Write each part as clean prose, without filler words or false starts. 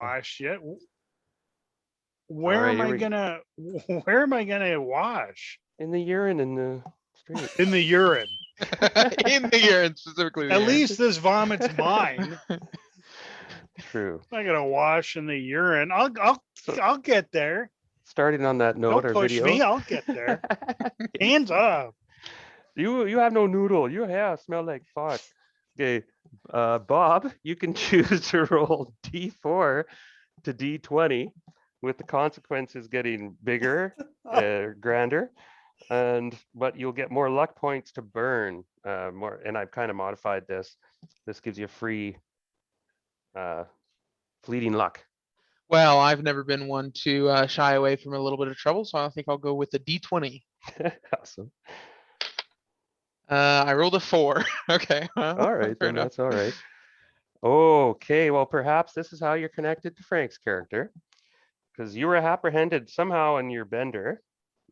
wash yet. All Where right, am here I we go. gonna where am I gonna wash? In the urine in the street. In the urine. In the urine, specifically the At urine. least this vomit's mine. True. I'm not gonna wash in the urine. So I'll get there. starting on that note, Don't our push me. video. I'll get there. Hands up. You have no noodle. Your hair smell like fart. Okay, Bob, you can choose to roll D4 to D20, with the consequences getting bigger, grander, but you'll get more luck points to burn. More, and I've kind of modified this. This gives you free uh, fleeting luck. Well, I've never been one to shy away from a little bit of trouble, so I think I'll go with the D20. Awesome. I rolled a 4. Okay, well, All right, fair then enough. that's all right. Okay, well, perhaps this is how you're connected to Frank's character, because you were apprehended somehow in your bender,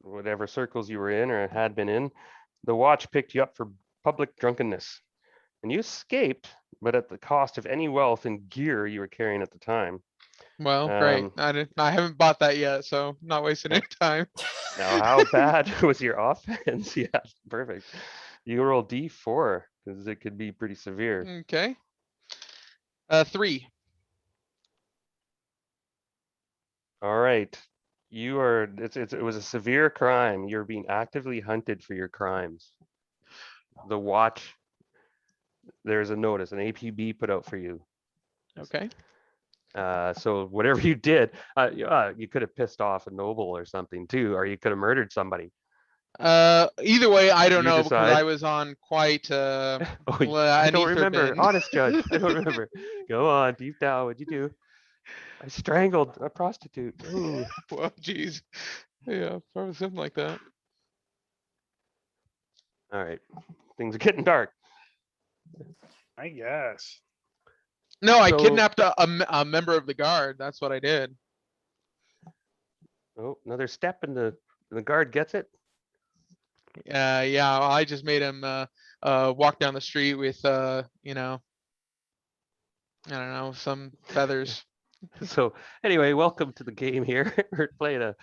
whatever circles you were in or had been in. The watch picked you up for public drunkenness, and you escaped, but at the cost of any wealth and gear you were carrying at the time. Well, great. Um, I haven't bought that yet, so not wasting any time. Now, how bad was your offense? Yeah, perfect. You roll D4 because it could be pretty severe. Okay. 3. All right. It was a severe crime. You're being actively hunted for your crimes. The watch, there's a notice, an APB put out for you. Okay. So whatever you did, you could have pissed off a noble or something too, or you could have murdered somebody. Either way, I don't You know because I decide. was on quite Oh, I an don't ether remember. binge. Honest judge, I don't remember. Go on, deep down. What'd you do? I strangled a prostitute. Ooh. Well, geez. Yeah, probably something like that. All right. Things are getting dark. I guess. No, I So, kidnapped a member of the guard. That's what I did. oh, another step and the guard gets it. Yeah, I just made him walk down the street with you know, I don't know, some feathers. So anyway, welcome to the game here. We're playing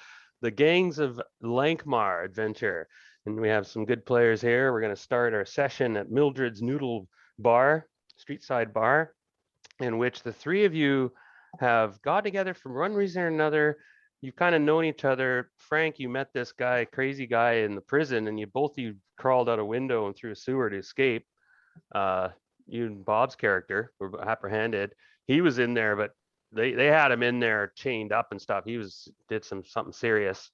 the Gangs of Lankhmar adventure. And we have some good players here. We're going to start our session at Mildred's Noodle Bar, street side bar, in which the three of you have got together for one reason or another. You've kind of known each other. Frank, you met this guy, crazy guy in the prison, and you crawled out a window and through a sewer to escape. Uh, you and Bob's character were apprehended. He was in there, but they had him in there chained up and stuff. Did something serious,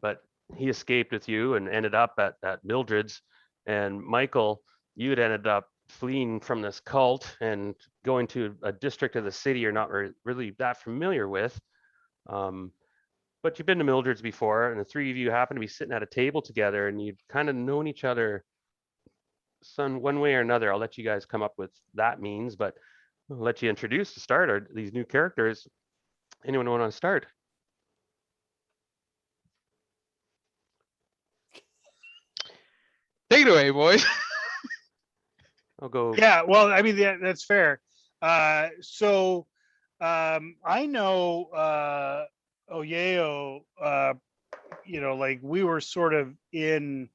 but he escaped with you and ended up at Mildred's. And Michael, you had ended up fleeing from this cult and going to a district of the city you're not really that familiar with. Um, but you've been to Mildred's before, and the three of you happen to be sitting at a table together, and you've kind of known each other some one way or another. I'll let you guys come up with that means, but I'll let you introduce to start these new characters. Anyone want to start? Take it away, boys. I'll go. Yeah, well, I mean that's fair. So I know Oyeo, like we were sort of in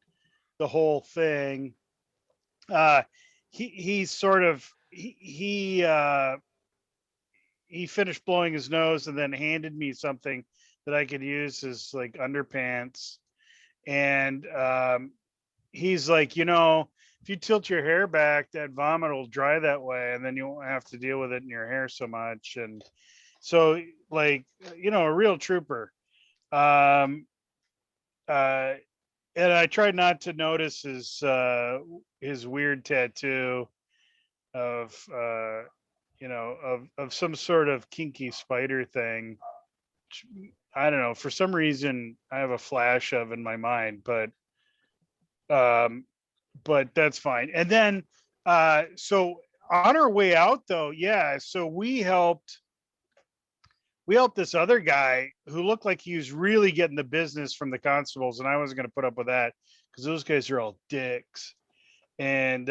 the whole thing. He sort of he finished blowing his nose and then handed me something that I could use as like underpants. And he's like, if you tilt your hair back, that vomit will dry that way, and then you won't have to deal with it in your hair so much. And so, like, a real trooper. Um, uh, and I tried not to notice his weird tattoo of of some sort of kinky spider thing. I don't know. For some reason, I have a flash of in my mind, um, but that's fine. And then, so on our way out, though, yeah. So we helped this other guy who looked like he was really getting the business from the constables, and I wasn't going to put up with that because those guys are all dicks. And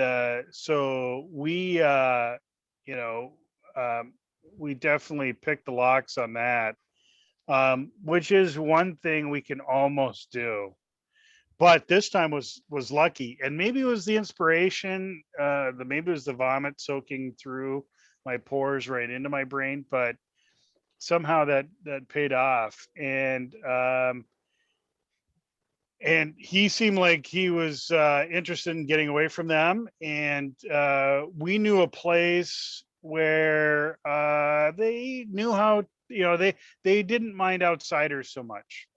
so we, you know, um, we definitely picked the locks on that, which is one thing we can almost do. But this time was lucky, and maybe it was the inspiration. Maybe it was the vomit soaking through my pores right into my brain, but somehow that paid off. And he seemed like he was interested in getting away from them, and we knew a place where they knew how, they didn't mind outsiders so much,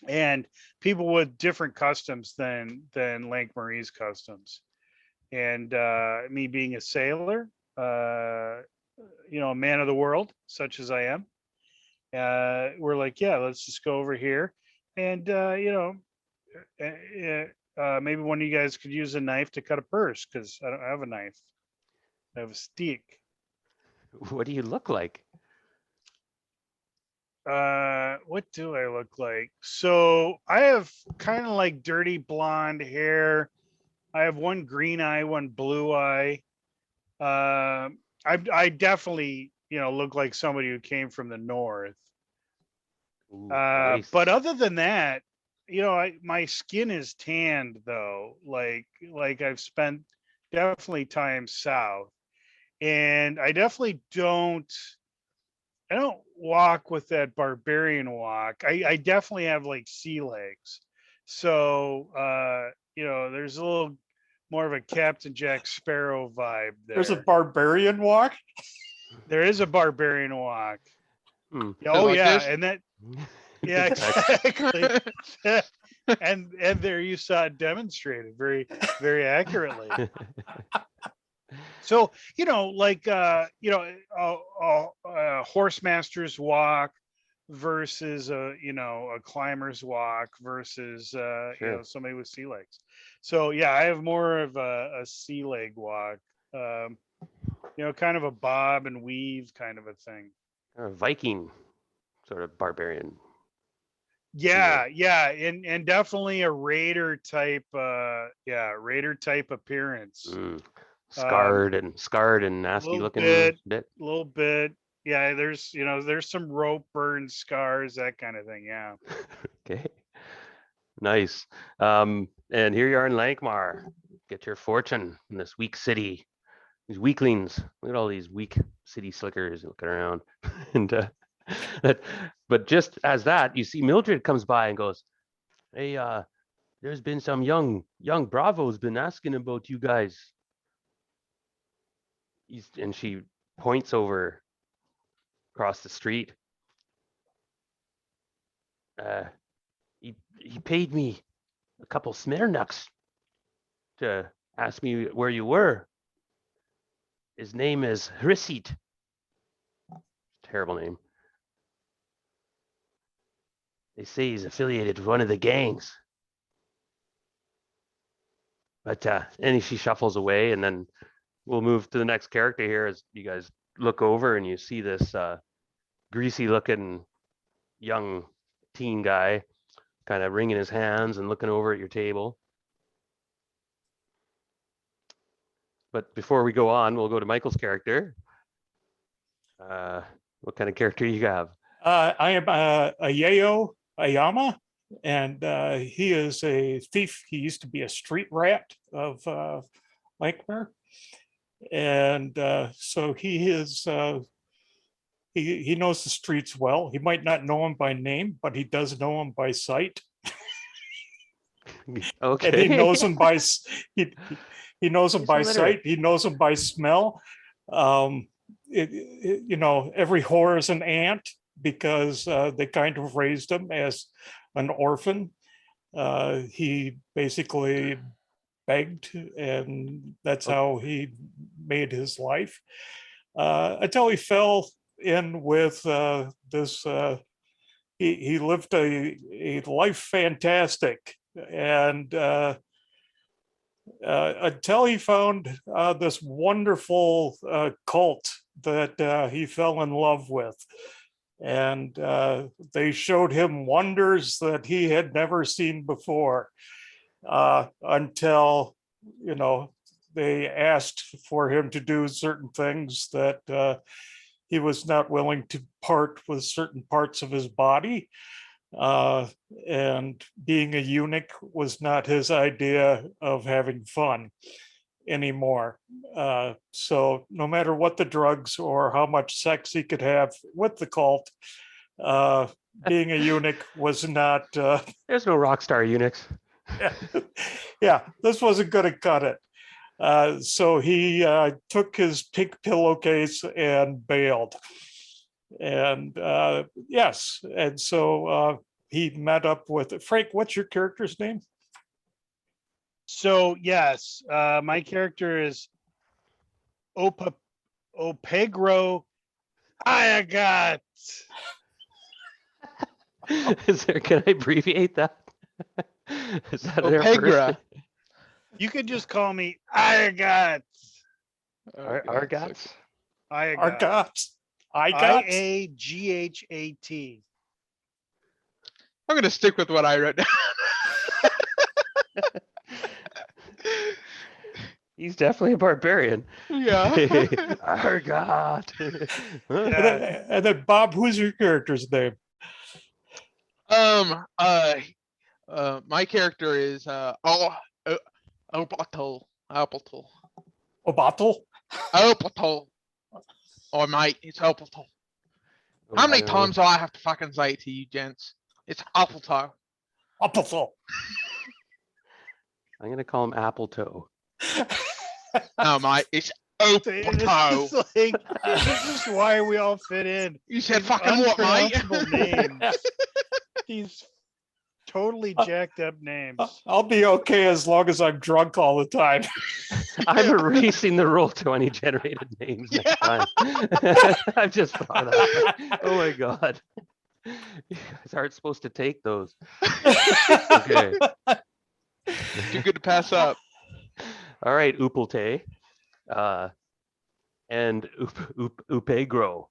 and people with different customs than Lankmarie's customs. And me being a sailor, a man of the world such as I am, we're like, yeah, let's just go over here. And maybe one of you guys could use a knife to cut a purse, because I don't have a knife. I have a stick. What do you look like? What do I look like? So I have kind of like dirty blonde hair. I have one green eye, one blue eye. I definitely, look like somebody who came from the north. Ooh, nice. But other than that, my skin is tanned though. Like I've spent definitely time south, and I definitely I don't walk with that barbarian walk. I definitely have like sea legs. So there's a little more of a Captain Jack Sparrow vibe there. There's a barbarian walk. There is a barbarian walk. Hmm. Oh Like yeah, this? and that, yeah, exactly. and there you saw it demonstrated very, very accurately. So, like, a horse master's walk versus a climber's walk versus, Sure. somebody with sea legs. So yeah, I have more of a sea leg walk, kind of a bob and weave kind of a thing. A Viking sort of barbarian. Yeah, and definitely a raider type, raider type appearance. Mm. Scarred and nasty Little looking bit, little bit. Yeah, there's some rope burn scars, that kind of thing. Yeah. Okay. Nice. And here you are in Lankhmar. Get your fortune in this weak city. These weaklings. Look at all these weak city slickers looking around. And but just as that, you see Mildred comes by and goes, "Hey, there's been some young bravos been asking about you guys." And she points over across the street. He paid me a couple smitternucks to ask me where you were. His name is Hrisit. Terrible name. They say he's affiliated with one of the gangs. But she shuffles away, and then we'll move to the next character here as you guys look over and you see this greasy looking young teen guy kind of wringing his hands and looking over at your table. But before we go on, we'll go to Michael's character. What kind of character you have? I am Ayao Ayama, and he is a thief. He used to be a street rat of Lankhmar, and so he is. He knows the streets well. He might not know them by name, but he does know them by sight. Okay. And he knows them by he knows them by sight. He knows them by smell. Every whore is an aunt because they kind of raised him as an orphan. He basically begged, and that's how he made his life until he fell in with this. He lived a life fantastic, and until he found this wonderful cult that he fell in love with. And they showed him wonders that he had never seen before until, they asked for him to do certain things that he was not willing to part with certain parts of his body. And being a eunuch was not his idea of having fun anymore. So no matter what the drugs or how much sex he could have with the cult, being a eunuch was not. There's no rock star eunuchs. Yeah, this wasn't going to cut it. So he took his pink pillowcase and bailed. And yes, and so he met up with Frank. What's your character's name? So yes, my character is Opegro Ayagat. Can I abbreviate that? Is that their first Opegra. name? You could just call me Ayagat. Argats? Ayagat. I got. Iaghat. I'm gonna stick with what I wrote down. He's definitely a barbarian. Yeah. Argot. And then Bob, who's your character's name? My character is Opatol. Obatel? Opatol. Oh mate, it's Opatol. How many Okay. times do I have to fucking say it to you gents? It's Opatol. Obatel. I'm gonna call him Apple Toe. No mate, it's It's Opatol. just like, this is why we all fit in. You said These fucking what, mate? unpronounceable names. These totally jacked up names. I'll be okay as long as I'm drunk all the time. I'm erasing the Roll20 generated names next time. I've just thought of that. Oh my god. You guys aren't supposed to take those. Okay. Too good to pass up. All right, Upelte. And Upegro.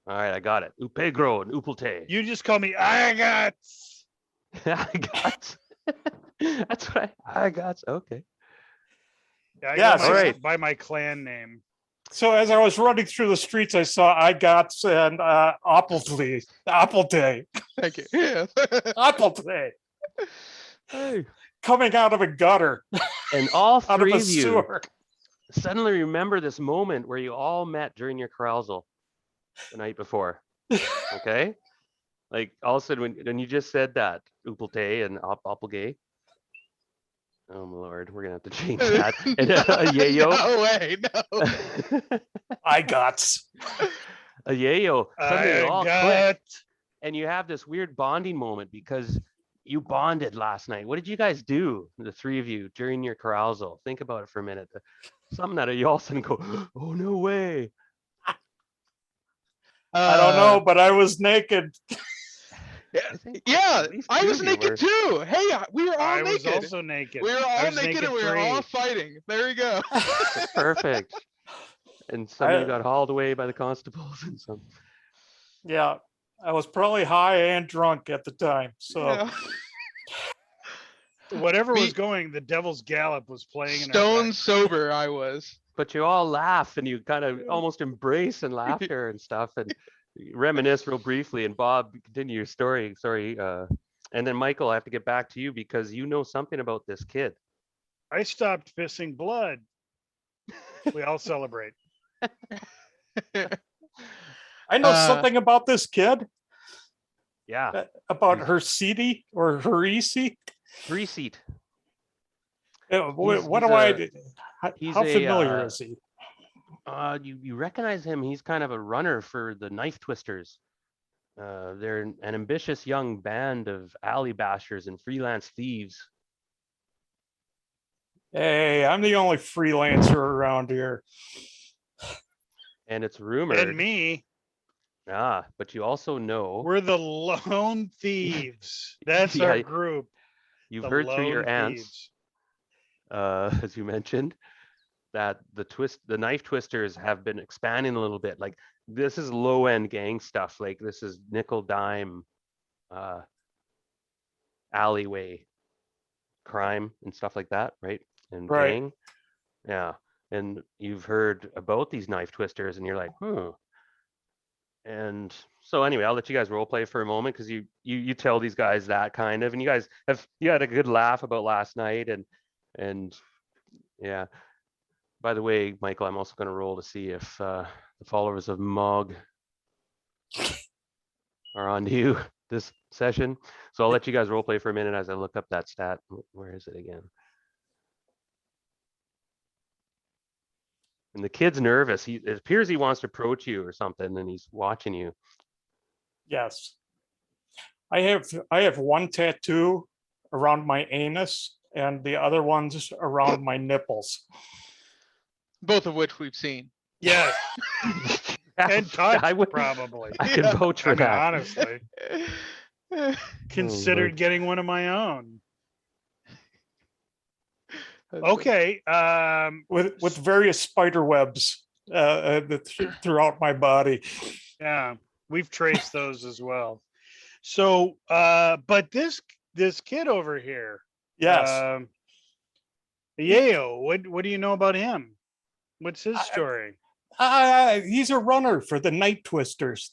All right, I got it. Upegro and Upelte. You just call me Ayagat. I got. That's what I got. Okay. Yeah, I Yes. go All right. by my clan name. So as I was running through the streets, I saw I got and Appletree. Thank you. Yeah. Appletree Hey. coming out of a gutter, And all out of three a of you sewer. suddenly remember this moment where you all met during your carousal the night before. Okay? Like all of a sudden when you just said that, Upelte and Applegate. Oh my lord, we're gonna have to change that. And Yayo. No way, no. I got. A Yayo. Suddenly you all click. Ayagat. And you have this weird bonding moment because you bonded last night. What did you guys do, the three of you, during your carousal? Think about it for a minute. Something that you all of a sudden go, oh no way. I don't know, but I was naked. I think Yeah, at least I two was of you were. naked too. Hey, we were all I was naked. also naked. We were I all was naked and we were free. all fighting. There we go. Perfect. And some of I- you got hauled away by the constables and some. Yeah, I was probably high and drunk at the time. So Yeah. Whatever Me- was going, the Devil's Gallop was playing. in our Stone back- sober I was. But you all laugh and you kind of almost embrace and laughter and stuff and reminisce real briefly. And Bob, continue your story. Sorry. And then Michael, I have to get back to you because you know something about this kid. I stopped pissing blood. We all celebrate. I know Uh, something about this kid, Yeah. about her CD or her EC. 3-seat. What He's do I? a- he's How a, familiar is he? You recognize him. He's kind of a runner for the Knife Twisters. They're an ambitious young band of alley bashers and freelance thieves. Hey, I'm the only freelancer around here. And it's rumored. And me, But you also know, we're the Lone Thieves. That's Yeah, our group. you've the heard through your Lone aunts, Thieves. as you mentioned, that the Knife Twisters have been expanding a little bit. Like this is low end gang stuff. Like this is nickel dime, alleyway crime and stuff like that, right? And Right. gang. Yeah. and you've heard about these knife twisters, and you're like, And so anyway, I'll let you guys role play for a moment because you tell these guys that kind of, and you had a good laugh about last night, and yeah. By the way, Michael, I'm also going to roll to see if the followers of Mog are on to you this session. So I'll let you guys role play for a minute as I look up that stat. Where is it again? And the kid's nervous. It appears he wants to approach you or something, and he's watching you. Yes. I have one tattoo around my anus and the other one's around my nipples. Both of which we've seen. Yes, and touch I would, probably. I can Yeah. vouch for I mean, that. honestly, considered getting one of my own. Okay. With various spider webs throughout my body. Yeah, we've traced those as well. So, but this kid over here, Yes. Yeo, what do you know about him? What's his story? He's a runner for the Knife Twisters.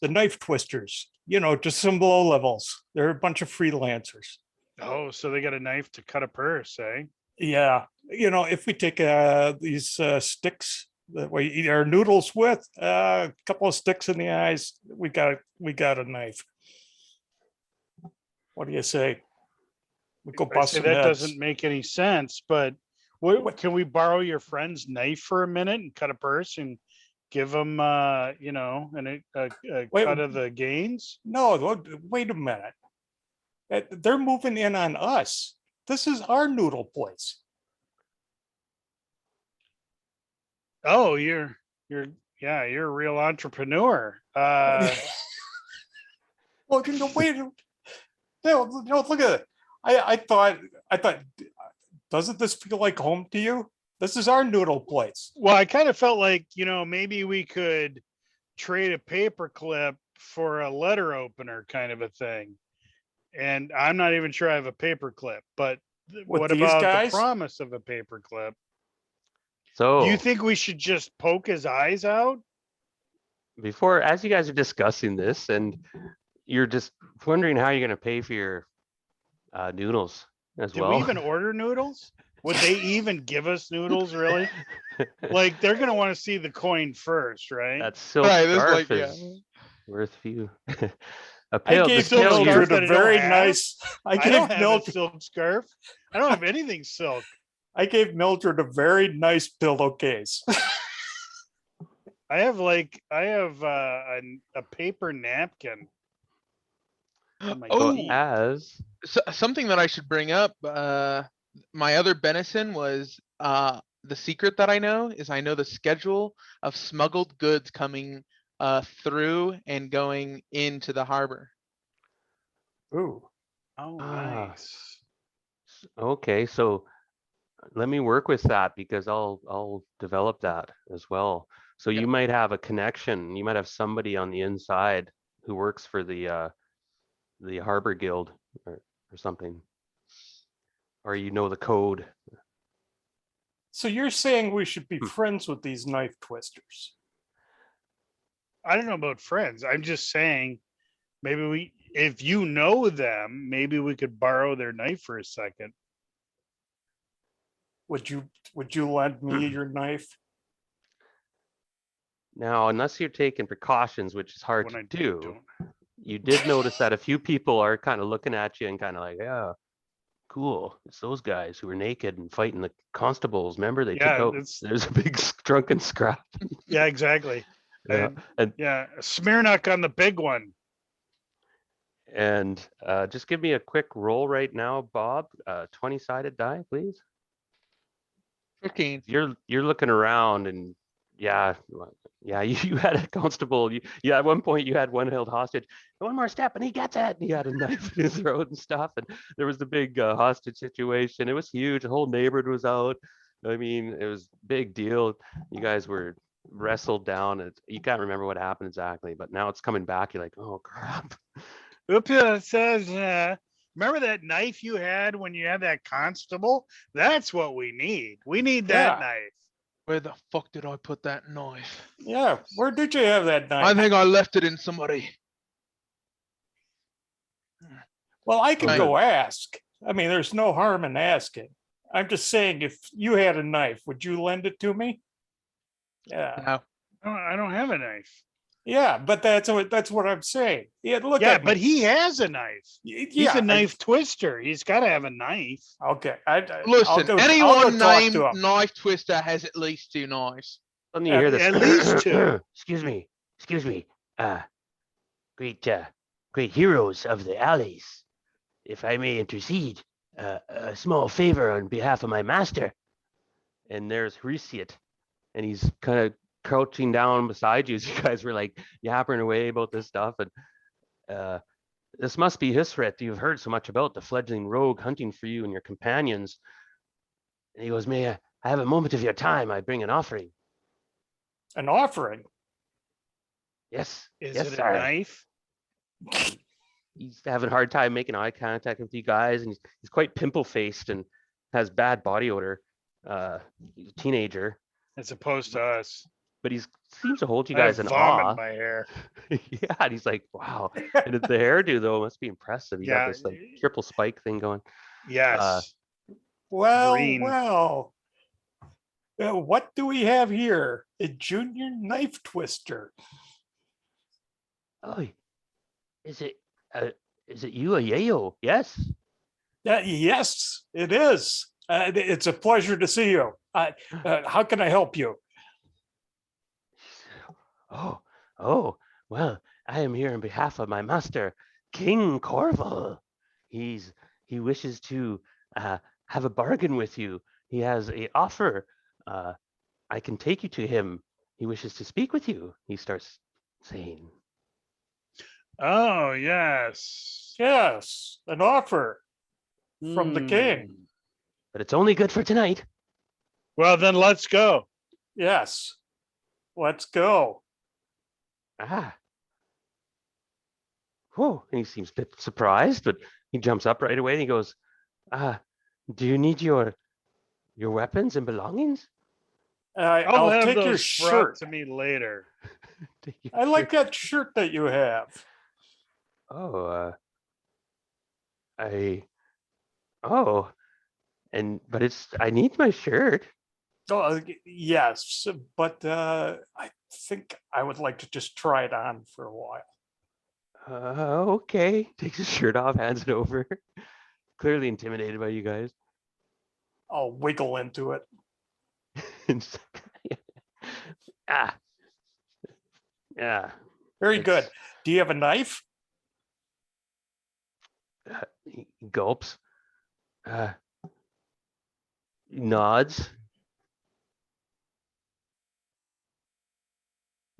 You know, just some low levels. They're a bunch of freelancers. Oh, so they got a knife to cut a purse, eh? Yeah, you know, if we take these sticks that we eat our noodles with, a couple of sticks in the eyes, we got a knife. What do you say? We go I bust say some that heads. doesn't make any sense, but what can we borrow your friend's knife for a minute and cut a purse and give him, you know, a Wait, cut of the gains? No, wait a minute. They're moving in on us. This is our noodle place. Oh, you're yeah, you're a real entrepreneur. Well, you know, wait. No, look at it. I thought, doesn't this feel like home to you? This is our noodle place. Well, I kind of felt like, you know, maybe we could trade a paper clip for a letter opener kind of a thing. And I'm not even sure I have a paper clip, but With what these about guys? the promise of a paper clip? So Do you think we should just poke his eyes out? before, as you guys are discussing this, and you're just wondering how you're going to pay for your noodles as Did well. we even order noodles? Would they even give us noodles, really? Like, they're going to want to see the coin first, right? That silk Right, this scarf like, yeah. is worth a few. A I pail, the gave silk pail scarf you're, Mildred that a I don't very have? nice. I don't have a silk scarf. I don't have anything silk. I gave Mildred a very nice pillowcase. I have a paper napkin. on my Oh, feet. as something that I should bring up, my other benison was, the secret that I know is I know the schedule of smuggled goods coming through and going into the harbor. Ooh. Oh, Ah. nice. okay. So let me work with that because I'll develop that as well. So Yep. you might have a connection. You might have somebody on the inside who works for the Harbor Guild or something, or you know the code. So you're saying we should be friends with these knife twisters? I don't know about friends. I'm just saying, maybe if you know them, maybe we could borrow their knife for a second. Would you lend me your knife? Now, unless you're taking precautions, which is hard When to I do, don't. you did notice that a few people are kind of looking at you and kind of like, yeah, cool. It's those guys who were naked and fighting the constables. Remember, they Yeah, took out. it's There's a big drunken scrap. yeah, exactly. Yeah, and Yeah, Smirnock on the big one. just give me a quick roll right now, Bob. 20-sided die, please. 15. You're looking around and yeah, you had a constable. You at one point you had one held hostage. One more step and he gets it. And he had a knife in his throat and stuff. And there was the big hostage situation. It was huge. The whole neighborhood was out. I mean, it was big deal. You guys were wrestled down. You can't remember what happened exactly, but now it's coming back. You're like, oh crap. Oops, says, remember that knife you had when you had that constable? That's what we need. We need that Yeah. knife. Where the fuck did I put that knife? Yeah, where did you have that I knife? think I left it in somebody. Well, I could Right. go ask. I mean, there's no harm in asking. I'm just saying, if you had a knife, would you lend it to me? Yeah, No. I don't have a knife. yeah, but that's what I'm saying. Yeah, look Yeah, at but me. he has a knife. He's Yeah, a knife twister. He's got to have a knife. okay, I'll Listen, go anyone talk named to him. Knife Twister has at least 2 knives. Suddenly you hear this. At least 2. Excuse me. Great heroes of the alleys. If I may intercede, a small favor on behalf of my master. And there's Hrisiat, and he's kind of crouching down beside you as you guys were like yapping away about this stuff. And this must be Hisret. You've heard so much about the fledgling rogue hunting for you and your companions. And he goes, may I have a moment of your time? I bring an offering. An offering. Yes. Is yes, it a sir. knife? He's having a hard time making eye contact with you guys, and he's quite pimple faced and has bad body odor. He's a teenager, As opposed to us. but he seems to hold you I guys in vomit awe. my hair. Yeah, and he's like, wow. And the hairdo though must be impressive. You got Yeah. this like triple spike thing going. Yes. Well, Green. well. What do we have here? A junior knife twister. Oh, is it you, a yayo? Yes. Yes, it is. It's a pleasure to see you. How can I help you? Oh, well, I am here on behalf of my master, King Corval. He wishes to have a bargain with you. He has a offer. I can take you to him. He wishes to speak with you. He starts saying, Oh, yes. Yes, an offer from the king. Hmm. but it's only good for tonight. Well, then let's go. Yes, let's go. Ah. Whoa. And he seems a bit surprised, but he jumps up right away and he goes, do you need your weapons and belongings? I'll I'll have take your those brought shirt. to me later. Take your I like shirt. that shirt that you have. Oh, but I need my shirt. Oh, yes, but I think I would like to just try it on for a while. Okay. Takes his shirt off, hands it over. Clearly intimidated by you guys. I'll wiggle into it. And s- ah. Yeah. Very good. It's- Do you have a knife? He gulps. Nods.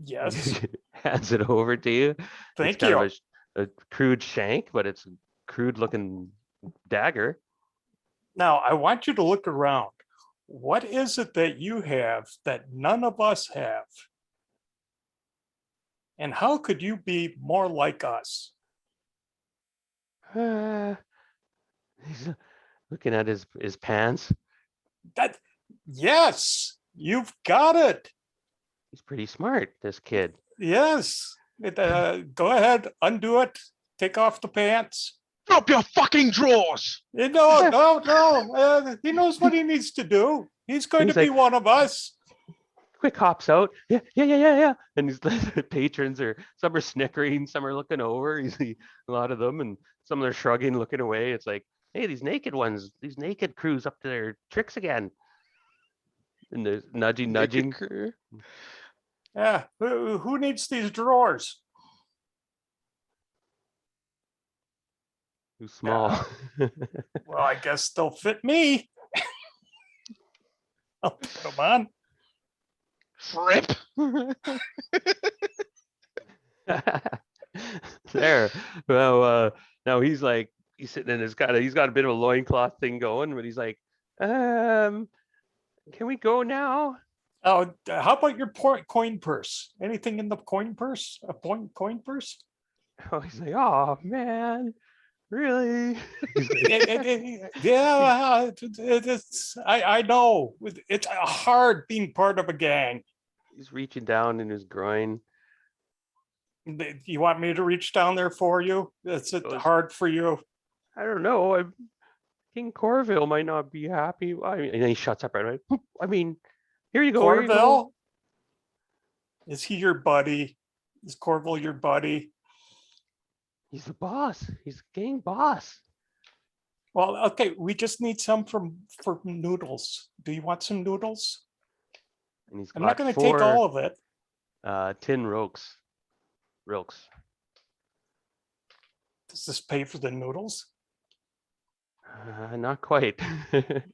Yes. Hands it over to you. It's Thank kind you. of a crude shank, but it's a crude looking dagger. Now, I want you to look around. What is it that you have that none of us have? And how could you be more like us? He's looking at his pants. Yes, you've got it. He's pretty smart, this kid. Yes. Go ahead, undo it, take off the pants. Drop your fucking drawers. No. He knows what he needs to do. He's going He's to be like- one of us. Quick hops out. Yeah. And he's the patrons some are snickering, some are looking over. You see a lot of them, and some are shrugging, looking away. It's like, hey, these naked crews up to their tricks again. And there's nudging. Crew. Yeah. Who needs these drawers? Too small. Well, I guess they'll fit me. I'll put them on. Fripp. There. Well, now he's sitting in he's got a bit of a loincloth thing going, but he's like, can we go now? Oh, how about your coin purse? Anything in the coin purse? A coin purse? Oh, he's like, oh man, Really? Yeah, I know. It's hard being part of a gang. He's reaching down in his groin. You want me to reach down there for you? It's hard for you. I don't know. King Corville might not be happy. I mean, and then he shuts up right away. I mean, here you go. Here you go. Corville? Is he your buddy? Is Corville your buddy? He's the boss. He's the gang boss. Well, okay, we just need some for noodles. Do you want some noodles? And he's I'm not got going to take all of it. tin rilks. Does this pay for the noodles? Not quite. It's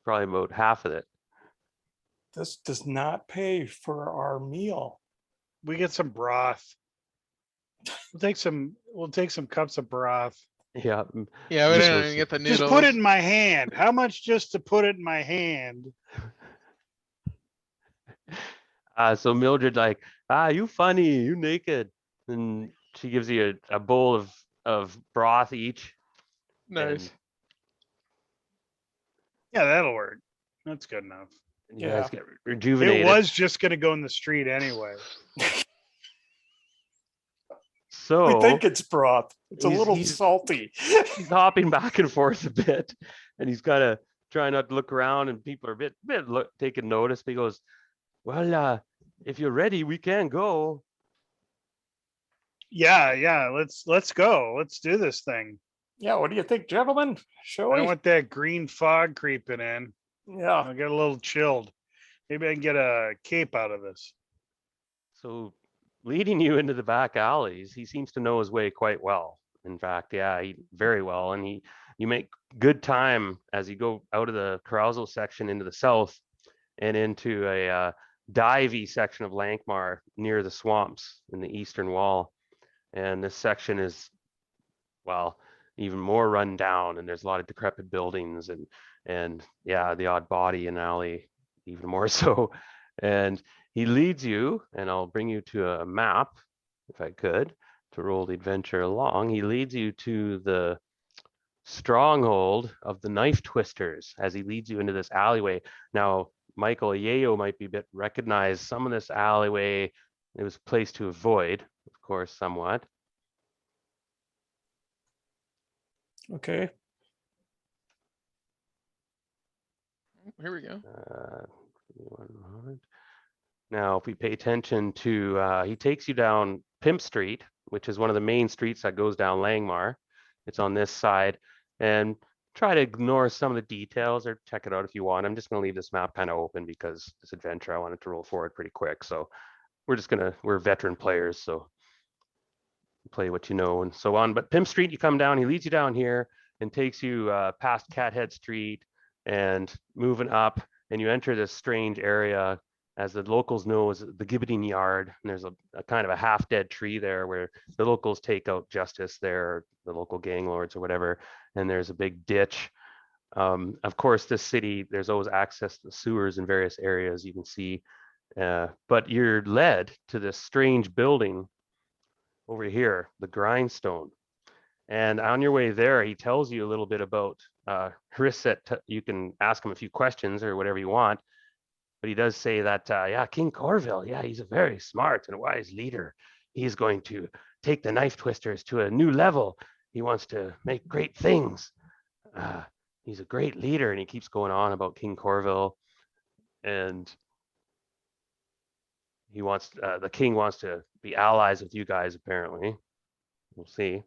probably about half of it. This does not pay for our meal. We get some broth. We'll take some cups of broth. Yeah. Yeah, we Just didn't roast even get the noodles. Just put it in my hand. How much just to put it in my hand? So Mildred like, you funny, you naked. And she gives you a bowl of broth each. Nice. Yeah, that'll work. That's good enough. And you Yeah. guys get rejuvenated. It was just gonna go in the street anyway. So I think it's broth. It's a little he's- salty. he's hopping back and forth a bit, and he's kind of trying not to look around, and people are a bit taking notice. But he goes, "Well, if you're ready, we can go." Yeah. Let's go. Let's do this thing. Yeah, what do you think, gentlemen? Shall I don't we? want that green fog creeping in. Yeah. I'll get a little chilled. Maybe I can get a cape out of this. So, leading you into the back alleys, he seems to know his way quite well. In fact, yeah, very well, and you make good time as you go out of the carousel section into the south and into a divey section of Lankhmar near the swamps in the eastern wall. And this section is, well, even more run down, and there's a lot of decrepit buildings and yeah, the odd body in alley even more so. And he leads you, and I'll bring you to a map if I could to roll the adventure along. He leads you to the stronghold of the knife twisters as he leads you into this alleyway. Now, Michael Yayo might be a bit recognize some of this alleyway. It was a place to avoid, of course, somewhat. Okay. Here we go. Give me one moment. Now, if we pay attention to, he takes you down Pimp Street, which is one of the main streets that goes down Lankhmar. It's on this side, and try to ignore some of the details or check it out if you want. I'm just going to leave this map kind of open because this adventure, I wanted to roll forward pretty quick. So we're veteran players, so play what you know and so on. But Pimp Street, you come down, he leads you down here and takes you past Cathead Street and moving up, and you enter this strange area, as the locals know, as the Gibbeting Yard. And there's a kind of a half-dead tree there where the locals take out justice there, the local ganglords or whatever. And there's a big ditch. Of course, this city, there's always access to the sewers in various areas, you can see. But you're led to this strange building over here, the Grindstone. And on your way there, he tells you a little bit about Hrisset. You can ask him a few questions or whatever you want. But he does say that, yeah, King Corville, yeah, he's a very smart and wise leader. He's going to take the knife twisters to a new level. He wants to make great things. He's a great leader. And he keeps going on about King Corville. And he wants, the king wants to be allies with you guys, apparently. We'll see.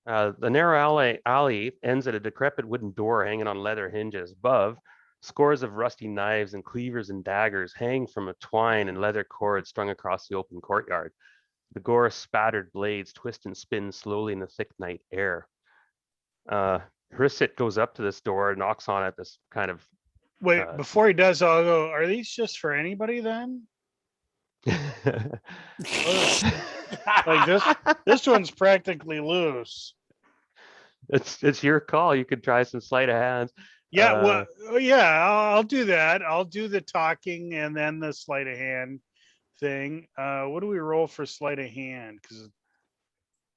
The narrow alley ends at a decrepit wooden door hanging on leather hinges. Above, scores of rusty knives and cleavers and daggers hang from a twine and leather cord strung across the open courtyard. The gore spattered blades twist and spin slowly in the thick night air. Hrisset goes up to this door, knocks on it, this kind of... Wait, before he does, I'll go, are these just for anybody then? Like this one's practically loose. It's your call. You could try some sleight of hand. Yeah, well, yeah, I'll do that. I'll do the talking and then the sleight of hand. thing. What do we roll for sleight of hand? Because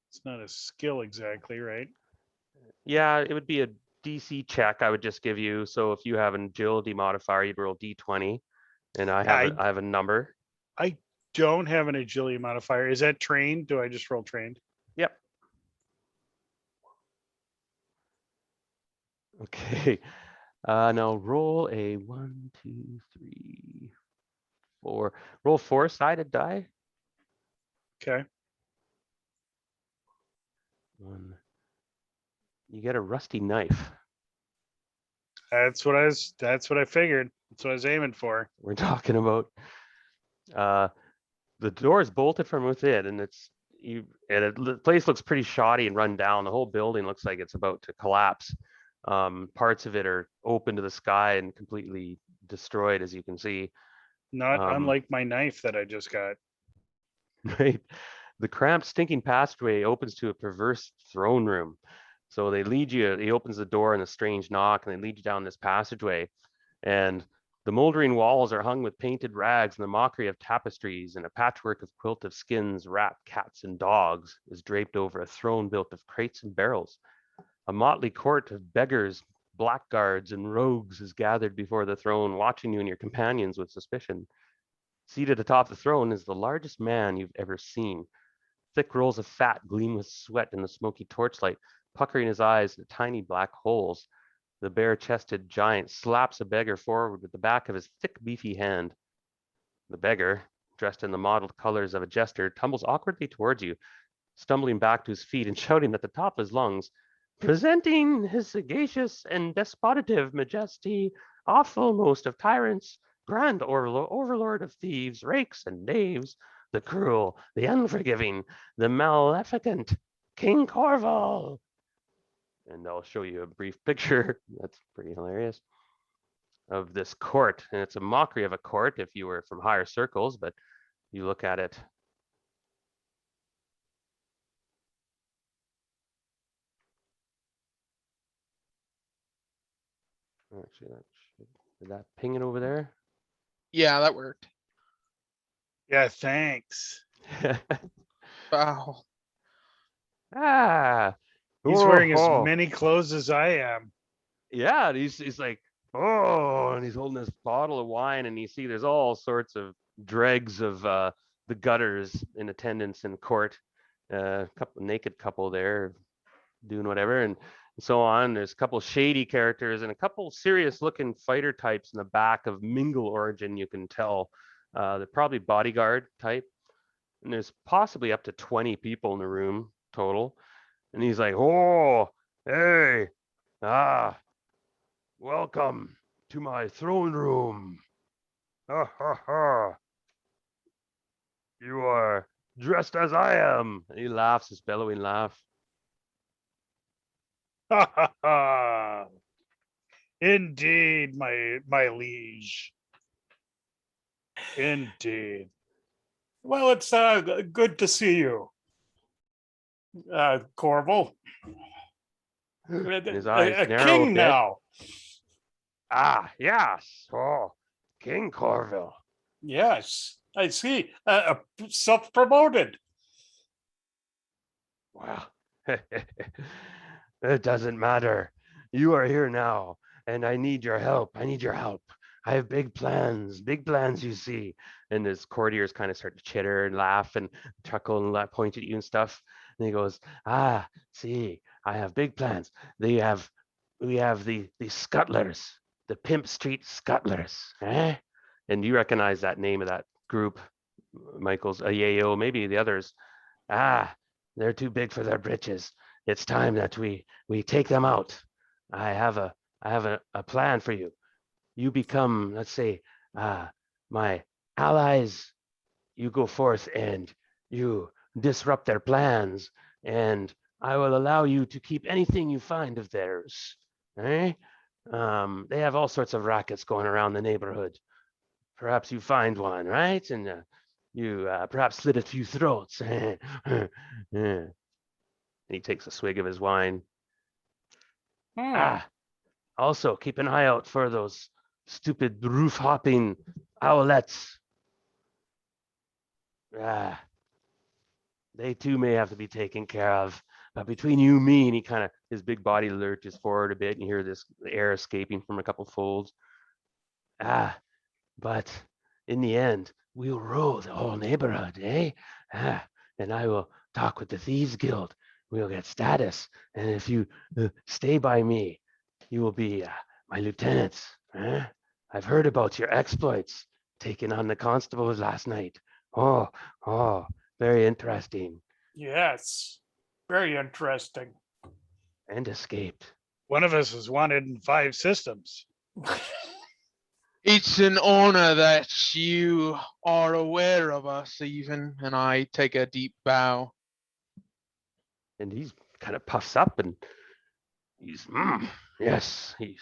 it's not a skill exactly, right? Yeah, it would be a DC check I would just give you. So if you have an agility modifier, you'd roll D20, and I Yeah, have I have a number. I don't have an agility modifier. Is that trained? Do I just roll trained? Yep. Okay. Now roll a 1, 2, 3, 4. Roll 4-sided die. Okay. 1. You get a rusty knife. That's what I figured. That's what I was aiming for. We're talking about the door is bolted from within, and the place looks pretty shoddy and run down. The whole building looks like it's about to collapse. Parts of it are open to the sky and completely destroyed, as you can see. Not Um, unlike my knife that I just got. Right. The cramped, stinking passageway opens to a perverse throne room. So he opens the door in a strange knock, and they lead you down this passageway. And the moldering walls are hung with painted rags, and the mockery of tapestries and a patchwork of quilt of skins, rat, cats, and dogs is draped over a throne built of crates and barrels. A motley court of beggars, blackguards, and rogues is gathered before the throne, watching you and your companions with suspicion. Seated atop the throne is the largest man you've ever seen. Thick rolls of fat gleam with sweat in the smoky torchlight, puckering his eyes into tiny black holes. The bare-chested giant slaps a beggar forward with the back of his thick, beefy hand. The beggar, dressed in the mottled colors of a jester, tumbles awkwardly towards you, stumbling back to his feet and shouting at the top of his lungs, "Presenting his sagacious and despotative majesty, awful most of tyrants, grand overlord of thieves, rakes, and knaves, the cruel, the unforgiving, the maleficent, King Corval." And I'll show you a brief picture. That's pretty hilarious. Of this court. And it's a mockery of a court if you were from higher circles, but you look at it. Actually, did that ping it over there? Yeah, that worked. Yeah, thanks. Wow. Ah, He's wearing as oh, many clothes as I am. yeah. And he's like, oh, and he's holding this bottle of wine, and you see there's all sorts of dregs of the gutters in attendance in court. Naked couple there doing whatever, and so on. There's a couple shady characters and a couple serious looking fighter types in the back of Mingle origin, you can tell. They're probably bodyguard type. And there's possibly up to 20 people in the room total. And he's like, oh, hey, welcome to my throne room. Ha ha ha. You are dressed as I am. And he laughs, his bellowing laugh. Ha ha ha. Indeed, my liege. Indeed. Well, it's good to see you, Corval. And his eyes A narrow a king bit. now. Ah, yes. Oh, King Corville. Yes, I see. Self-promoted. Well, it doesn't matter. You are here now, and I need your help. I need your help. I have big plans, you see. And his courtiers kind of start to chitter and laugh and chuckle and point at you and stuff. And he goes, ah, see, I have big plans. We have the scuttlers, the Pimp Street scuttlers, eh? And you recognize that name of that group, Michael's Yayo, maybe the others. Ah, they're too big for their britches. It's time that we take them out. I have a plan for you. You become, let's say, my allies. You go forth and you disrupt their plans, and I will allow you to keep anything you find of theirs. Eh? They have all sorts of rackets going around the neighborhood. Perhaps you find one, right? And you perhaps slit a few throats. And he takes a swig of his wine. Ah, also keep an eye out for those stupid roof hopping owlets. Ah, they too may have to be taken care of. But between you, me, and he kind of his big body lurches forward a bit, and you hear this air escaping from a couple folds. Ah, but in the end, we'll rule the whole neighborhood, eh? Ah, and I will talk with the Thieves Guild. We'll get status, and if you stay by me, you will be my lieutenants. Eh? I've heard about your exploits, taking on the constables last night. Oh, oh, very interesting. Yes, very interesting. And escaped. One of us was wanted in 5 systems. It's an honor that you are aware of us, even, and I take a deep bow. And he's kind of puffs up and he's, yes, he's,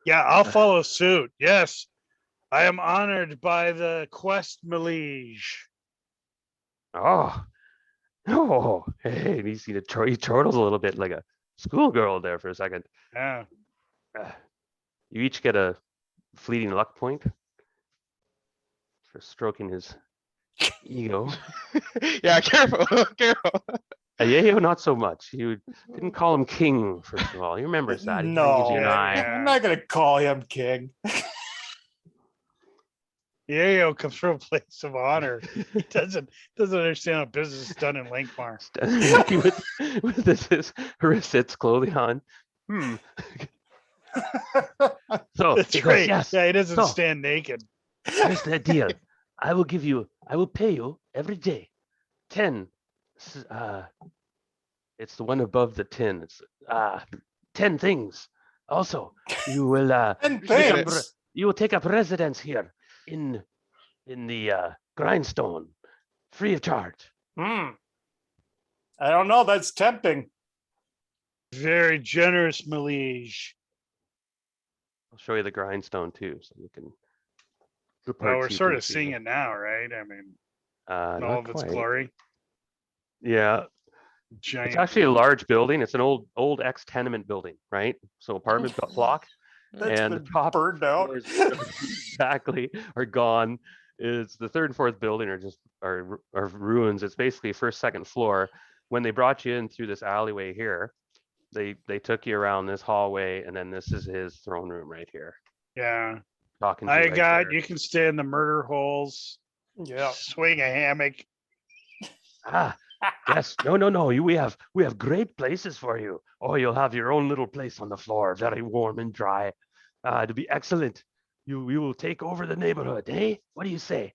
Yeah, I'll follow suit. Yes, I am honored by the quest Melige. oh, oh, hey, and he chortles a little bit like a schoolgirl there for a second. Yeah. You each get a fleeting luck point for stroking his ego. Yeah, careful, careful. Ayeyo, not so much. You didn't call him king, first of all. He remembers that. He kinda gives you an Yeah, eye. yeah. I'm not gonna call him king. Yayo comes from a place of honor. He doesn't understand how business is done in Lankhmar. with his Harisit's clothing on. So That's he goes, right. yes. Yeah, he doesn't So stand naked. here's the deal. I will pay you every day 10. It's the one above the 10. It's 10 things. Also, you will And Appreciate it. things. you will take up residence here in the grindstone, free of charge. I don't know. That's tempting. Very generous Melige. I'll show you the grindstone too, so you can. the Well, parts we're you sort can of see. seeing it now, right? I mean, in all Not of its quite. glory. Yeah, Giant. it's actually a large building. It's an old ex-tenement building, right? So apartment block, That's and the been top burned out. floors exactly are gone. It's the third and fourth building are ruins. It's basically first, second floor. When they brought you in through this alleyway here, they took you around this hallway, and then this is his throne room right here. Yeah. Talking to you I right got, there. you can stay in the murder holes, Yeah. swing a hammock. Yes. No. We have great places for you. Oh, you'll have your own little place on the floor, very warm and dry. It'll be excellent. You will take over the neighborhood, eh? What do you say?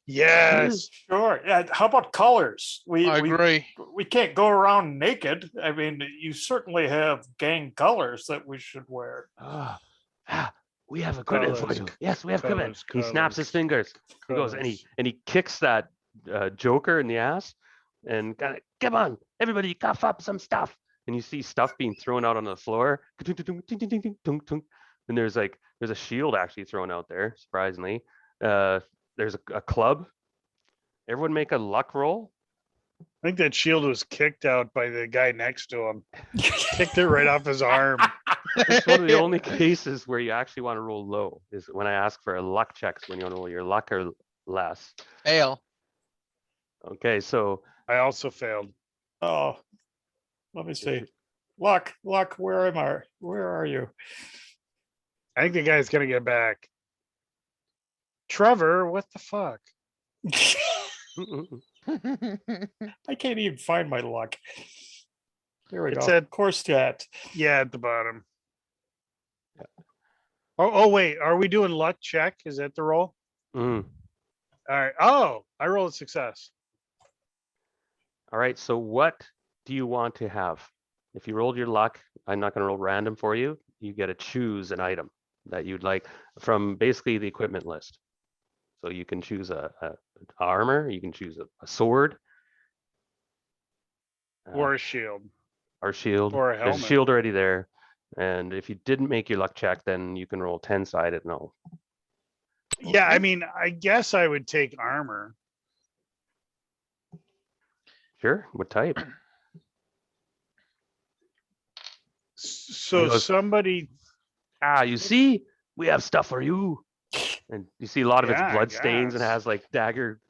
Yes. Sure. Yeah. How about colors? I agree. We can't go around naked. I mean, you certainly have gang colors that we should wear. We have equipment for Colors, you. Yes, we have equipment. colors, He snaps his colors, fingers. He goes and colors. he kicks that Joker in the ass and kind of, come on, everybody, cough up some stuff. And you see stuff being thrown out on the floor. And there's a shield actually thrown out there, surprisingly. There's a club. Everyone make a luck roll. I think that shield was kicked out by the guy next to him. Kicked it right off his arm. It's one of the only cases where you actually want to roll low is when I ask for a luck checks when you want to roll your luck or less. Ale. Okay, so I also failed. Oh, let me see. Luck, where am I? Where are you? I think the guy's gonna get back. Trevor, what the fuck? I can't even find my luck. There we It's go. at- Course chat. Yeah, at the bottom. Oh, wait, are we doing luck check? Is that the roll? Mm. All right. Oh, I rolled a success. All right, so what do you want to have? If you rolled your luck, I'm not going to roll random for you. You get to choose an item that you'd like from basically the equipment list. So you can choose a armor, you can choose a sword, Or a shield. or shield. Or a There's a helmet. shield already there. And if you didn't make your luck check, then you can roll 10-sided. No. Yeah, I mean, I guess I would take armor. Sure. What type? So goes- somebody, You see, we have stuff for you. And you see a lot of its Yeah, I blood stains and guess. has like dagger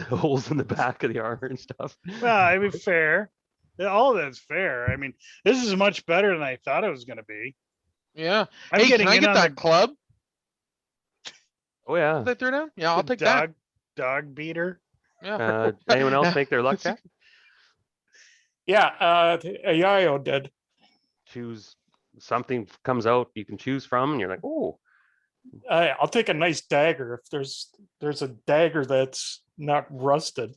holes in the back of the armor and stuff. Well, I mean, fair. Yeah, all of that's fair. I mean, this is much better than I thought it was going to be. Yeah. I'm Hey, can getting I in get on that club Oh yeah. that they threw down? Yeah, I'll the take that. dog beater. Yeah. Anyone else make their luck check? Yeah, Yayo did. Choose something comes out you can choose from, and you're like, oh, I'll take a nice dagger if there's a dagger that's not rusted.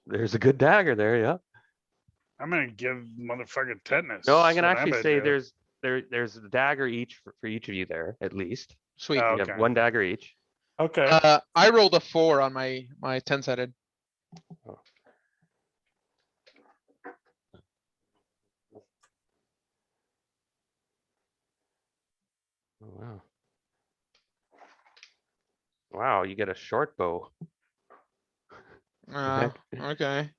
there's a good dagger there. Yeah. I'm going to give motherfucking tetanus. No, I can That's what I'm actually gonna say do. there's a dagger each for each of you there at least. Sweet. Oh, You have okay. one dagger each. Okay. I rolled a 4 on my 10-sided. Oh, wow. Wow, you get a short bow. Okay.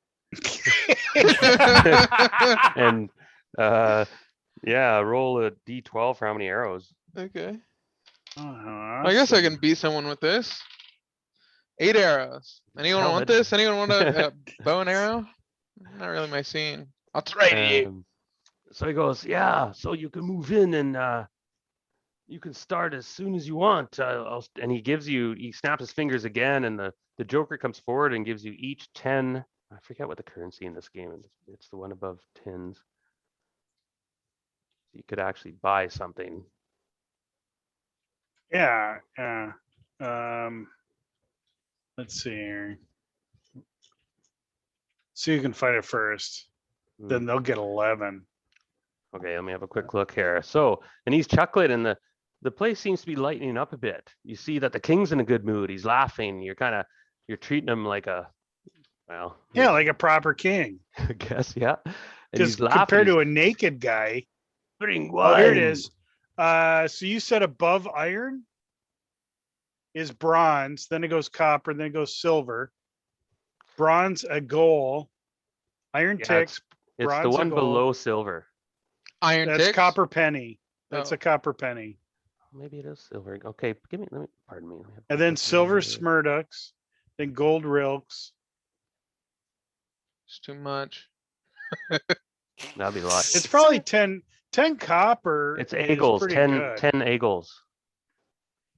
And yeah, roll a d12 for how many arrows. Okay. Oh, I guess I awesome. can beat someone with this. 8 arrows. Anyone want Helmet. this? Anyone want a bow and arrow? Not really my scene. I'll trade you. So he goes, yeah, so you can move in and you can start as soon as you want. And he snaps his fingers again, and the Joker comes forward and gives you each 10. I forget what the currency in this game is. It's the one above 10s. You could actually buy something. Yeah. Let's see here. So you can fight it first. Hmm. Then they'll get 11. Okay, let me have a quick look here. So, and he's chuckling, and the place seems to be lightening up a bit. You see that the king's in a good mood. He's laughing. You're treating him like a, well, Yeah, like a proper king. I guess, yeah. And Just he's laughing. compared to a naked guy. Bring Oh, here it wine." is. So you said above iron is bronze, then it goes copper, then it goes silver. Bronze a goal. Iron Yeah, ticks. It's the bronze a one gold. below silver. Iron That's ticks? copper penny. That's Oh. a copper penny. Maybe it is silver. Okay, pardon me. Let me have a And then quick silver look. smurducks, then gold rilks. It's too much. That'd be a lot. It's probably 10 copper. It's is eagles, pretty 10 good. eagles.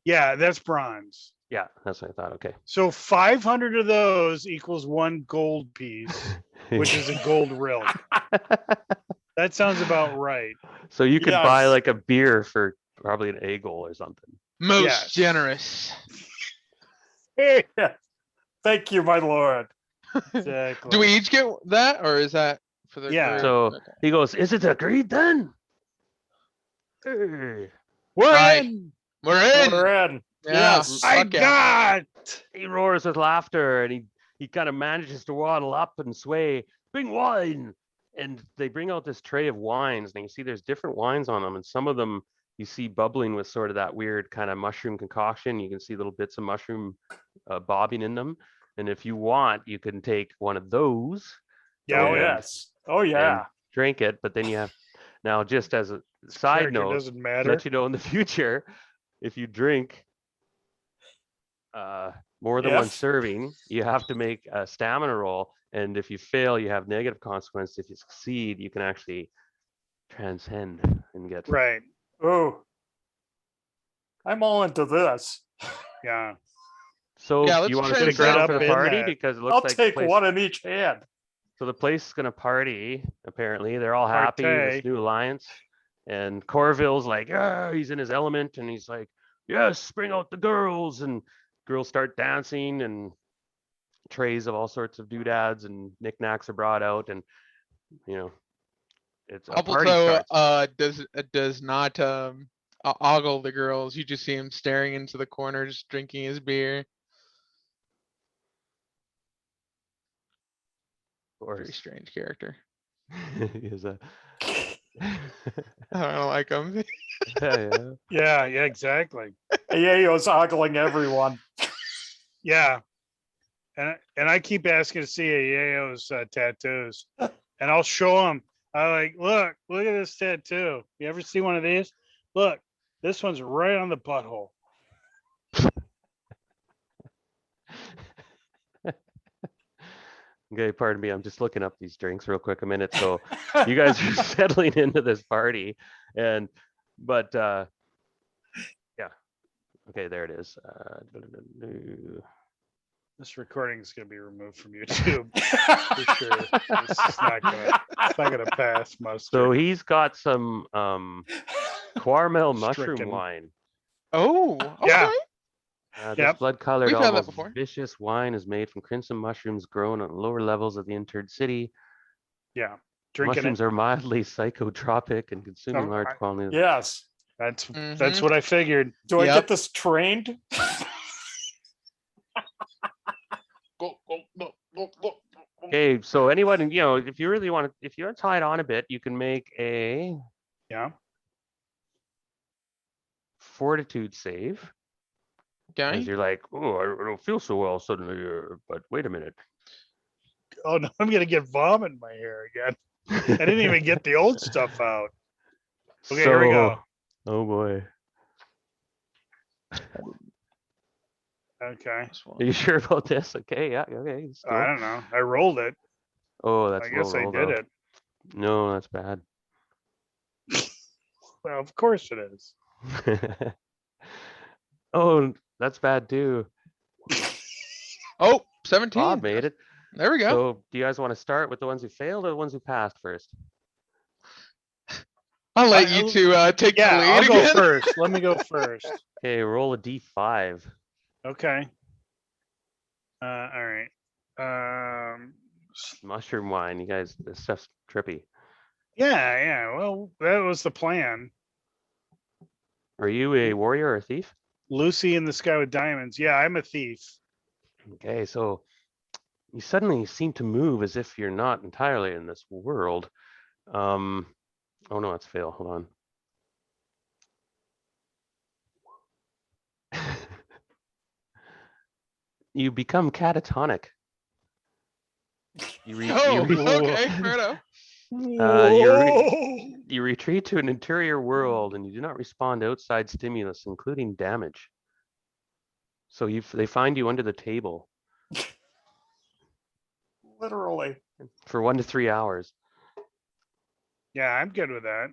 Yeah, that's bronze. Yeah, that's what I thought. Okay. So 500 of those equals one gold piece, which is a gold rill. That sounds about right. So you could buy Yes. like a beer for probably an eagle or something. Most Yes. generous. Thank you, my lord. Exactly. Do we each get that, or is that for the? Yeah. or- So okay. he goes, "Is it agreed then?" Hey. We're Alright. in. We're in. We're in. Yeah. Yes. I fuck yeah. got. He roars with laughter, and he kind of manages to waddle up and sway. Bring wine, and they bring out this tray of wines, and you see there's different wines on them, and some of them you see bubbling with sort of that weird kind of mushroom concoction. You can see little bits of mushroom bobbing in them, and if you want, you can take one of those. Yeah, Oh, and- yes. Oh, yeah. drink it, but then you have now just as a side Character note, doesn't to matter. let you know in the future, if you drink more than one If- serving, you have to make a stamina roll, and if you fail, you have negative consequences. If you succeed, you can actually transcend and get Right. Oh, I'm all into this. Yeah. So Yeah, let's you want to transcend stick around for up the in party that. because it looks I'll like take the place, one in each hand. so the place is gonna party. Apparently, they're all happy. This Partay. new alliance, and Corville's like, yeah, he's in his element, and he's like, yes, bring out the girls, and girls start dancing, and trays of all sorts of doodads and knickknacks are brought out, and you know, it's a party Appleto starts. does not ogle the girls. You just see him staring into the corner, just drinking his beer. Of Very course, strange character. he is a I don't like him. yeah. Yeah. Yeah. Exactly. Yayo's ogling everyone. Yeah. And I keep asking to see Yayo's tattoos, and I'll show him. I like, look at this tattoo. You ever see one of these? Look, this one's right on the butthole. Okay, pardon me. I'm just looking up these drinks real quick a minute. So you guys are settling into this party, but yeah. Okay, there it is. This recording is going to be removed from YouTube for sure. It's not gonna pass muster. So he's got some Quarmel mushroom Stricken. wine. Oh, okay. Yeah. This Yep. blood-colored, We've had that almost before. vicious wine is made from crimson mushrooms grown on lower levels of the entered city. Yeah, drinking Mushrooms it. are mildly psychotropic and consuming Oh, large I- quantities. Yes. That's Mhm. what I figured. Do I Yep. get this trained? Okay, so anyone, if you really want to, if you're tied on a bit, you can make a Yeah. fortitude save. Because Okay. you're like, oh, I don't feel so well suddenly, but wait a minute. Oh no, I'm gonna get vomit in my hair again. I didn't even get the old stuff out. Okay, here we go. Oh boy. Okay. This Are one. you sure about this? Okay, yeah, okay. let's I go. don't know. I rolled it. Oh, that's I guess low I roll, did though. it. No, that's bad. Well, of course it is. Oh, that's bad too. Oh, 17. Bob made it. There we go. So do you guys want to start with the ones who failed or the ones who passed first? I'll let you two take the Yeah, lead I'll go again. first. Let me go first. Okay, roll a d5. Okay. All right. Mushroom wine. You guys, this stuff's trippy. Yeah. Well, that was the plan. Are you a warrior or a thief? Lucy in the Sky with Diamonds. Yeah, I'm a thief. Okay, so you suddenly seem to move as if you're not entirely in this world. Oh no, it's fail. Hold on. You become catatonic. You Oh, re- okay, fair enough. you retreat to an interior world and you do not respond to outside stimulus, including damage. So they find you under the table Literally. for 1 to 3 hours. Yeah, I'm good with that.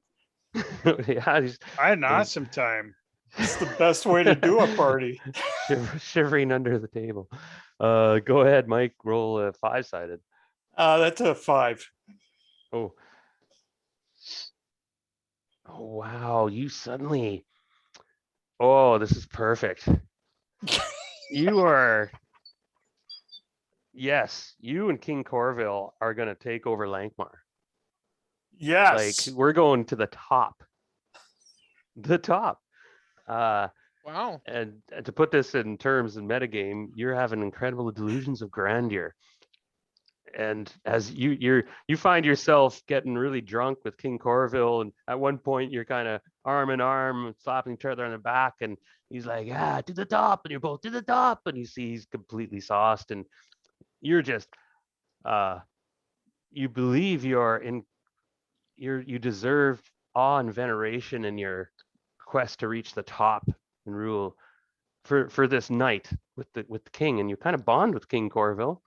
Yeah, I had an And- awesome time. It's the best way to do a party. shivering under the table. Go ahead, Mike. Roll a 5-sided. That's a 5. Oh. Oh wow! You suddenly. Oh, this is perfect. You are. Yes, you and King Corville are gonna take over Lankhmar. Yes. Like we're going to the top. The top. Wow. And to put this in terms of metagame, you're having incredible delusions of grandeur. And as you find yourself getting really drunk with King Corville, and at one point you're kind of arm in arm, slapping each other on the back, and he's like, "Yeah, to the top," and you're both to the top, and you see he's completely sauced, and you're just, you believe you deserve awe and veneration in your quest to reach the top and rule for this night with the king, and you kind of bond with King Corville.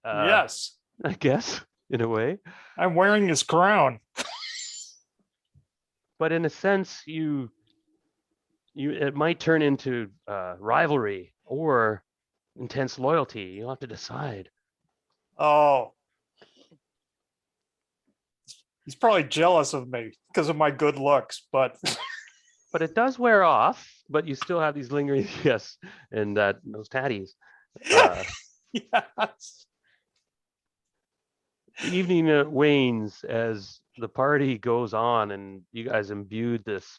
Yes. I guess in a way, I'm wearing his crown. but in a sense, it might turn into rivalry or intense loyalty. You'll have to decide. Oh. He's probably jealous of me because of my good looks, but But it does wear off. But you still have these lingering yes, and those tatties. yes. The evening wanes as the party goes on, and you guys imbued this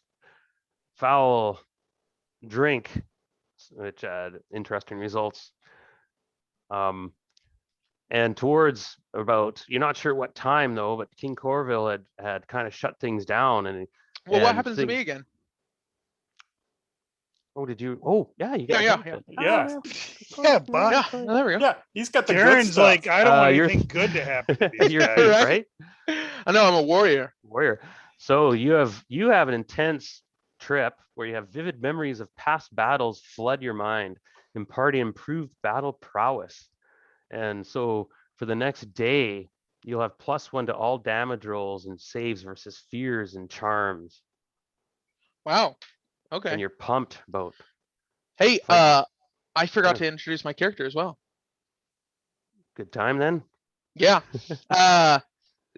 foul drink, which had interesting results. And towards about, you're not sure what time though, but King Corville had kind of shut things down, and Well, what and happens to me again? Oh, did you? Oh, yeah, you got Yeah, it. Yeah. Yeah, but Yeah, well, there we go. Yeah, he's got the good Darren's stuff. like, I don't want you're- anything good to happen to these You're guys. thief, Right? right? I know I'm a warrior. Warrior. So you have an intense trip where you have vivid memories of past battles flood your mind, imparting improved battle prowess. And so for the next day, you'll have +1 to all damage rolls and saves versus fears and charms. Wow. And Okay. you're pumped about. Hey, Fight. I forgot Yeah. to introduce my character as well. Good time then. Yeah. Yeah,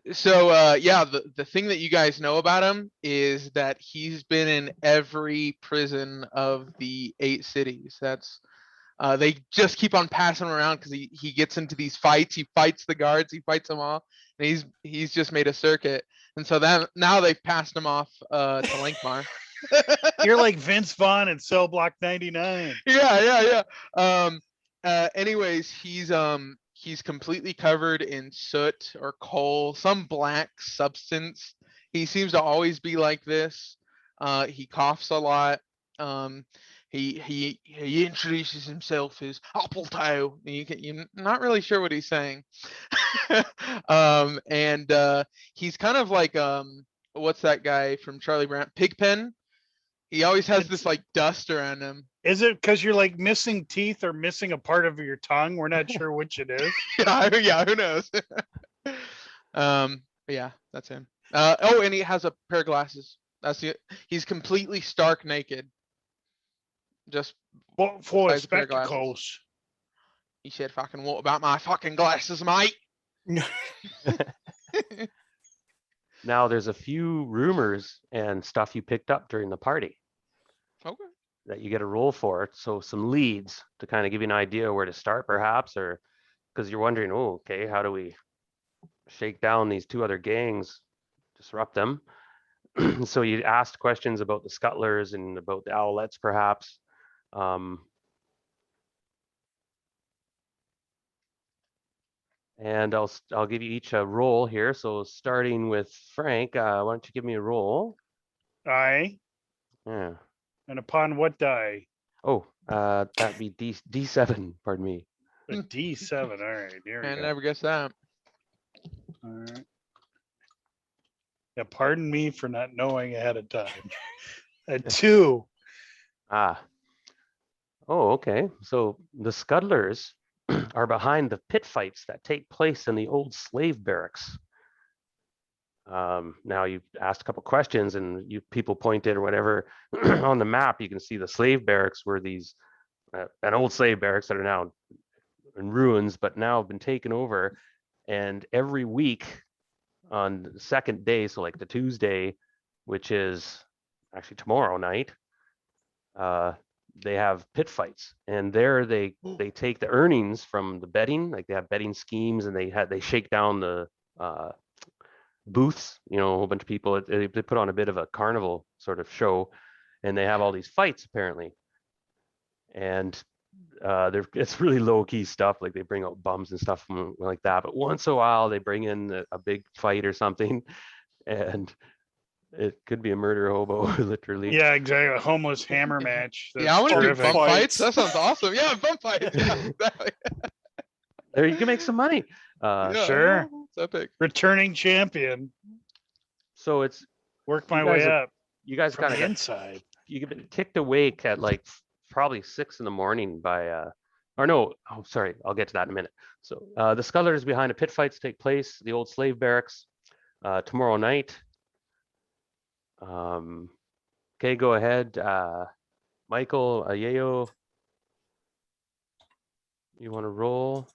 the thing that you guys know about him is that he's been in every prison of the 8 cities. That's they just keep on passing him around because he gets into these fights. He fights the guards. He fights them all, and he's just made a circuit. And so then now they've passed him off to Lankhmar. You're like Vince Vaughn in Cell Block 99. Yeah. Anyways, he's completely covered in soot or coal, some black substance. He seems to always be like this. He coughs a lot. He introduces himself as Appletail. You're not really sure what he's saying. He's kind of like what's that guy from Charlie Brown? Pigpen. He always has this like dust around him. Is it because you're like missing teeth or missing a part of your tongue? We're not sure which it is. Yeah, who knows? Yeah, that's him. And he has a pair of glasses. That's it. He's completely stark naked. Just Well, for besides a pair of glasses. spectacles. He said, "Fucking what about my fucking glasses, mate?" Now there's a few rumors and stuff you picked up during the party Okay. that you get a roll for. So some leads to kind of give you an idea where to start, perhaps, or because you're wondering, oh, okay, how do we shake down these 2 other gangs, disrupt them? So you asked questions about the Scuttlers and about the Owlets, perhaps. And I'll give you each a roll here. So starting with Frank, why don't you give me a roll? Aye. Yeah. And upon what die? Oh, that'd be D7. Pardon me. A D7. All right. Here we I go. never guessed that. All right. Yeah, pardon me for not knowing ahead of time. A 2. Ah. Oh, okay. So the Scuttlers are behind the pit fights that take place in the old slave barracks. Now you asked a couple questions and people pointed or whatever on the map. You can see the slave barracks were these an old slave barracks that are now in ruins, but now have been taken over. And every week on the second day, so like the Tuesday, which is actually tomorrow night, they have pit fights, and there they take the earnings from the betting, like they have betting schemes, and they shake down the booths, a whole bunch of people. They put on a bit of a carnival sort of show, and they have all these fights apparently. And it's really low key stuff, like they bring out bums and stuff like that, but once in a while they bring in a big fight or something, and it could be a murder hobo, literally. Yeah, exactly. A homeless hammer match. Yeah, I want to do terrific. bump fights. That sounds awesome. Yeah, bump fights. Yeah, exactly. There you can make some money. Yeah, Sure. It's epic. Returning champion. So it's Work my you guys way are- up you guys from kind the of inside. you get kicked awake at like probably 6 a.m. by or no, oh sorry, I'll get to that in a minute. So the Scuttlers behind the pit fights take place, the old slave barracks, tomorrow night. Okay, go ahead. Michael, Yayo, you want to roll?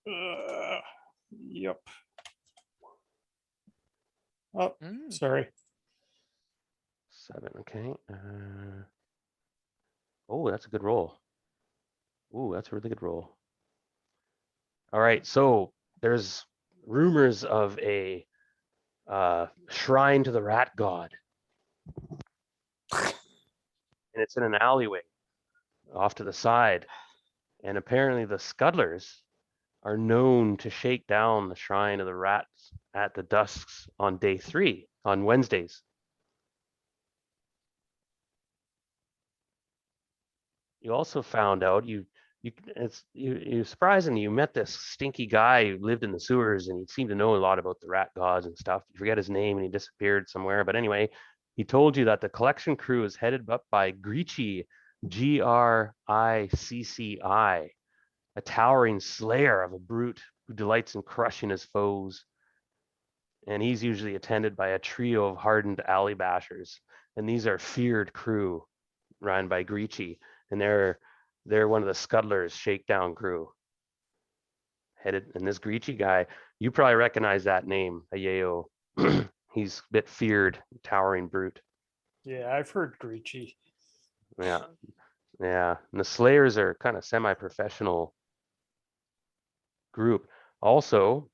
Yep. Oh, Mm. sorry. 7, okay. Oh, that's a good roll. Ooh, that's a really good roll. All right, so there's rumors of a shrine to the rat god. And it's in an alleyway off to the side. And apparently the Scuttlers are known to shake down the shrine of the rats at the dusks on day 3, on Wednesdays. You also found out you surprisingly you met this stinky guy who lived in the sewers, and he seemed to know a lot about the rat gods and stuff. You forget his name and he disappeared somewhere, but anyway, He told you that the collection crew is headed up by Gricci, Gricci, a towering slayer of a brute who delights in crushing his foes. And he's usually attended by a trio of hardened alley bashers. And these are feared crew run by Gricci. And they're one of the Scuttlers shakedown crew. Headed, and this Gricci guy, you probably recognize that name, Ayeyo. He's a bit feared, towering brute. Yeah, I've heard Gricci. Yeah. Yeah. And the Slayers are kind of semi-professional group. Also,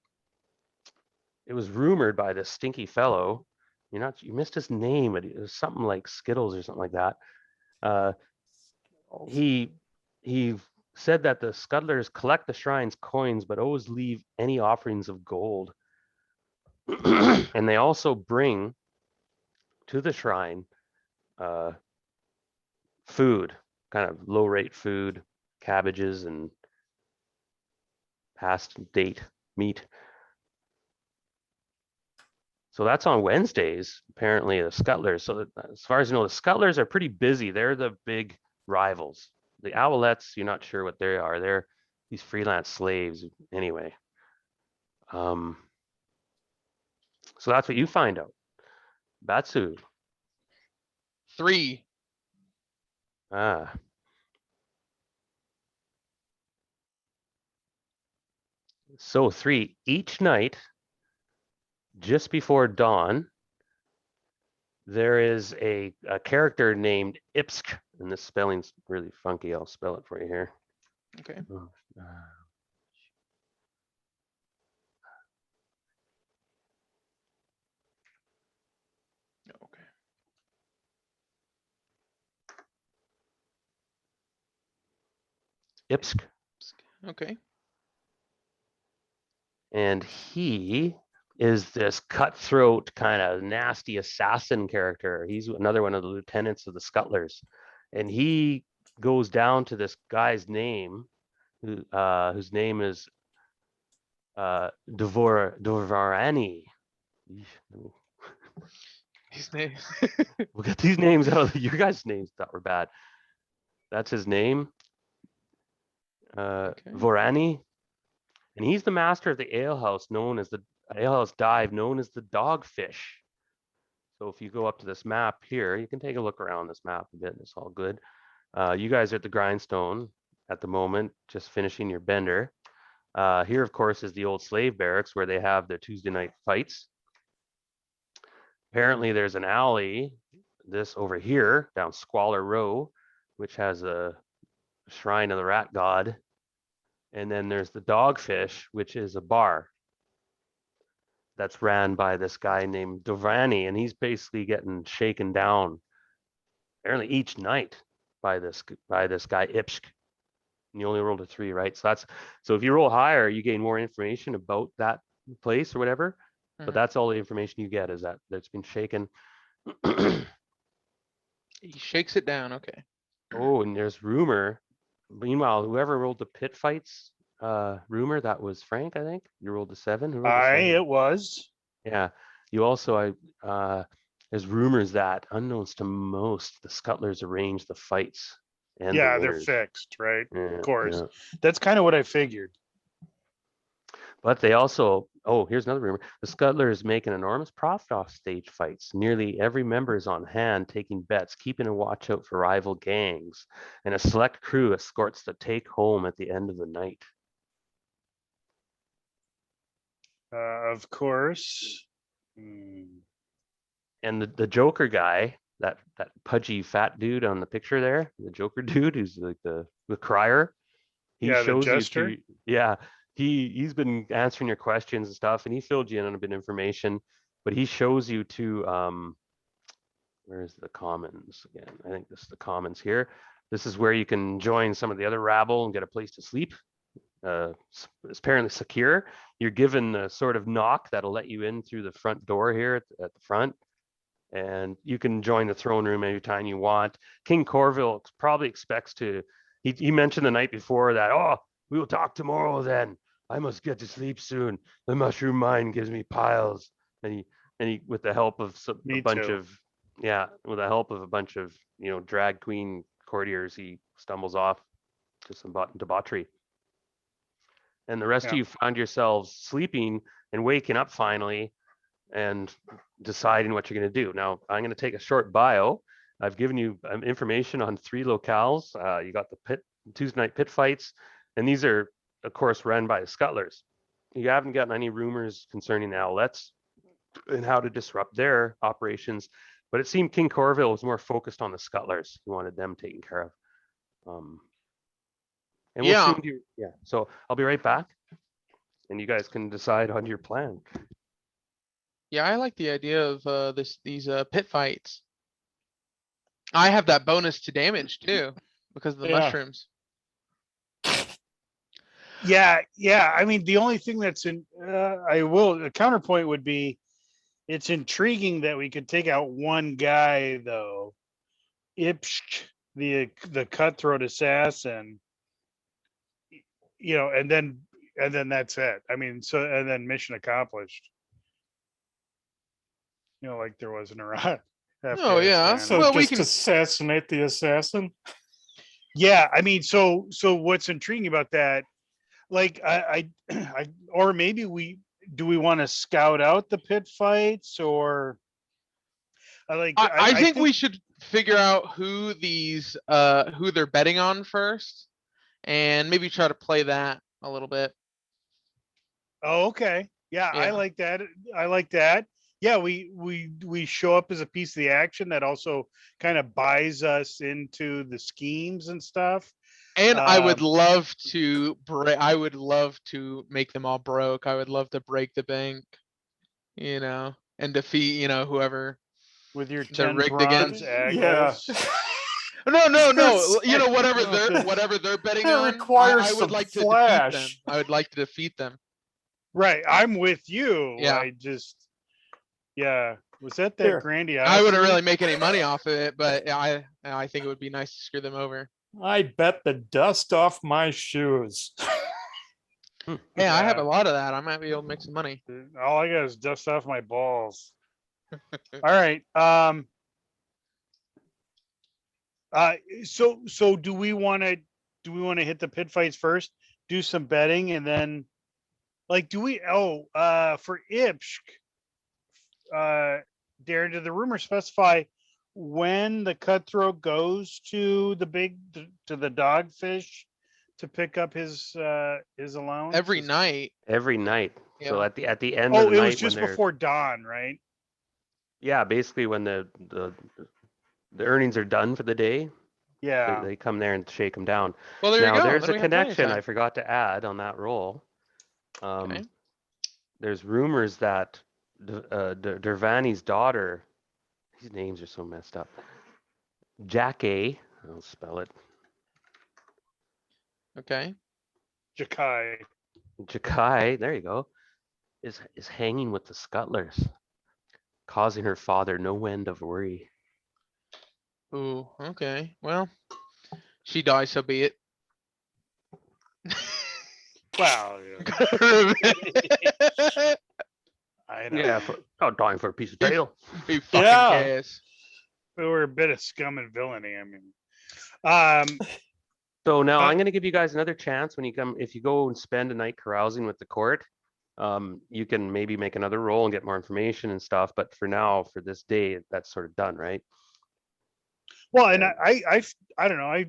it was rumored by this stinky fellow. You missed his name. It was something like Skittles or something like that. He said that the Scuttlers collect the shrine's coins, but always leave any offerings of gold. And they also bring to the shrine food, kind of low rate food, cabbages and past date meat. So that's on Wednesdays, apparently, the Scuttlers. So as far as you know, the Scuttlers are pretty busy. They're the big rivals. The Owlettes, you're not sure what they are. They're these freelance slaves anyway. So that's what you find out. Batsu. 3. Ah. So 3, each night, just before dawn, there is a character named Ipsk, and this spelling's really funky. I'll spell it for you here. Okay. Okay. Ipsk. Okay. And he is this cutthroat, kind of nasty assassin character. He's another one of the lieutenants of the Scuttlers. And he goes down to this guy's name, whose name is Dvorani. His name. We'll get these names out of your guys' names that were bad. That's his name. Okay. Vorani. And he's the master of the alehouse known as the alehouse dive known as the Dogfish. So if you go up to this map here, you can take a look around this map a bit. It's all good. You guys are at the grindstone at the moment, just finishing your bender. Here, of course, is the old slave barracks where they have their Tuesday night fights. Apparently, there's an alley, this over here, down Squalor Row, which has a shrine of the rat god. And then there's the Dogfish, which is a bar that's ran by this guy named Dovani, and he's basically getting shaken down apparently each night by this guy Ipsk. And you only rolled a 3, right? So if you roll higher, you gain more information about that place or whatever. But that's all the information you get is that it's been shaken. He shakes it down. Okay. Oh, and there's rumor. Meanwhile, whoever rolled the pit fights rumor, that was Frank, I think. You rolled the 7. Who rolled the 7? It was. Yeah. You also, there's rumors that, unknowns to most, the Scuttlers arrange the fights. And Yeah, the they're winners. fixed, right? Yeah, Of course. yeah. That's kind of what I figured. But they also, here's another rumor. The Scuttlers make an enormous profit off stage fights. Nearly every member is on hand taking bets, keeping a watch out for rival gangs, and a select crew escorts the take home at the end of the night. Of course. Hmm. And the Joker guy, that pudgy fat dude on the picture there, the Joker dude who's like the crier, he Yeah, the shows you jester. to, yeah, he's been answering your questions and stuff, and he filled you in on a bit of information, but he shows you to where's the commons again? I think this is the commons here. This is where you can join some of the other rabble and get a place to sleep. It's apparently secure. You're given a sort of knock that'll let you in through the front door here at the front, and you can join the throne room anytime you want. King Corville probably expects to. He mentioned the night before that, we will talk tomorrow then. I must get to sleep soon. The mushroom mine gives me piles. And he with the help of a Me bunch too. of Yeah, with the help of a bunch of, drag queen courtiers, he stumbles off to some debauchery. And the rest of Yeah. you found yourselves sleeping and waking up finally and deciding what you're going to do. Now, I'm going to take a short bio. I've given you information on 3 locales. You got the Tuesday night pit fights, and these are, of course, run by the Scuttlers. You haven't gotten any rumors concerning the Owlets and how to disrupt their operations, but it seemed King Corville was more focused on the Scuttlers. He wanted them taken care of. And we'll Yeah. soon do, yeah. So I'll be right back, and you guys can decide on your plan. Yeah, I like the idea of these pit fights. I have that bonus to damage too because of the Yeah. mushrooms. Yeah, I mean, the only thing that's the counterpoint would be, it's intriguing that we could take out one guy though. Ipsk, the cutthroat assassin, and then that's it. I mean, and then mission accomplished. Like there wasn't around. Oh, yeah. So Well, we just can- assassinate the assassin. Yeah, I mean, so what's intriguing about that, like or maybe we want to scout out the pit fights, or I think we should figure out who who they're betting on first, and maybe try to play that a little bit. Oh, okay. Yeah, I Yeah. like that. I like that. Yeah, we show up as a piece of the action that also kind of buys us into the schemes and stuff. And I would love to I would love to make them all broke. I would love to break the bank, and defeat, whoever with your they're 10 rigged bronze against. agles. No. This- Whatever they're betting That on, requires I some would like to defeat them. flash. I would like to defeat them. Right, I'm with you. Yeah. I just, yeah. Was that Here. grandiosity? I wouldn't really make any money off of it, but I think it would be nice to screw them over. I bet the dust off my shoes. Yeah, I have a Yeah. lot of that. I might be able to make some money. All I got is dust off my balls. All right. So do we want to hit the pit fights first? Do some betting and then, like, for Ipsk, Darren, did the rumor specify when the cutthroat goes to the dogfish to pick up his allowance? Every night. Every night. So Yeah. at the end of Oh, the it night was just when they're, before dawn, right? yeah, basically when the earnings are done for the day, Yeah. they come there and shake them down. Well, there Now you go. there's Then a we have plenty of connection I time. forgot to add on that roll. Okay. There's rumors that Dervani's daughter, these names are so messed up. Jackie, I'll spell it. Okay. Jakai. Jakai, there you go, is hanging with the Scuttlers, causing her father no end of worry. Ooh, okay. Well, she dies, so be it. Wow. Yeah. I know. Yeah, not dying for a piece of tail. Be fucking Yeah. chaos. We were a bit of scum and villainy. I mean, So now Uh, I'm going to give you guys another chance when you come. If you go and spend a night carousing with the court, you can maybe make another roll and get more information and stuff. But for now, for this day, that's sort of done, right? well, and I don't know.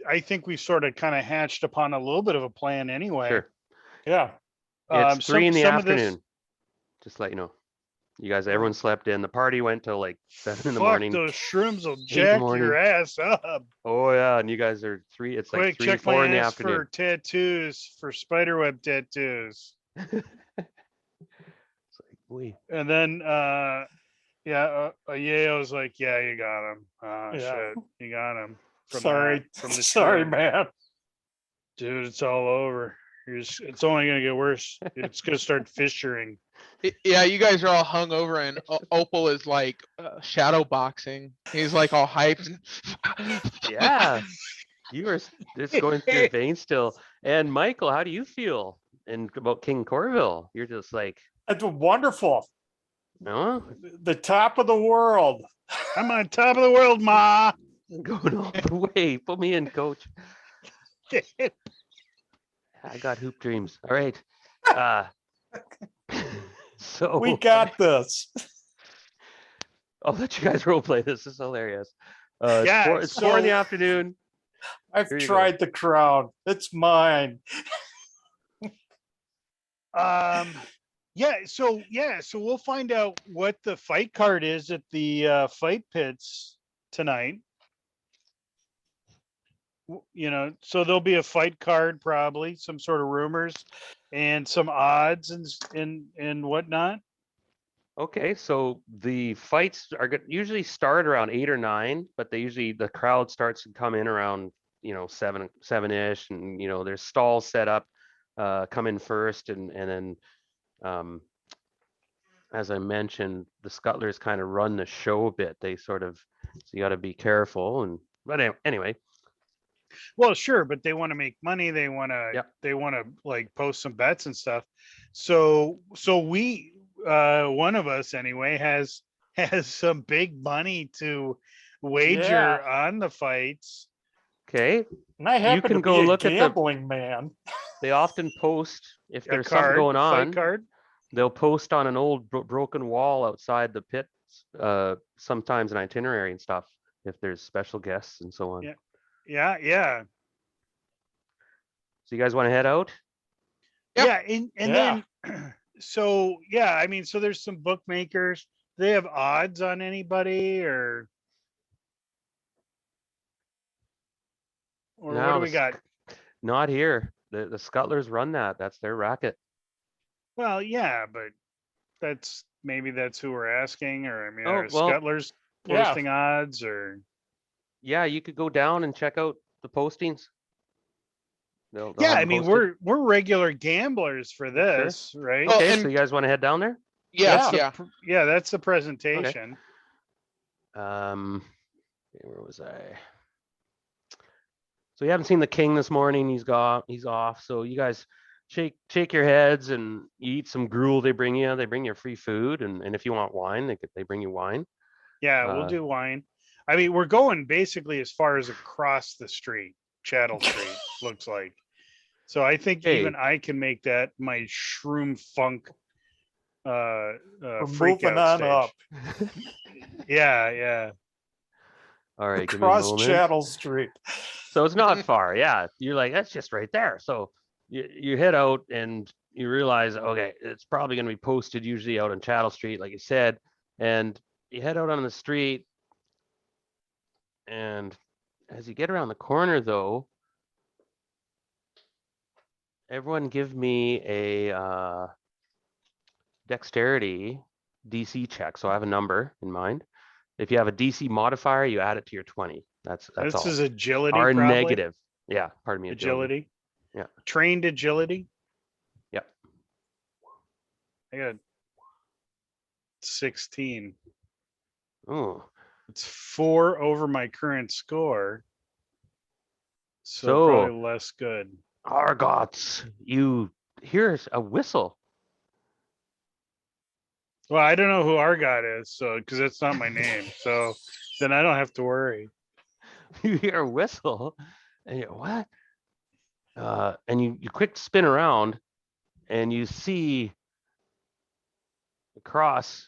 I think we sort of kind of hatched upon a little bit of a plan anyway. Sure. Yeah. It's 3 in the some of this- afternoon. Just to let you know. You guys, everyone slept in. The party went till like 7 in the Fuck, morning. those shrooms will the jack morning. your ass up. Oh yeah, and you guys are 3. It's like Quick, 3, check 4 my in the ass afternoon. for tattoos, for spiderweb tattoos. It's like, wait. And then, Yayo's like, yeah, you got him. Yeah. Shit, you got him. Sorry. from the Sorry, shroom. man. Dude, it's all over. It's only gonna get worse. It's gonna start fissuring. Yeah, you guys are all hung over, and Opal is like shadow boxing. He's like all hyped. Yeah, it's going through your veins still. And Michael, how do you feel about King Corville? You're just like, It's wonderful. No, The top of the world. I'm on top of the world, Ma. going all the way. Put me in, coach. I got hoop dreams. All right. So We got this. I'll let you guys role play this. This is hilarious. Yeah, It's 4 in the so- afternoon. I've Here you go. tried the crown. It's mine. So we'll find out what the fight card is at the fight pits tonight. You know, so there'll be a fight card, probably some sort of rumors and some odds and whatnot. Okay, so the fights are usually start around 8 or 9, but the crowd starts to come in around 7-ish, and there's stalls set up, come in first, and then as I mentioned, the scuttlers kind of run the show a bit. So you got to be careful, but anyway. Well, sure, but they want to make money. They want to Yep. like post some bets and stuff. So we one of us anyway has some big money to wager Yeah. on the fights. Okay, And I happen can to go be a look at the- gambling man. they often post if A there's something card, going fight on. card. They'll post on an old broken wall outside the pits, sometimes an itinerary and stuff, if there's special guests and so on. Yeah. Yeah. So you guys want to head out? Yep. Yeah. And then, so, yeah, I mean, so there's some bookmakers. Do they have odds on anybody or what No, do we got? Not here. The scuttlers run that. That's their racket. Well, yeah, but maybe that's who we're asking, or I mean, Oh, are well, scuttlers yeah. posting odds or? Yeah, you could go down and check out the postings. They'll Yeah, have I them mean, posted. we're regular gamblers for this, right? Well, Okay, and- so you guys want to head down there? Yes, Yeah. yeah. Yeah, that's the presentation. Where was I? So you haven't seen the king this morning. He's off. So you guys shake your heads and you eat some gruel they bring you. They bring you free food, and if you want wine, they bring you wine. Yeah, we'll do wine. I mean, we're going basically as far as across the street, Chattel Street looks like. So I think Okay. even I can make that my shroom funk We're freak moving out on stage. up. Yeah. All right, give me a Across moment. Chattel Street. So it's not far. Yeah, you're like, that's just right there. So you head out and you realize, okay, it's probably going to be posted usually out on Chattel Street, like you said, and you head out on the street. And as you get around the corner, though, everyone give me a dexterity DC check. So I have a number in mind. If you have a DC modifier, you add it to your 20. That's This all. is agility, Or probably. negative. Yeah, pardon me. Agility. Yeah. Trained agility. Yep. I got 16. Oh, It's 4 over my current score. So So- probably less good. Argots, you hear a whistle. Well, I don't know who Argot is, so because that's not my name. So then I don't have to worry. You hear a whistle, and you're what? And you quick spin around, and you see across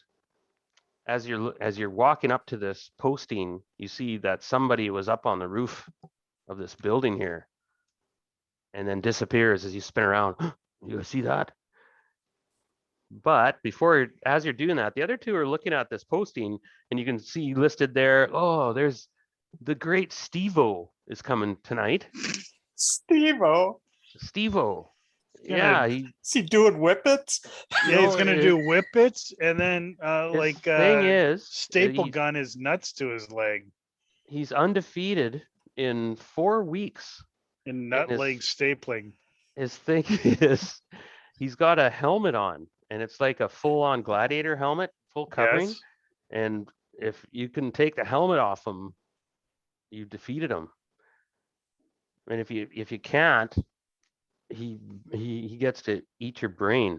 as you're walking up to this posting, you see that somebody was up on the roof of this building here, and then disappears as you spin around. You see that? But as you're doing that, the other two are looking at this posting, and you can see listed there, oh, there's the great Steve-O is coming tonight. Steve-O. Steve-O. Gonna- Yeah, Is he doing whippets? Yeah, he's No, gonna do whippets and then his thing is staple he's, gun his nuts to his leg he's undefeated in 4 weeks. and nut his- leg stapling. His thing is he's got a helmet on, and it's like a full-on gladiator helmet, full covering. Yes. And if you can take the helmet off him, you defeated him. And if you can't, he gets to eat your brain.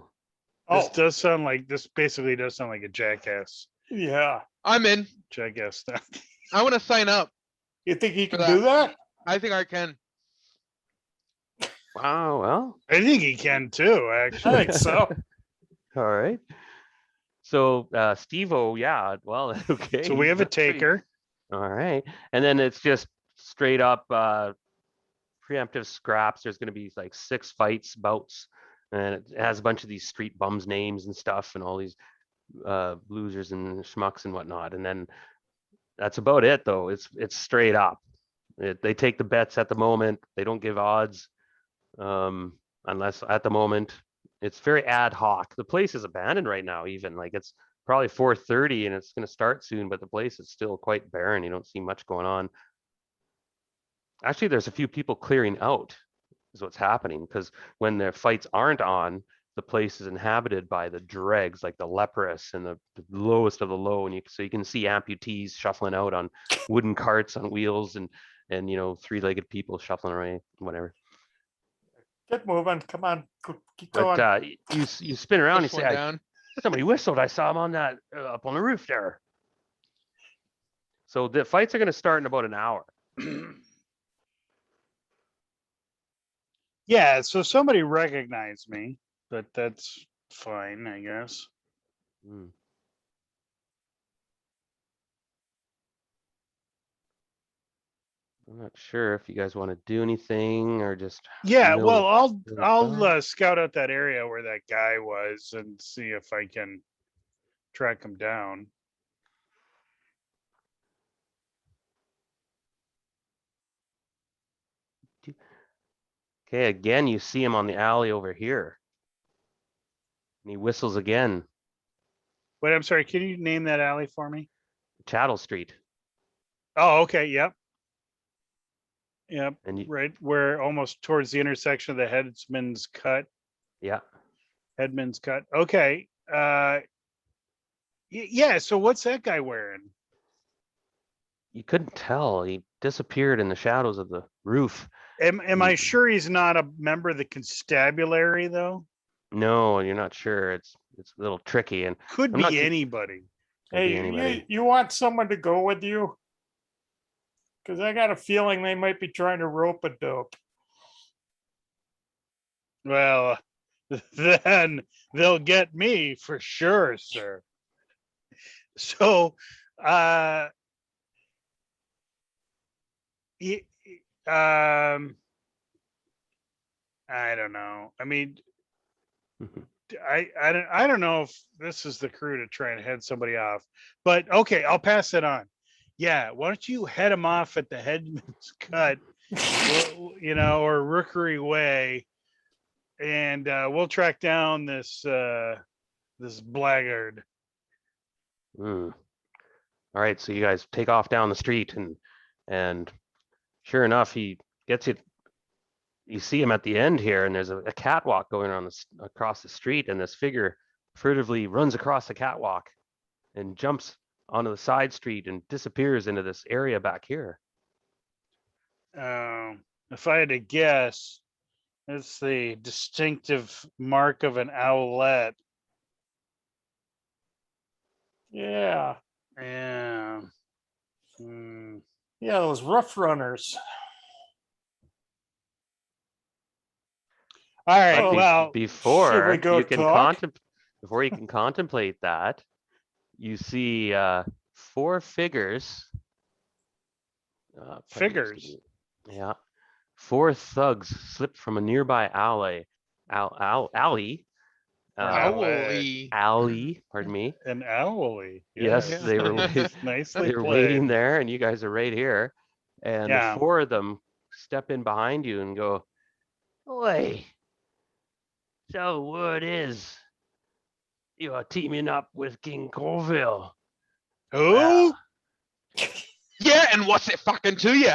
This Oh, does sound like this. Basically, does sound like a jackass yeah. I'm in. stuff. I want to sign up. You think he For can do that? I think I can. Wow. Well, I think he can too. I Actually, think so. all right. So, Steve-O, yeah. Well, okay. so we have a that's pretty- taker. All right. And then it's just straight up preemptive scraps. There's going to be like 6 fights, bouts, and it has a bunch of these street bums names and stuff, and all these losers and schmucks and whatnot. And then that's about it, though. It's straight up. They take the bets at the moment. They don't give odds, unless at the moment. It's very ad hoc. The place is abandoned right now. Even like it's probably 4:30 and it's going to start soon, but the place is still quite barren. You don't see much going on. Actually, there's a few people clearing out, is what's happening, because when the fights aren't on, the place is inhabited by the dregs, like the leprous and the lowest of the low. And so you can see amputees shuffling out on wooden carts on wheels, and 3-legged people shuffling away, whatever. Get moving. Come on. Keep going. But you spin around and Push you one say, down. somebody whistled. I saw him on that up on the roof there. So the fights are going to start in about an hour. Yeah, so somebody recognized me, but that's fine, I guess. Hmm. I'm not sure if you guys want to do anything or just Yeah, mill well, mill it I'll down. scout out that area where that guy was and see if I can track him down. Okay, again, you see him on the alley over here. And he whistles again. Wait, I'm sorry. Can you name that alley for me? Chattel Street. Oh, okay. Yep. Yep. And you, Right where almost towards the intersection of the Headman's Cut. yeah. Headman's Cut. Okay. Yeah. So what's that guy wearing? You couldn't tell. He disappeared in the shadows of the roof. Am I sure he's not a member of the constabulary though? No, you're not sure. It's a little tricky, and Could I'm not be too- anybody. could be Hey, anybody. you want someone to go with you? Because I got a feeling they might be trying to rope a dope. Well, then they'll get me for sure, sir. So, y- I don't know. I mean, Mhm. I don't know if this is the crew to try and head somebody off, but okay, I'll pass it on. Yeah, why don't you head them off at the Headman's Cut, or Rookery Way, and we'll track down this blackguard. Hmm. All right, so you guys take off down the street, and sure enough, he gets it. You see him at the end here, and there's a catwalk going on across the street, and this figure furtively runs across the catwalk and jumps onto the side street and disappears into this area back here. If I had to guess, it's the distinctive mark of an owlet. Yeah. Yeah. Hmm. Yeah, those rough runners. All right. But Oh, Well, before we go you can talk? before you can contemplate that, you see 4 figures. Pardon me, figures. excuse me. Yeah, 4 thugs slip from a nearby alley. Alley. Or an Owly. Alley. Pardon me. An owly. Yes, Yeah. they were Nicely they're played. waiting there, and you guys are right here. And Yeah. the 4 of them step in behind you and go, "Oi, so the word is you are teaming up with King Corville." Who? Yeah, and what's it fucking to you?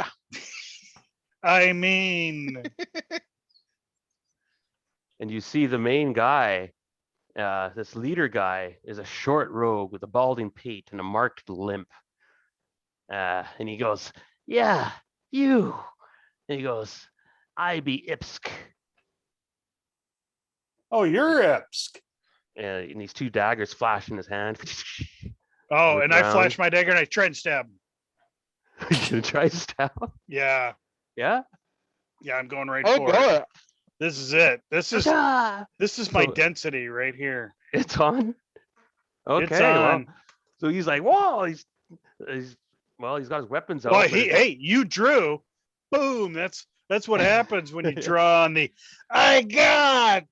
I mean, And you see the main guy, this leader guy, is a short rogue with a balding pate and a marked limp. And he goes, "Yeah, you." And he goes, "I be Ipsk." Oh, you're Ipsk. and these two daggers flash in his hand. Oh, Look and I around. flash my dagger and I try and stab him. You gonna try to stab him? Yeah. Yeah. Yeah, I'm going right Oh, for go it. it. This is it. This is Ah! my So- density right here. It's on. Okay. It's on. Well, so he's like, whoa, he's got his weapons out. Well, but it's- hey, you drew. Boom. That's what happens when you draw on the I got.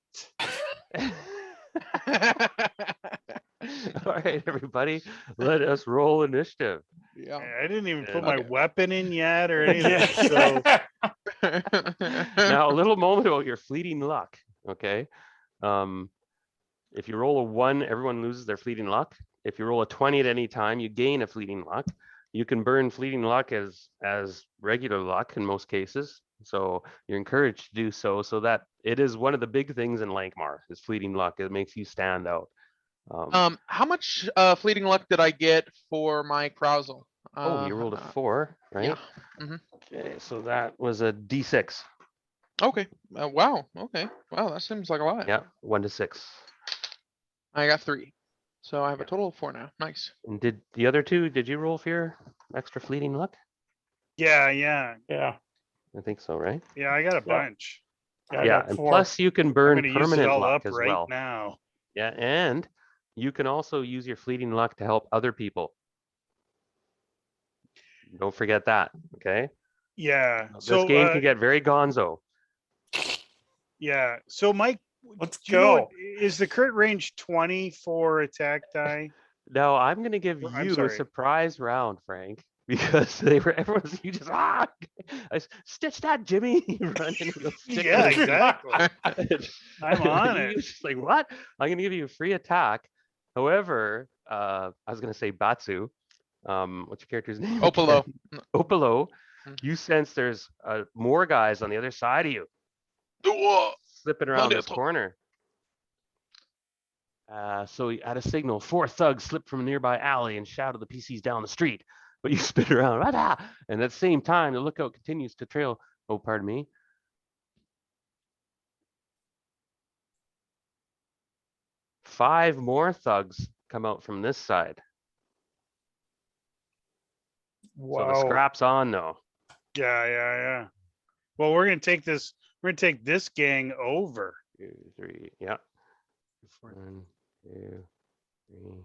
All right, everybody, let us roll initiative. Yeah. I didn't even put And- my Okay. weapon in yet or anything. So Now, a little moment about your fleeting luck. Okay. If you roll a 1, everyone loses their fleeting luck. If you roll a 20 at any time, you gain a fleeting luck. You can burn fleeting luck as regular luck in most cases. So you're encouraged to do so that it is one of the big things in Lankhmar is fleeting luck. It makes you stand out. How much fleeting luck did I get for my carousal? You rolled a 4, right? Yeah. Mhm. Okay, so that was a D6. Okay. Wow. Okay. Wow, that seems like a lot. Yeah, 1 to 6. I got 3. So I have Yeah. a total of 4 now. Nice. And did the other 2, did you roll for your extra fleeting luck? yeah. Yeah. I think so, right? Yeah, I got a Yeah. bunch. I Yeah, got and 4. plus you can I'm burn gonna use it permanent all luck up as right well. now. Yeah, and you can also use your fleeting luck to help other people. Don't forget that, okay? Yeah. This So game can get very gonzo. yeah. So Mike, Let's do you know go. is the crit range 20 for attack die? Now I'm gonna give Or- I'm you a sorry. surprise round, Frank, because everyone's you just stitch that, Jimmy. You run in and go stick Yeah, it in. exactly. I'm on He it. was just like, what? I'm gonna give you a free attack. However, I was gonna say Batsu. What's your character's name? Opalo. again? Opalo. Mm. You sense there's more guys on the other side of you, Whoa. slipping around this Manito. corner. So at a signal, 4 thugs slip from a nearby alley and shout at the PCs down the street. But you spin around, "Rah-dah!" And at the same time, the lookout continues to trail. Oh, pardon me. Five more thugs come out from this side. So the Wow. scrap's on though. Yeah. Well, we're gonna take this. We're gonna take this gang over. 2, 3, yeah. 1, 2, 3,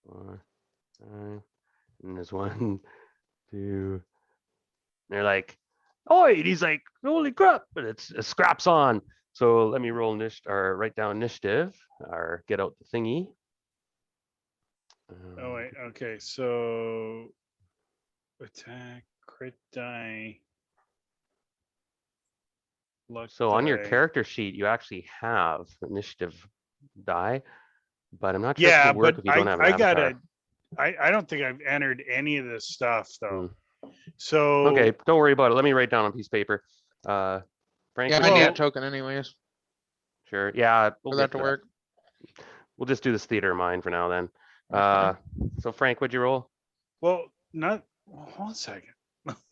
4, 5. And there's 1, 2. They're like, oi, and he's like, holy crap, but it's scraps on. So let me roll or write down initiative or get out the thingy. Oh wait. Okay. So attack, crit die. Luck So on your die. character sheet, you actually have initiative die, but I'm not sure if Yeah, it'll work but if you don't have an I avatar. gotta. I don't think I've entered any of this stuff though. Hmm. So Okay, don't worry about it. Let me write down on a piece of paper. Frank, Yeah, would I you- need Well- a token anyways sure. Yeah, we'll for get that to to work. We'll just do this theater of mine for now then. That's So Frank, what'd you roll? well, not. Well, hold on a second.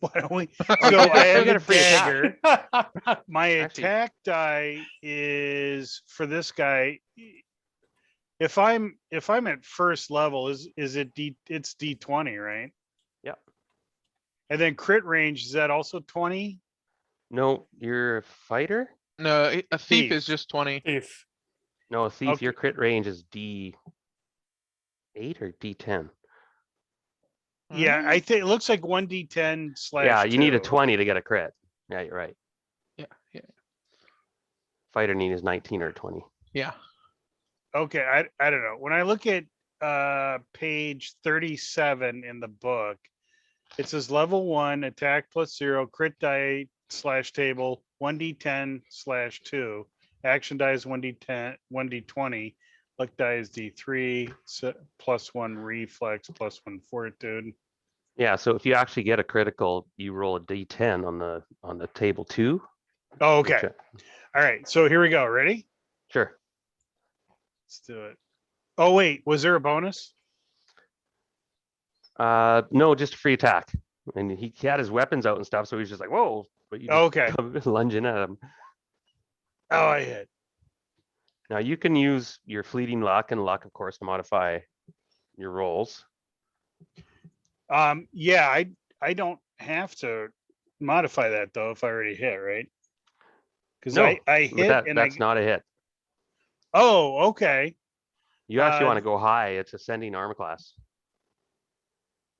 Why don't we? fine. So I You have get a a free attack. dagger. My Actually- attack die is for this guy. If I'm at first level, is it it's D20, right? Yep. And then crit range, is that also 20? No, you're a fighter? No, a thief Thief. is just 20. If No, a thief, Okay. your crit range is D8 or D10. Yeah, I think it looks like 1D10 slash. Yeah, you need a 2. 20 to get a crit. Yeah, you're right. Yeah. Fighter need is 19 or 20. Yeah. Okay, I don't know. When I look at page 37 in the book, it says level 1 attack +0 crit die slash table 1d10/2 action die is 1d10 1d20 luck die is d3 +1 reflex +1 fortitude. Yeah, so if you actually get a critical, you roll a D10 on the table 2. Oh, okay. which, All right, so here we go. Ready? Sure. Let's do it. Oh wait, was there a bonus? No, just a free attack. And he had his weapons out and stuff, so he's just like, whoa. But you just Okay. come lunging at him. Oh, I hit. Now you can use your fleeting luck and luck, of course, to modify your rolls. Yeah, I don't have to modify that though if I already hit, right? Because No, I but hit and that's not a hit. oh, okay. You actually want to Uh, go high. It's ascending armor class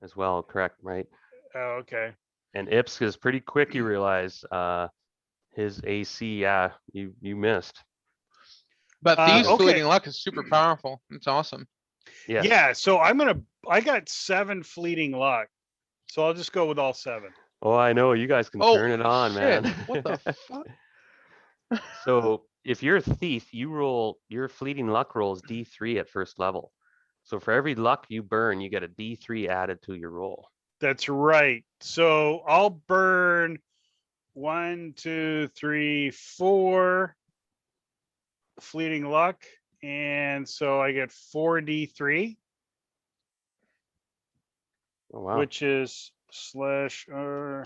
as well, correct, right? Oh, okay. And Ips is pretty quick, you realize. His AC, yeah, you missed. But Thieves' okay. Fleeting Luck is super powerful. It's awesome. Yes. Yeah, so I got 7 fleeting luck. So I'll just go with all 7. Oh, I know. You guys can Oh, turn it on, shit. man. What the fuck? So if you're a thief, you roll your fleeting luck rolls D3 at first level. So for every luck you burn, you get a D3 added to your roll. That's right. So I'll burn 1, 2, 3, 4 fleeting luck. And so I get 4d3, Oh, wow. which is slash R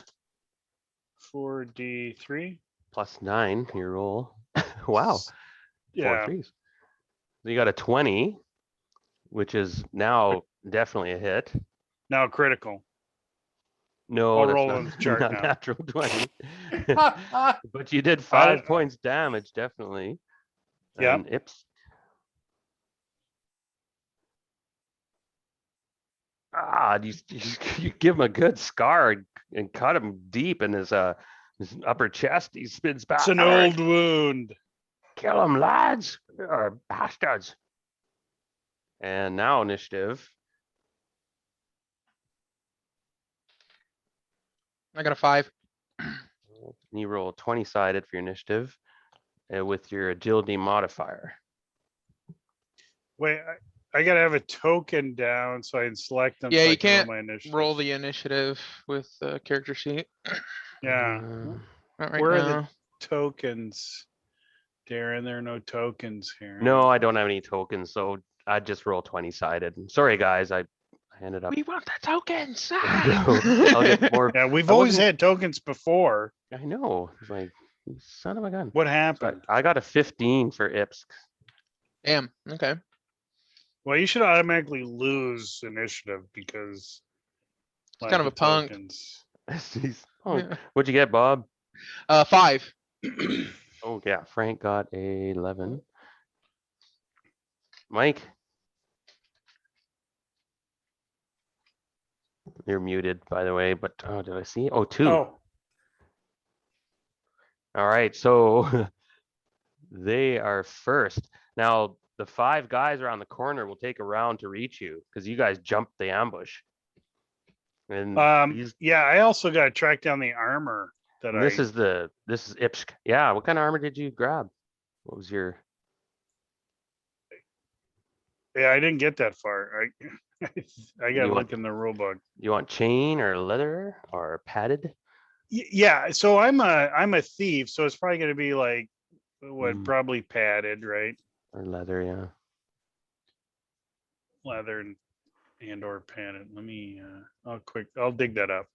4d3. Plus 9 your roll. Wow. Four Yeah. threes. So you got a 20, which is now definitely a hit. Now critical. No, I'll that's roll not, on the chart not now. natural 20. But you did I 5 don't- points damage, definitely. Yep. And Ips. You give him a good scar and cut him deep in his upper chest. He spins back. It's an old wound. Kill him, lads, or bastards. And now initiative. I got a 5. You roll 20-sided for your initiative with your agility modifier. Wait, I gotta have a token down so I can select them. Yeah, so I you can roll can't my initiative. Roll the initiative with the character sheet. Yeah. Not right Where are now. the tokens? Darren, there are no tokens here. No, I don't have any tokens, so I'd just roll 20-sided. Sorry, guys, I ended up. We want the tokens. I'll get more. Yeah, we've I always wasn't- had tokens before. I know. It's like, you son of a gun. What So happened? I got a 15 for Ips. Damn. Okay. Well, you should automatically lose initiative because It's kind of lack a punk. tokens. Jeez. Oh, Yeah. what'd you get, Bob? 5. Oh yeah, Frank got a 11. Mike, you're muted, by the way. But oh, did I see? Oh, 2. Oh, All right, so they are first. Now the 5 guys around the corner will take a round to reach you because you guys jumped the ambush. And these, Yeah, I also got to track down the armor that this is Ipsk. Yeah, what kind of armor did you grab? What was your? I didn't get that far. I got to You look want- in the rule book. You want chain or leather or padded? Yeah, so I'm a thief, so it's probably going to be like what, Mm. probably padded, right? Or leather, yeah. Leather and or padded. Let me I'll dig that up.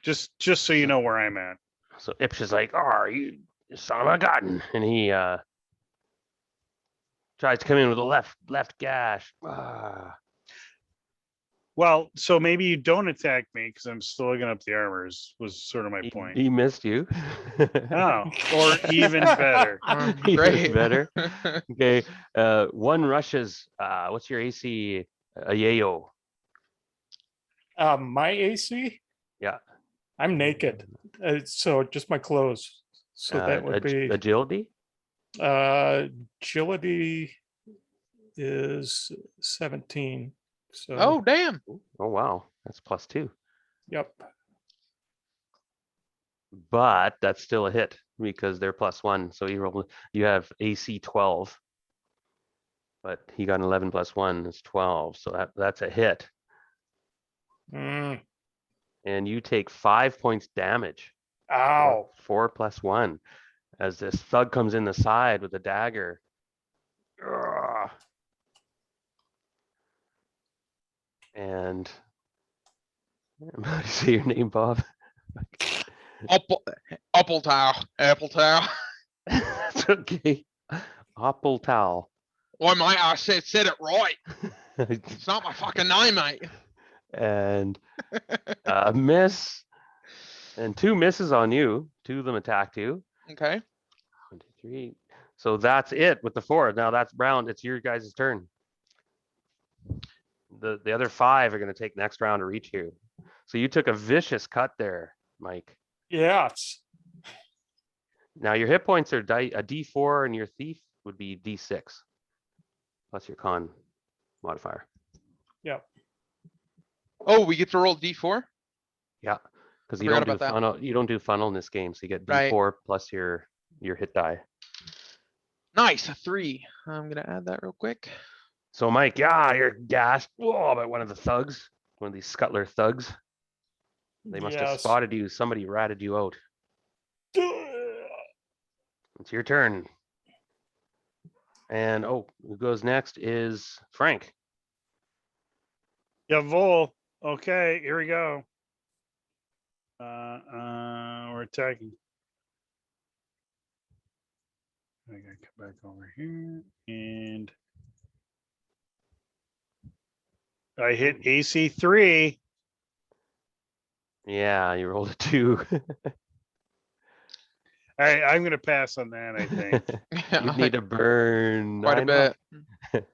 Just so you know where I'm at. So Ipsh is like, "Oh, you son of a gun," and he tries to come in with a left gash. Ah. Well, so maybe you don't attack me because I'm still looking up the armors. Was sort of my point. He missed you. Oh, or even better. Even Great. better. Okay, one rushes. What's your AC? Yayo. my AC? Yeah. I'm naked, so just my clothes. So that would be agility. agility is 17. So Oh, damn. Oh wow, that's +2. yep. But that's still a hit because they're +1. So you have AC 12. But he got an 11 + 1 is 12. So that's a hit. Mm, And you take 5 points damage. ow. 4 + 1. As this thug comes in the side with a dagger. Ugh. And how do you say your name, Bob? Apple towel. That's okay. Hoppeltal. Or I said it right. It's not my fucking name, mate. And a miss. And 2 misses on you. 2 of them attacked you. Okay. 1, 2, 3. So that's it with the 4. Now that's round. It's your guys' turn. The other 5 are going to take next round to reach you. So you took a vicious cut there, Mike. Yes. Now your hit points are a D4 and your thief would be D6 plus your con modifier. Oh, we get to roll D4? Yeah, because I you forgot don't do about that. funnel. You don't do funnel in this game, so you get Right. D4 plus your hit die. Nice, a 3. I'm gonna add that real quick. So Mike, yeah, you're gassed. Whoa, by one of the thugs, one of these Scuttler thugs. They must have Yes. spotted you. Somebody ratted you out. It's your turn. And who goes next is Frank. Jawohl. Okay, here we go. We're attacking. I gotta come back over here and I hit AC 3. Yeah, you rolled a 2. All right, I'm gonna pass on that, I think. You'd need to burn quite a 9 bit.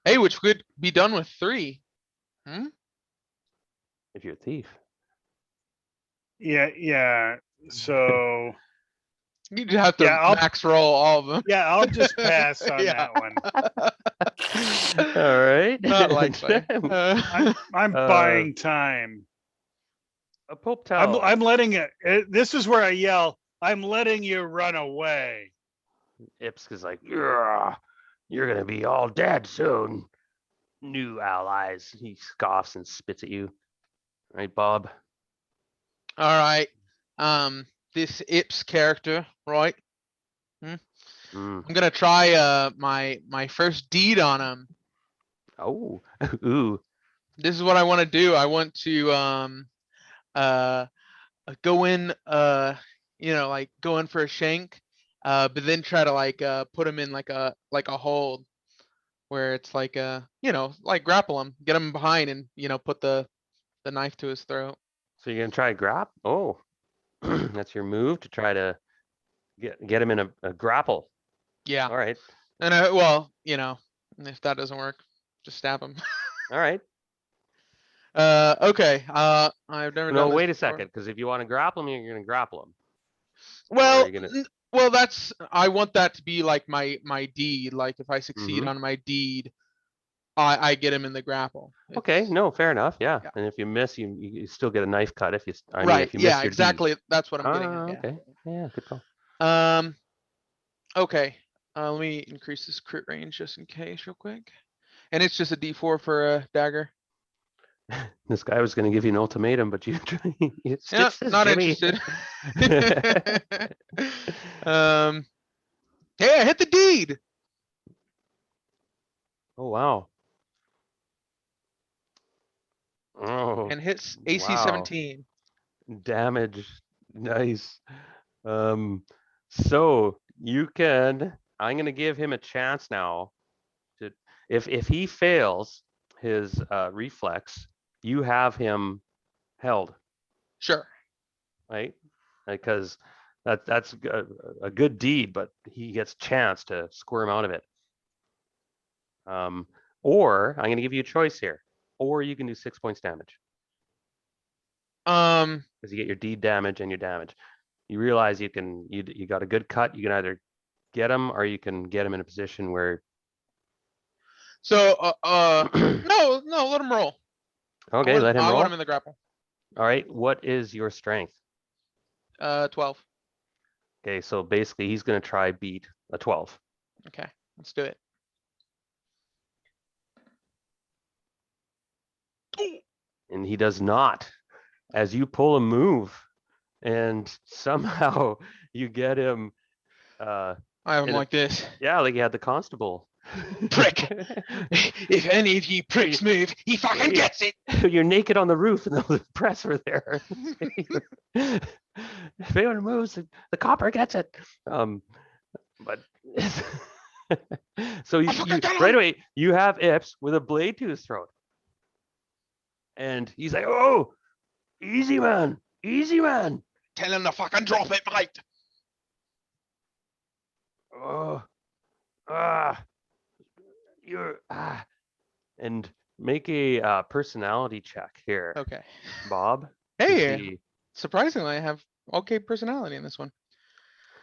Hey, which could be done with 3. if you're a thief. Yeah. So You'd have to Yeah, I'll- max roll all of them. yeah, I'll just pass on Yeah. that one. All right. Not likely. I'm buying time. A Pope Towel. I'm letting it. This is where I yell. I'm letting you run away. Ipsk is like, "Yeah, you're gonna be all dead soon. New allies." He scoffs and spits at you. Right, Bob? All right. This Ips character, right? Mm. I'm gonna try my first deed on him. Oh, ooh. This is what I want to do. I want to go in like go in for a shank, but then try to like put him in like a hold where it's like like grapple him, get him behind and put the knife to his throat. So you're gonna try grab? Oh, that's your move to try to get him in a grapple. Yeah. All right. And if that doesn't work, just stab him. All right. Okay. I've never done No, this wait a before. second, because if you want to grapple him, you're gonna grapple him. Well, you're gonna- well, I want that to be like my deed. Like if I succeed Mhm. on my deed, I get him in the grapple. Okay, It's- no, fair enough. Yeah. Yeah. And if you miss, you still get a knife cut. If you, right. if you miss Yeah, your exactly. That's what I'm getting Ah, at. okay. Yeah, good call. Yeah. Okay. Let me increase this crit range just in case real quick. And it's just a D4 for a dagger. This guy was going to give you an ultimatum, but you Yeah, stitched this, not Jimmy. interested. Hey, I hit the deed. Oh wow. Oh, And hits AC wow. 17. Damage. Nice. So you can. I'm going to give him a chance now. To if he fails his reflex, you have him held, Sure. right? Because that's a good deed, but he gets a chance to squirm out of it. Or I'm going to give you a choice here, or you can do 6 points damage because you get your deed damage and your damage. You realize you got a good cut. You can either get him or you can get him in a position where. So, no, let him roll. Okay, let him I roll. want him in the grapple. All right, what is your strength? 12. Okay, so basically he's going to try beat a 12. Okay, let's do it. And he does not. As you pull a move and somehow you get him I have him And- like this. yeah, like you had the constable. Prick. If any of you pricks move, he fucking gets it. You're naked on the roof and the press were there. If anyone moves, the copper gets it. But So I you, fucking you got him! right away you have Ips with a blade to his throat, and he's like, "Oh, easy man, easy man. Tell him to fucking drop it, mate. Oh, ah, you're ah." And make a personality check here, Okay. Bob. To Hey, see. surprisingly, I have okay personality in this one.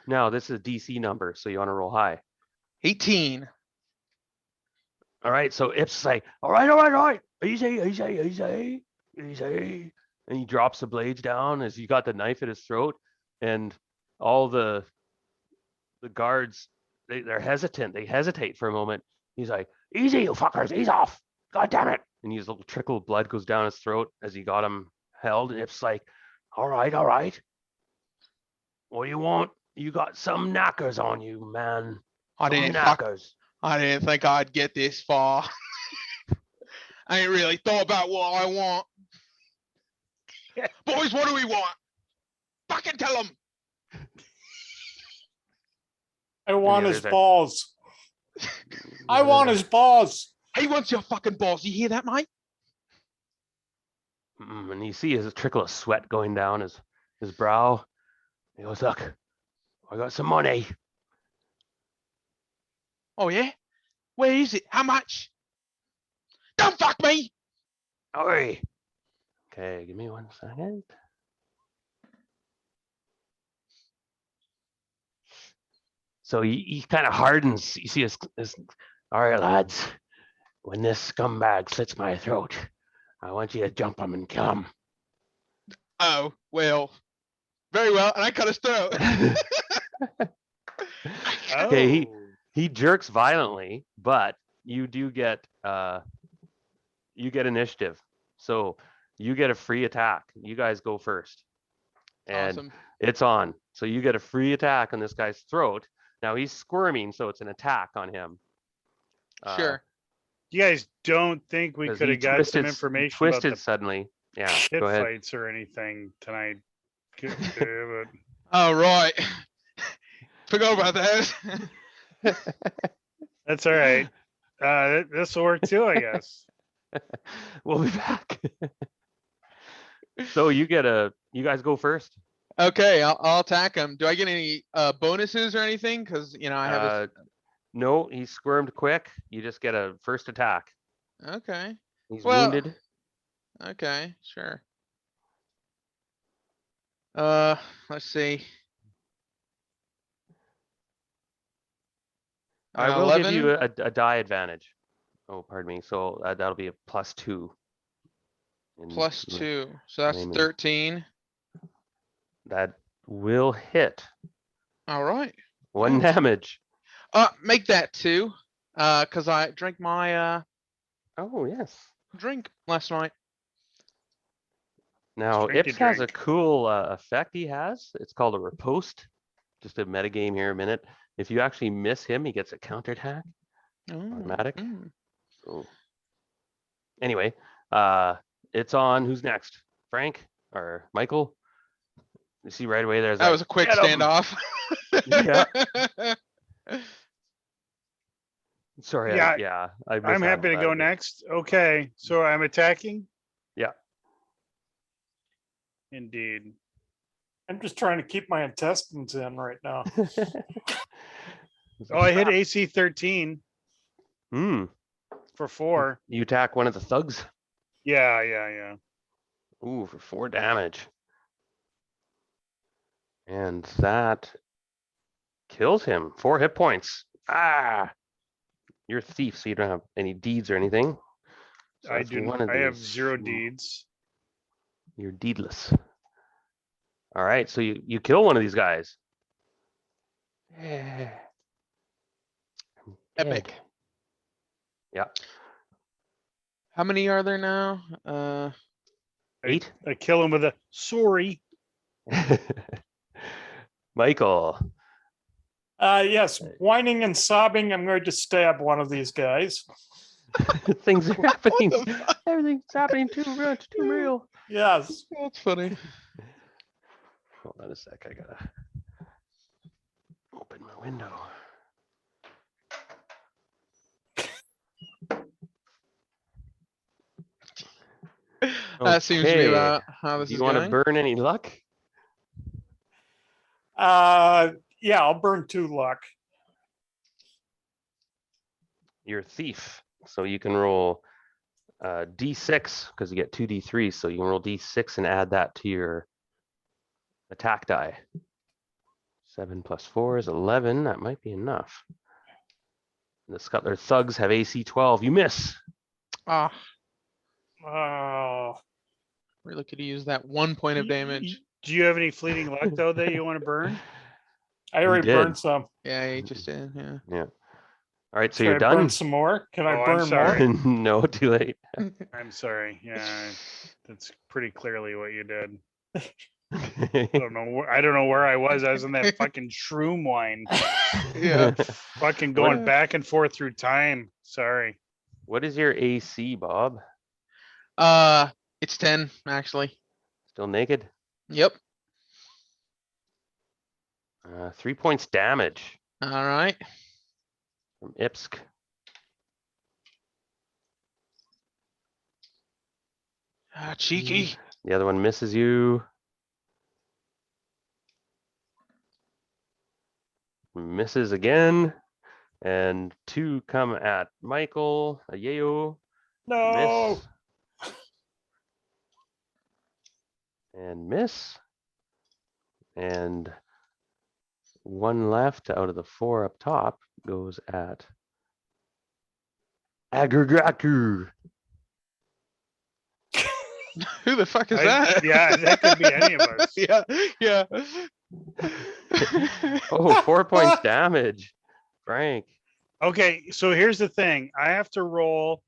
Now this is a DC number, so you want to roll high. 18. All right, so Ips is like, all right, all right, all right, easy, easy, easy, easy. And he drops the blades down as you got the knife at his throat, and all the guards, they're hesitant. They hesitate for a moment. He's like, easy, you fuckers, ease off. God damn it. And his little trickle of blood goes down his throat as he got him held. And Ips like, all right, all right. What do you want? You got some knackers on you, man. I Some didn't knackers. I didn't think I'd get this far. I ain't really thought about what I want. Boys, what do we want? Fucking tell them. I want others his are- balls. I want his balls. He wants your fucking balls. You hear that, mate? And you see a trickle of sweat going down his brow. He goes, look, I got some money. Oh, yeah? Where is it? How much? Don't fuck me. Oi. Okay, give me 1 second. So he kind of hardens. You see his, all right, lads, when this scumbag slits my throat, I want you to jump him and kill him. Oh, well. Very well. And I cut his throat. Okay, Oh, he jerks violently, but you do get initiative. So you get a free attack. You guys go first. And Awesome. it's on. So you get a free attack on this guy's throat. Now he's squirming, so it's an attack on him. Sure. you guys don't think we 'Cause could he have got some twisted- he information about twisted the suddenly. Yeah, pit go ahead. fights or anything tonight? But Oh, right. Forgot about that. that's all right. This will work too, I guess. We'll be back. So you guys go first. Okay, I'll attack him. Do I get any bonuses or anything? Because, you know, I have a... No, he squirmed quick. You just get a first attack. Okay. He's Well, wounded. Okay, sure. Let's see. I will give 11? you a die advantage. Oh, pardon me. So that'll be a +2. Plus 2. So that's layman. 13. That will hit. All right. 1 Wow. damage. Make that 2. Cause I drank my Oh, yes. drink last night. Now, Drinky Ips has a drink. cool effect he has. It's called a riposte. Just a metagame here a minute. If you actually miss him, he gets a counterattack. Automatic. Mm. Oh. Anyway, it's on. Who's next? Frank or Michael? You see right away there's That was a quick "Get 'em!" standoff. Yeah. Sorry. Yeah, I I'm happy to mishandled go that. next. Okay, so I'm attacking? Yeah. Indeed. I'm just trying to keep my intestines in right now. Oh, I hit AC 13 Hmm. for 4. You attack one of the thugs. Yeah. Ooh, for 4 damage. And that kills him. 4 hit points. Ah. You're a thief, so you don't have any deeds or anything. So I that's do. one of I have these. 0 Ooh, deeds. You're deedless. All right, so you kill one of these guys. Yeah. Epic. Yeah. How many are there now? 8. I kill him with a sorry. Michael. Yes, whining and sobbing. I'm going to stab one of these guys. Things are happening. the fuck? Everything's happening too much, too real. Yes. That's funny. Hold on a sec. I gotta open my window. That seems to be Okay. about how this Do is you want to going. burn any luck? Yeah, I'll burn 2 luck. You're a thief, so you can roll d6 because you get 2d3, so you can roll d6 and add that to your attack die. 7 plus 4 is 11. That might be enough. The Scuttler thugs have AC 12. You miss. Ah, Oh, really could use that 1 point of Y- damage. Do you have any fleeting luck though that you want to burn? I already did. burned some. Yeah, he just did. Yeah. Yeah. All right, so Should you're I done. burn some more? Can I Oh, I'm burn more? sorry. No, too late. I'm sorry. Yeah, that's pretty clearly what you did. I don't know. I don't know where I was. I was in that fucking shroom wine, Yeah. fucking going What? back and forth through time. Sorry. What is your AC, Bob? It's 10 actually. Still naked? Yep. 3 points damage All right. from Ipsk. Ah, cheeky. The other one misses you. Misses again. And 2 come at Michael. A yayo. No. Miss. And miss. And 1 left out of the 4 up top goes at Agurgaku. Who the fuck is I- that? yeah, that could be any of us. Yeah, yeah. Oh, 4 points damage. Frank. Okay, so here's the thing. I have to roll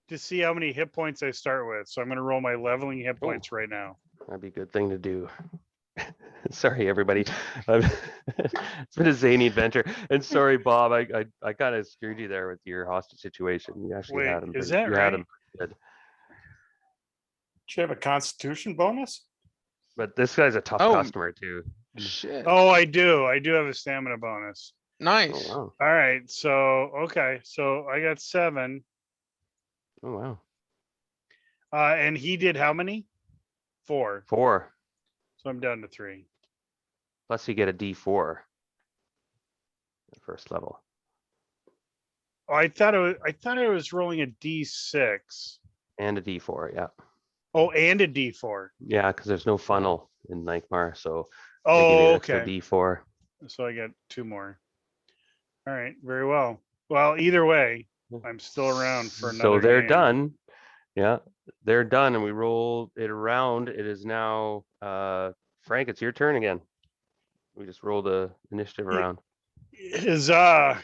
to see how many hit points I start with. So I'm going to roll my leveling hit points right now. That'd be a good thing to do. Sorry, everybody. It's been a zany adventure. And sorry, Bob, I kind of screwed you there with your hostage situation. You actually Wait, had him. is pretty- that you had right? him pretty good. Do you have a constitution bonus? But this guy's a tough Oh. customer too. Shit. Oh, I do. I do have a stamina bonus. Oh, Nice. wow. All right. So, okay. So I got 7. Oh, wow. And he did how many? 4. 4. So I'm down to 3. Plus you get a D4 at first level. Oh, I thought I was rolling a D6. And a D4, yeah. Oh, and a D4. Yeah, because there's no funnel in Lankhmar, so they give you Oh, an extra okay. D4. So I got 2 more. All right. Very well. Well, either way, I'm still around for another. So they're game. done. Yeah, they're done, and we roll it around. It is now Frank, it's your turn again. We just rolled the initiative Ye- around. Huzzah.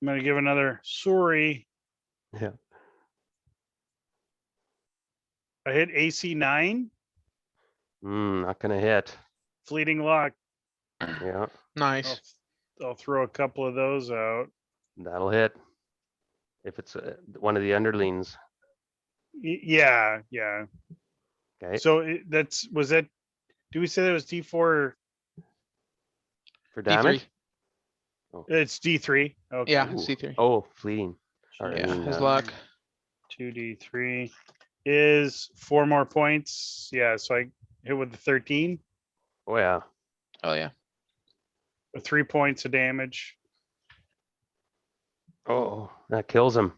I'm gonna give another sorry. Yeah. I hit AC 9. Not gonna hit. Fleeting luck. Yeah, Nice. I'll throw a couple of those out. that'll hit. If it's one of the underlings. Yeah, yeah. Okay. So was that? Do we say that was D4? For damage? It's D3. Okay. Yeah, Ooh. C3. Oh, fleeting. Sorry, I Yeah, mean, his luck. 2D3 is 4 more points. Yeah, so I hit with the 13 Oh yeah. Oh yeah. with 3 points of damage. Oh, that kills him.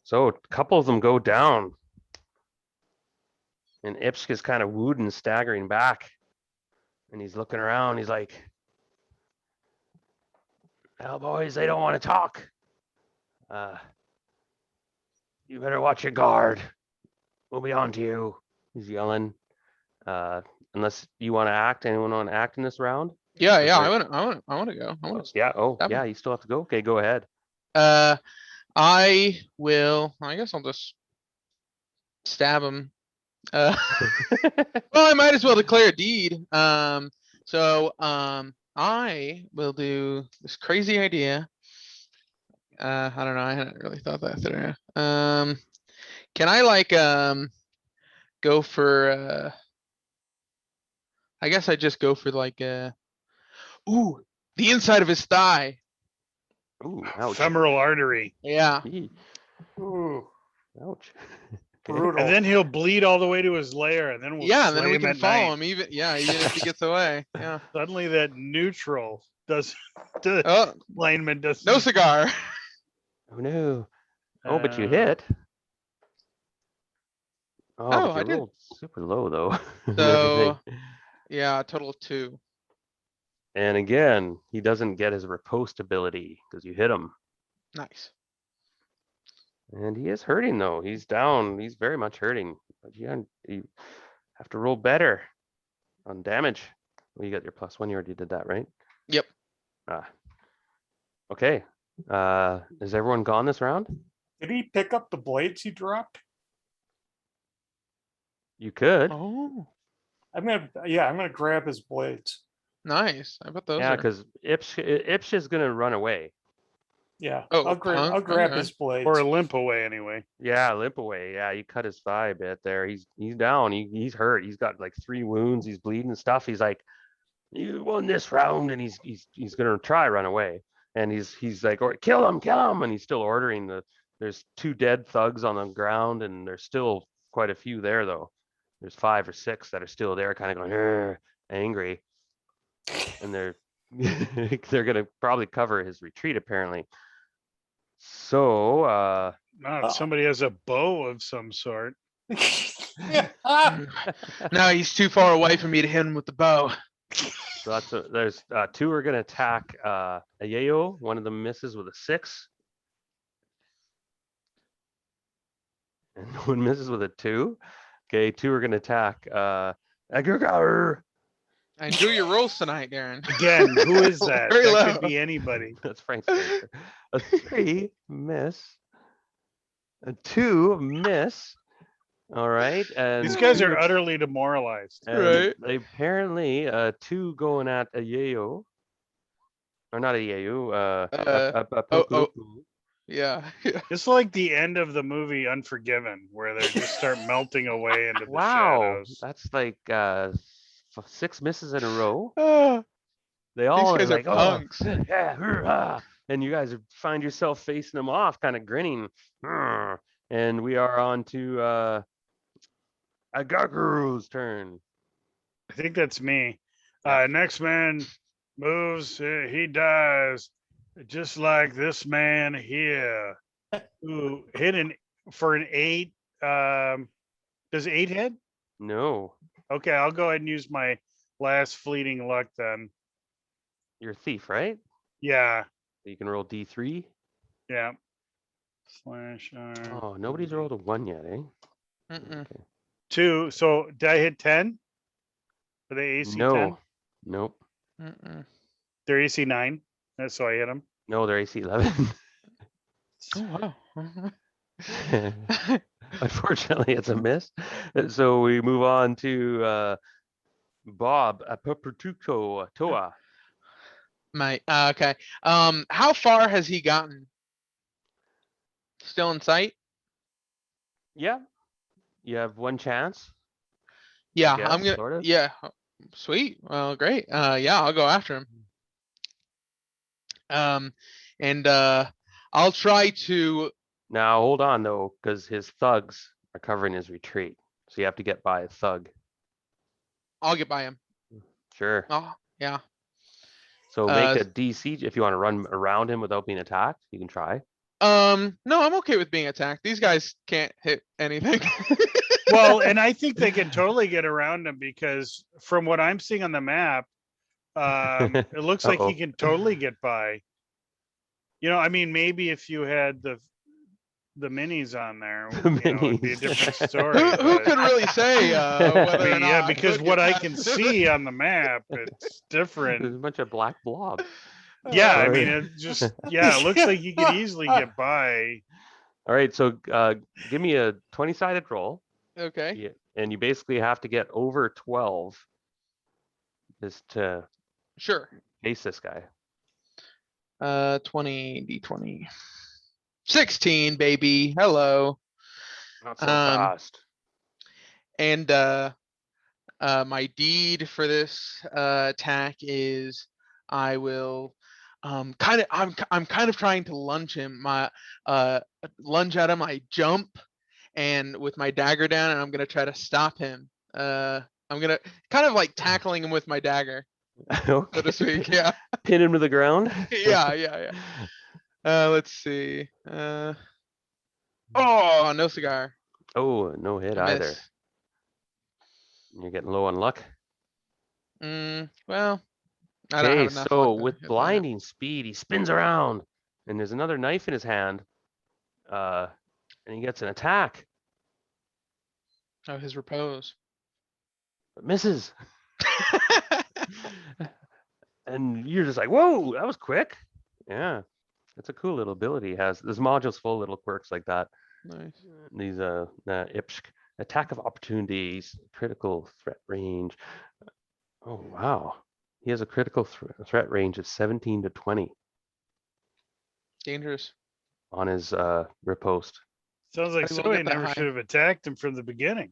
So a couple of them go down. And Ipsk is kind of wooed and staggering back. And he's looking around. He's like, "Well, boys, they don't want to talk. You better watch your guard. We'll be on to you." He's yelling. Unless you want to act. Anyone want to act in this round? Yeah, Is yeah. there- I want to go. I want to. Yeah. Oh, Stab him. yeah. You still have to go. Okay, go ahead. I will. I guess I'll just stab him. Well, I might as well declare a deed. I will do this crazy idea. I don't know. I hadn't really thought that through. Can I go for? I guess I just go for ooh, the inside of his thigh. Ooh, ouch. Femoral artery. Yeah. Eee. Ooh, Ouch. brutal. And then he'll bleed all the way to his lair, and then we'll Yeah, and then slay we him can at follow night. him even if he gets away. Yeah. Suddenly that neutral does the Oh, lineman doesn't. no cigar. Oh no. Oh, but you Uh, hit. Oh, Oh, but you I did. rolled super low though. and So everything. yeah, a total of 2. And again, he doesn't get his riposte ability because you hit him. Nice. And he is hurting though. He's down. He's very much hurting. But you have to roll better on damage. Well, you got your +1. You already did that, right? Yep. Ah. Okay. Is everyone gone this round? Did he pick up the blades he dropped? You could. Oh, I'm gonna grab his blades. nice. I bet those Yeah, are. because Ipsh is gonna run away. Yeah, Oh, I'll grab okay. his blades. or limp away anyway. Yeah, limp away. Yeah, you cut his thigh a bit there. He's down. He's hurt. He's got like 3 wounds. He's bleeding and stuff. He's like, you won this round, and he's gonna try run away. And he's like, or kill him, and he's still ordering there's 2 dead thugs on the ground, and there's still quite a few there though. There's 5 or 6 that are still there, kind of going "Arr," angry, and they're gonna probably cover his retreat apparently. So Not if somebody has a bow of some sort. No, he's too far away for me to hit him with the bow. So there's 2 are gonna attack Ayeyo. One of them misses with a 6. And one misses with a 2. Okay, 2 are gonna attack Agurgar. I enjoy your rolls tonight, Darren. Again, who is that? Very That low. could be anybody. That's Frank's character. A 3 miss. A 2 miss. All right. And These guys 2 are utterly demoralized. and Right. they apparently 2 going at Ayeyo. Or not Ayeyo, Oh, yeah. It's like the end of the movie Unforgiven, where they just start melting away into the Wow, shadows. that's like 6 misses in a row. Ah, They all are guys are like, oh, punks. yeah, hurrah," and you guys find yourself facing them off, kind of grinning. "Hurr." And we are on to Agaguru's turn. I think that's me. Yeah. Next man moves, he dies, just like this man here, who hit for an 8. Does 8 hit? No, Okay, I'll go ahead and use my last fleeting luck then. you're a thief, right? Yeah, You can roll D3. yeah. Slash Oh, nobody's rolled a 1 yet, eh? Mm-mm. Okay. 2. So did I hit 10? Are they AC 10? No, nope. Mm-mm. They're AC 9. That's so I hit them. No, they're AC 11. Oh wow. Unfortunately, it's a miss. So we move on to Bob Apopertuko Toa. Okay. How far has he gotten? Still in sight? Yeah, you have 1 chance. Yeah, guess, I'm gonna. sort of. Yeah, sweet. Well, great. Yeah, I'll go after him. And I'll try to. Now hold on though, because his thugs are covering his retreat, so you have to get by a thug. I'll get by him. Sure. Oh, yeah. So make a DC if you want to run around him without being attacked. You can try. No, I'm okay with being attacked. These guys can't hit anything. Well, and I think they can totally get around him because from what I'm seeing on the map, it looks like he can totally get by. You know, I mean, maybe if you had the minis on there, you know, it'd be a different story. Who but- can really say I whether or mean, not? yeah, I because could what get I past can him? see on the map, it's There's a different. bunch of black blob. Yeah, I Sorry. mean, it just it looks like you could easily get by. All right, so give me a 20-sided roll. Okay. Yeah, and you basically have to get over 12 just to Sure. face this guy. 20 D20. 16, baby. Hello. Not so Um, fast. And my deed for this attack is I will I'm kind of trying to lunge him. Lunge at him. I jump and with my dagger down, and I'm gonna try to stop him. I'm gonna kind of like tackling him with my dagger, so to Okay. speak. Yeah, Pin him to the ground. yeah. Let's see. Oh, no cigar. Oh, no hit I either. miss. You're getting low on luck. Well, I don't have Okay, enough luck so to with hit that. blinding speed, he spins around, and there's another knife in his hand. And he gets an attack, Oh, his repose. but misses. And you're just like, whoa, that was quick. Yeah, it's a cool little ability he has. This module's full of little quirks like that. Nice. These IPSC, attack of opportunities, critical threat range. Oh wow, he has a critical threat range of 17 to 20 Dangerous. on his riposte. Sounds like Probably won't somebody get that never high. should have attacked him from the beginning.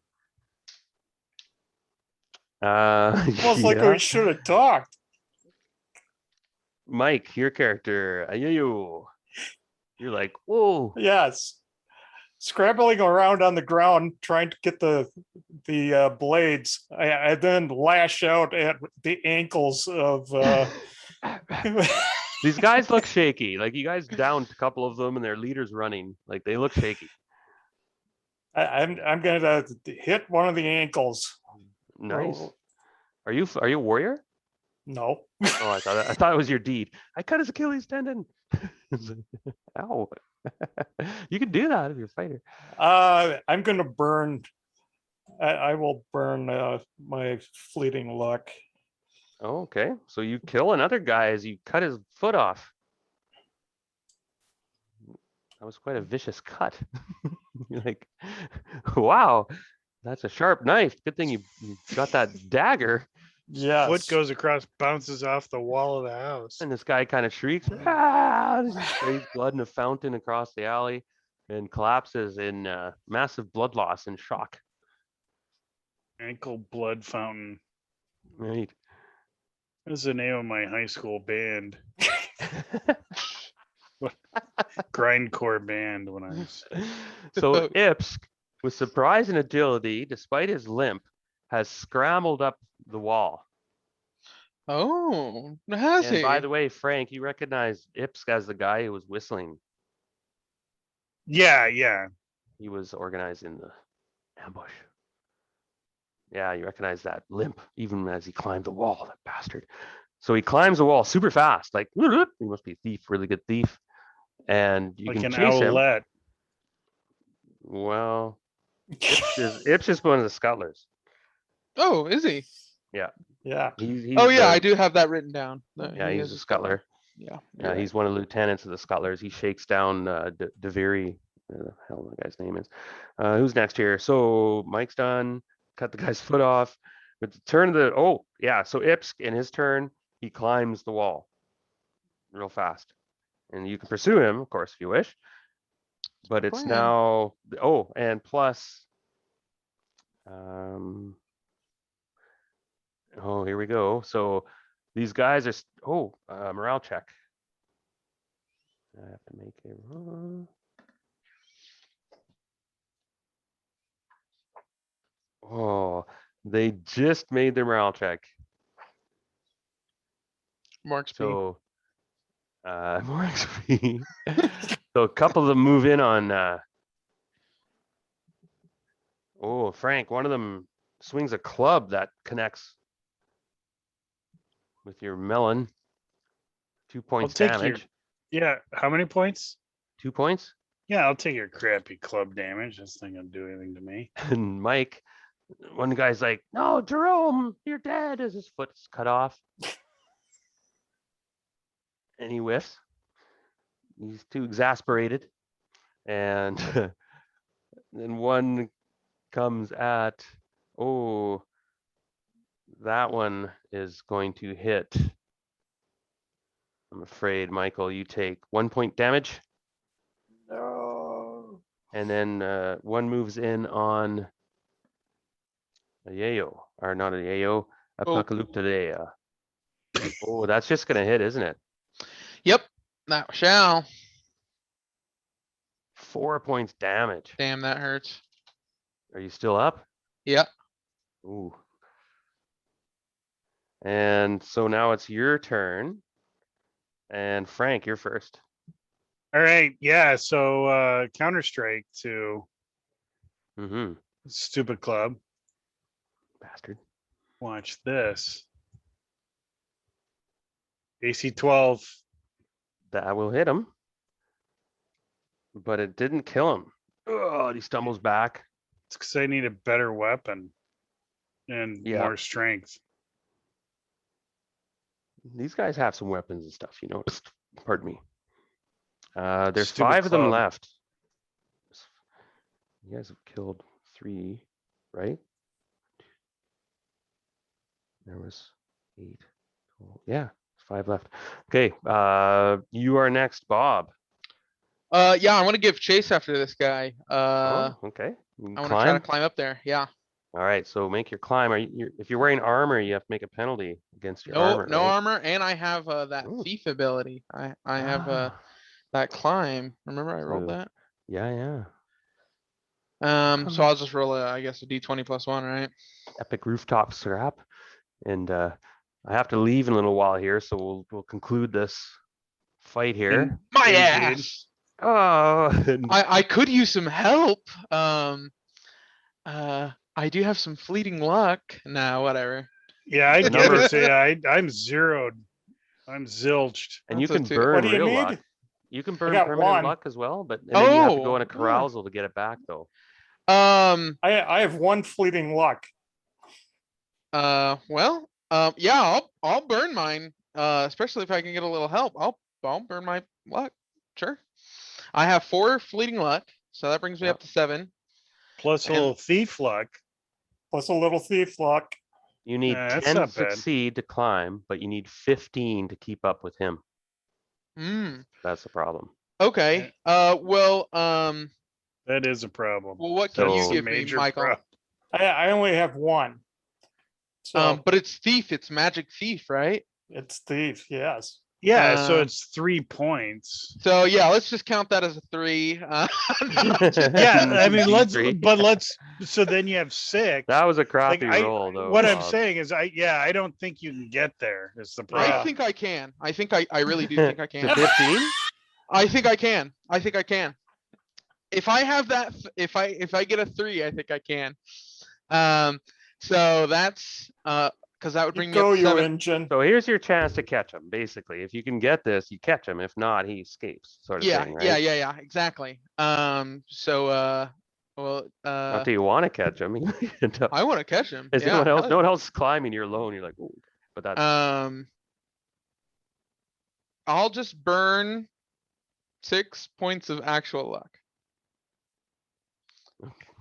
Almost like Yeah. we should have talked. Mike, your character, Ayoyo. You're like, whoa. Yes. Scrambling around on the ground trying to get the blades. I then lash out at the ankles of These guys look shaky. Like you guys downed a couple of them and their leader's running. Like they look shaky. I'm gonna hit one of the ankles. Nice. Oh, Are you a warrior? no. Oh, I thought it was your deed. I cut his Achilles tendon. Ow. You can do that if you're a fighter. I'm gonna burn. I will burn my fleeting luck. Oh, okay. So you kill another guy as you cut his foot off. That was quite a vicious cut. You're like, wow, that's a sharp knife. Good thing you got that dagger. Yes. Foot goes across, bounces off the wall of the house. And this guy kind of shrieks, ah! He sprays blood in a fountain across the alley and collapses in massive blood loss and shock. Ankle blood fountain. Right. That's the name of my high school band. Grindcore band when I was. So Ipsk, with surprise and agility, despite his limp, has scrambled up the wall. Oh, has And he? by the way, Frank, you recognize Ipsk as the guy who was whistling. Yeah. He was organizing the ambush. Yeah, you recognize that limp even as he climbed the wall, that bastard. So he climbs the wall super fast, like he must be a thief, really good thief. And you Like can an chase him. owlet. Well, Ipsk is one of the scuttlers. Oh, is he? Yeah. He's Oh yeah, I do have that written down. Yeah, He he's is a scuttler. Yeah. Yeah, he's one of the lieutenants of the scuttlers. He shakes down Deviri. Where the hell the guy's name is. Who's next here? So Mike's done. Cut the guy's foot off. With the turn of the so Ipsk in his turn, he climbs the wall real fast. And you can pursue him, of course, if you wish. But it's Plan. now and plus here we go. So these guys are morale check. I have to make a they just made their morale check. More XP. So more XP. So a couple of them move in on Frank, one of them swings a club that connects with your melon. 2 points take damage. Yeah. How many points? 2 points. Yeah, I'll take your crappy club damage. That's not gonna do anything to me. And Mike, one guy's like, "No, Jerome, you're dead," as his foot's cut off. And he whiffs. He's too exasperated. And then one comes at, that one is going to hit. I'm afraid, Michael, you take 1 point damage. No. And then one moves in on a Yayo, or not a Yayo, Apocalyptalea. Oh, that's just going to hit, isn't it? Yep, that shall. 4 points damage. Damn, that hurts. Are you still up? Yep. Ooh. And so now it's your turn. And Frank, you're first. All right, yeah. So Counter Strike to Mm-hmm. Stupid Club. Bastard. Watch this. AC 12. That will hit him. But it didn't kill him. Oh, he stumbles back. It's because I need a better weapon and Yeah. more strength. These guys have some weapons and stuff, you noticed. Pardon me. There's Stupid 5 of them club. left. You guys have killed 3, right? There was 8. 12. Yeah, 5 left. Okay, you are next, Bob. Yeah, I want to give chase after this guy. Oh, okay. You can I want to try to climb. climb up there. Yeah. All right, so make your climb. If you're wearing armor, you have to make a penalty against your No, armor. no right? armor, and I have that Ooh. thief ability. I have Ah, that climb. Remember I rolled so- that? yeah. So I'll just roll I guess a D20 +1, right? Epic rooftop scrap. And I have to leave in a little while here, so we'll conclude this fight here. My Indeed. ass. Oh, I could use some help. I do have some fleeting luck. Nah, whatever. Yeah, I The get number- it. Yeah, I'm zeroed. I'm zilched. and you That's a can two. burn What do you real need? luck. You can burn got permanent one. luck as well, but and then you have to go Oh, on a yeah. carousal to get it back, though. I have one fleeting luck. Well, yeah, I'll burn mine. Especially if I can get a little help. I'll burn my luck. Sure. I have 4 fleeting luck, so that brings me Yep. up to 7. Plus a And- little thief luck. Plus a little thief luck. You need Yeah, that's 10 to not bad. succeed to climb, but you need 15 to keep up with him. Mm, That's the problem. okay. Well, That is a problem. well, what can you So- give me, Major Michael? problem. I only have one. So But it's thief. It's magic thief, right? it's thief, yes. Yeah, so Uh, it's 3 points. So yeah, let's just count that as a 3. Yeah, I mean, D3. so then you have 6. That was a crappy I- roll, though. What I'm Bob. saying is, I don't think you can get there. Is the problem? I think I can. I think I really do think I To can. 15? I think I can. I think I can. If I have that, if I get a 3, I think I can. So that's because that would bring me Go up to your 7. engine. So here's your chance to catch him, basically. If you can get this, you catch him. If not, he escapes, sort of Yeah, thing, right? yeah, exactly. So well, Not till you want to catch him. I want to catch him. Is Yeah, anyone else? hell No one else is climbing. You're alone. You're like, oh, but that's I'll just burn 6 points of actual luck.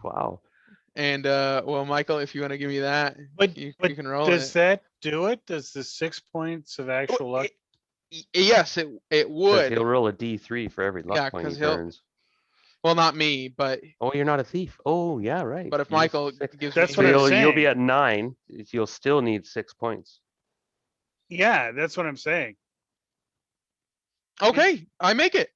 wow. And well, Michael, if you want to give me that, But you but can roll does it. that do it? Does the 6 points of actual luck? Yes, it 'Cause would. he'll roll a D3 for every luck Yeah, point 'cause he he'll- burns. Well, not me, but Oh, you're not a thief. Oh, yeah, right. if You just Michael 6. gives That's me what I'm So you'll be saying. at 9. You'll still need 6 points. Yeah, that's what I'm saying. Okay, I make it.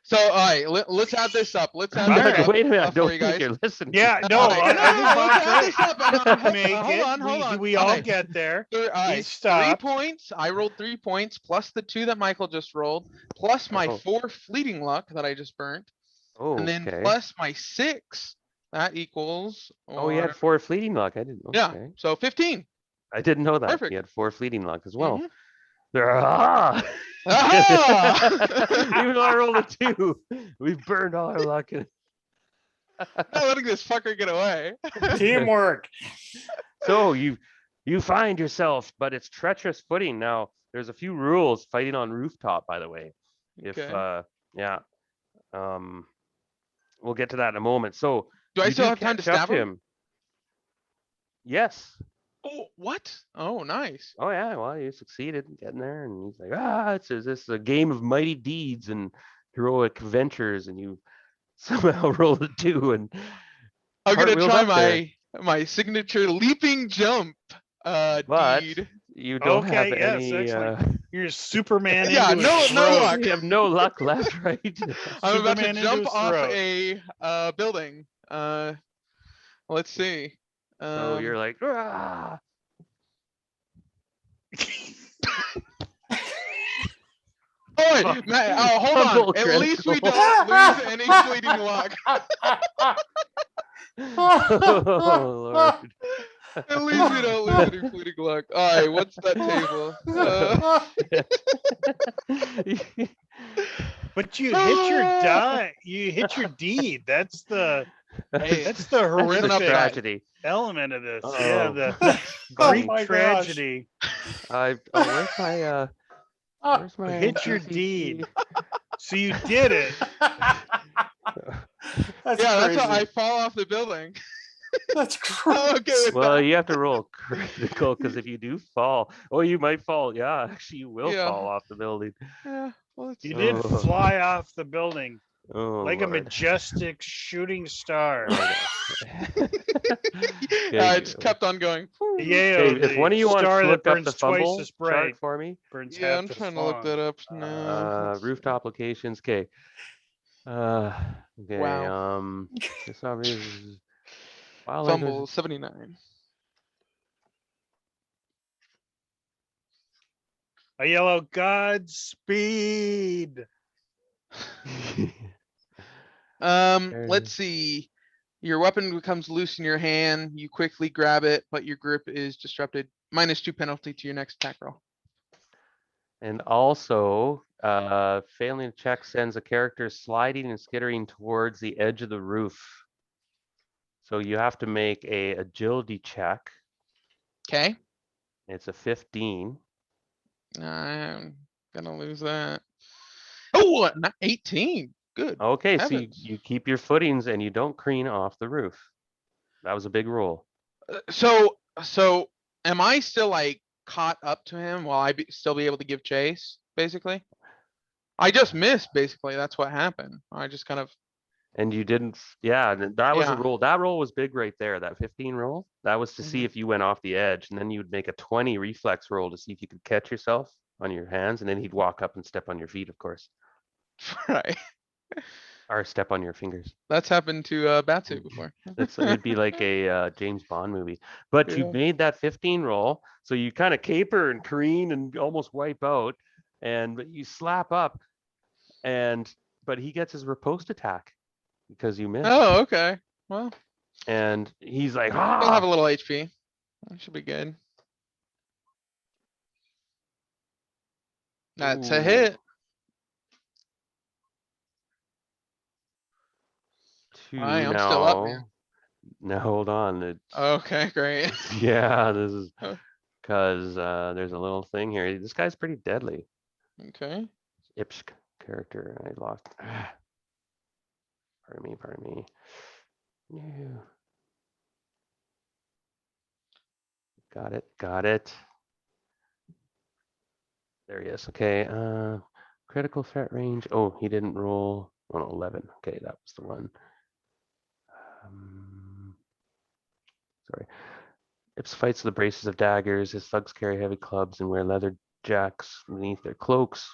So all right, let's add this up. Let's add All this right. up. Wait a minute. I for don't you think guys. you're listening. Yeah, no, All right, I think let's add Bob's this up. right. Make Hold it. on, hold on. We all Okay. get there. All right, He 3 stopped. points. I rolled 3 points plus the 2 that Michael just rolled, plus my Oh. 4 fleeting luck that I just burnt, Oh, and then okay. plus my 6. That equals. Oh, you had 4 fleeting luck. I didn't. Yeah, Okay. so 15. I didn't know that. Perfect. You had 4 fleeting luck as well. Mhm. Ah! Ah! Even though I rolled a 2, we've burned all our luck. Not letting this fucker get away. Teamwork. So you find yourself, but it's treacherous footing. Now, there's a few rules fighting on rooftop, by the way. If Okay. yeah. We'll get to that in a moment. So Do I you still do have time to catch up stab him? Yes. Oh, what? Oh, nice. Oh yeah, well, you succeeded in getting there, and he's like, this is a game of mighty deeds and heroic ventures, and you somehow rolled a 2 and I'm gonna cartwheels try up there. my signature leaping jump But deed. You don't have Okay, yes, any. excellent. You're Superman Yeah, into no- his no throat. luck. You have no luck left, right? I'm about to Superman into jump his off throat. a building. Let's see. So you're like, "Ah!" Oh, wait, hold on. Fumble At least we critical. don't lose any fleeting luck. Oh Lord. At least we don't lose any fleeting luck. All right, what's that table? But you hit your die. You hit your deed. That's the Hey, that's the there's an horrific upside. tragedy. element of this. Yeah, Oh, the Oh Greek my gosh. tragedy. where's my where's my Hit your CCP? deed. So you did it. That's Yeah, crazy. that's how I fall off the building. That's crazy. Okay with Well, that. you have to roll critical because if you do fall, oh, you might fall. Yeah, actually, you will Yeah. fall off the building. Yeah, well, it's, You did Oh. fly off the building Oh, like a Lord. majestic shooting star. Okay. I just kept on going. Yeah, Okay, if one of you wants star to that look up the burns twice fumble as bright, chart for me, burns Yeah, half I'm as trying to look long. that up now. rooftop locations. Okay. Okay. Wow. this obviously is wildlife Fumble 79. A yellow Godspeed. Let's see. Your weapon becomes loose in your hand. You quickly grab it, but your grip is disrupted. -2 penalty to your next attack roll. And also, failing to check sends a character sliding and skittering towards the edge of the roof. So you have to make a agility check. Okay. It's a 15. I'm gonna lose that. Oh, not 18. Good. Okay, so Heavens. you keep your footings and you don't careen off the roof. That was a big roll. So am I still like caught up to him while still be able to give chase, basically? I just missed, basically. That's what happened. I just kind of, And you didn't, yeah, that was a Yeah. roll. That roll was big right there. That 15 roll. That was to see Mhm. if you went off the edge, and then you'd make a 20 reflex roll to see if you could catch yourself on your hands, and then he'd walk up and step on your feet, of course, right. or step on your fingers. That's happened to Batsu before. It'd be like a James Bond movie. But you Yeah. made that 15 roll, so you kind of caper and careen and almost wipe out, but you slap up, but he gets his riposte attack because you missed, Oh, okay. Well, and he's like, still have a ah. little HP. That should be good. That's a Ooh. hit. Two I'm still up, man. Now hold on. Okay, great. Yeah, this is Oh. because there's a little thing here. This guy's pretty deadly. Okay. Ipsk character. I lost. Pardon me. Yeah. Got it. There he is. Okay. Critical threat range. Oh, he didn't roll. Oh, no, 11. Okay, that was the one. Sorry. Ips fights with the braces of daggers. His thugs carry heavy clubs and wear leather jacks beneath their cloaks.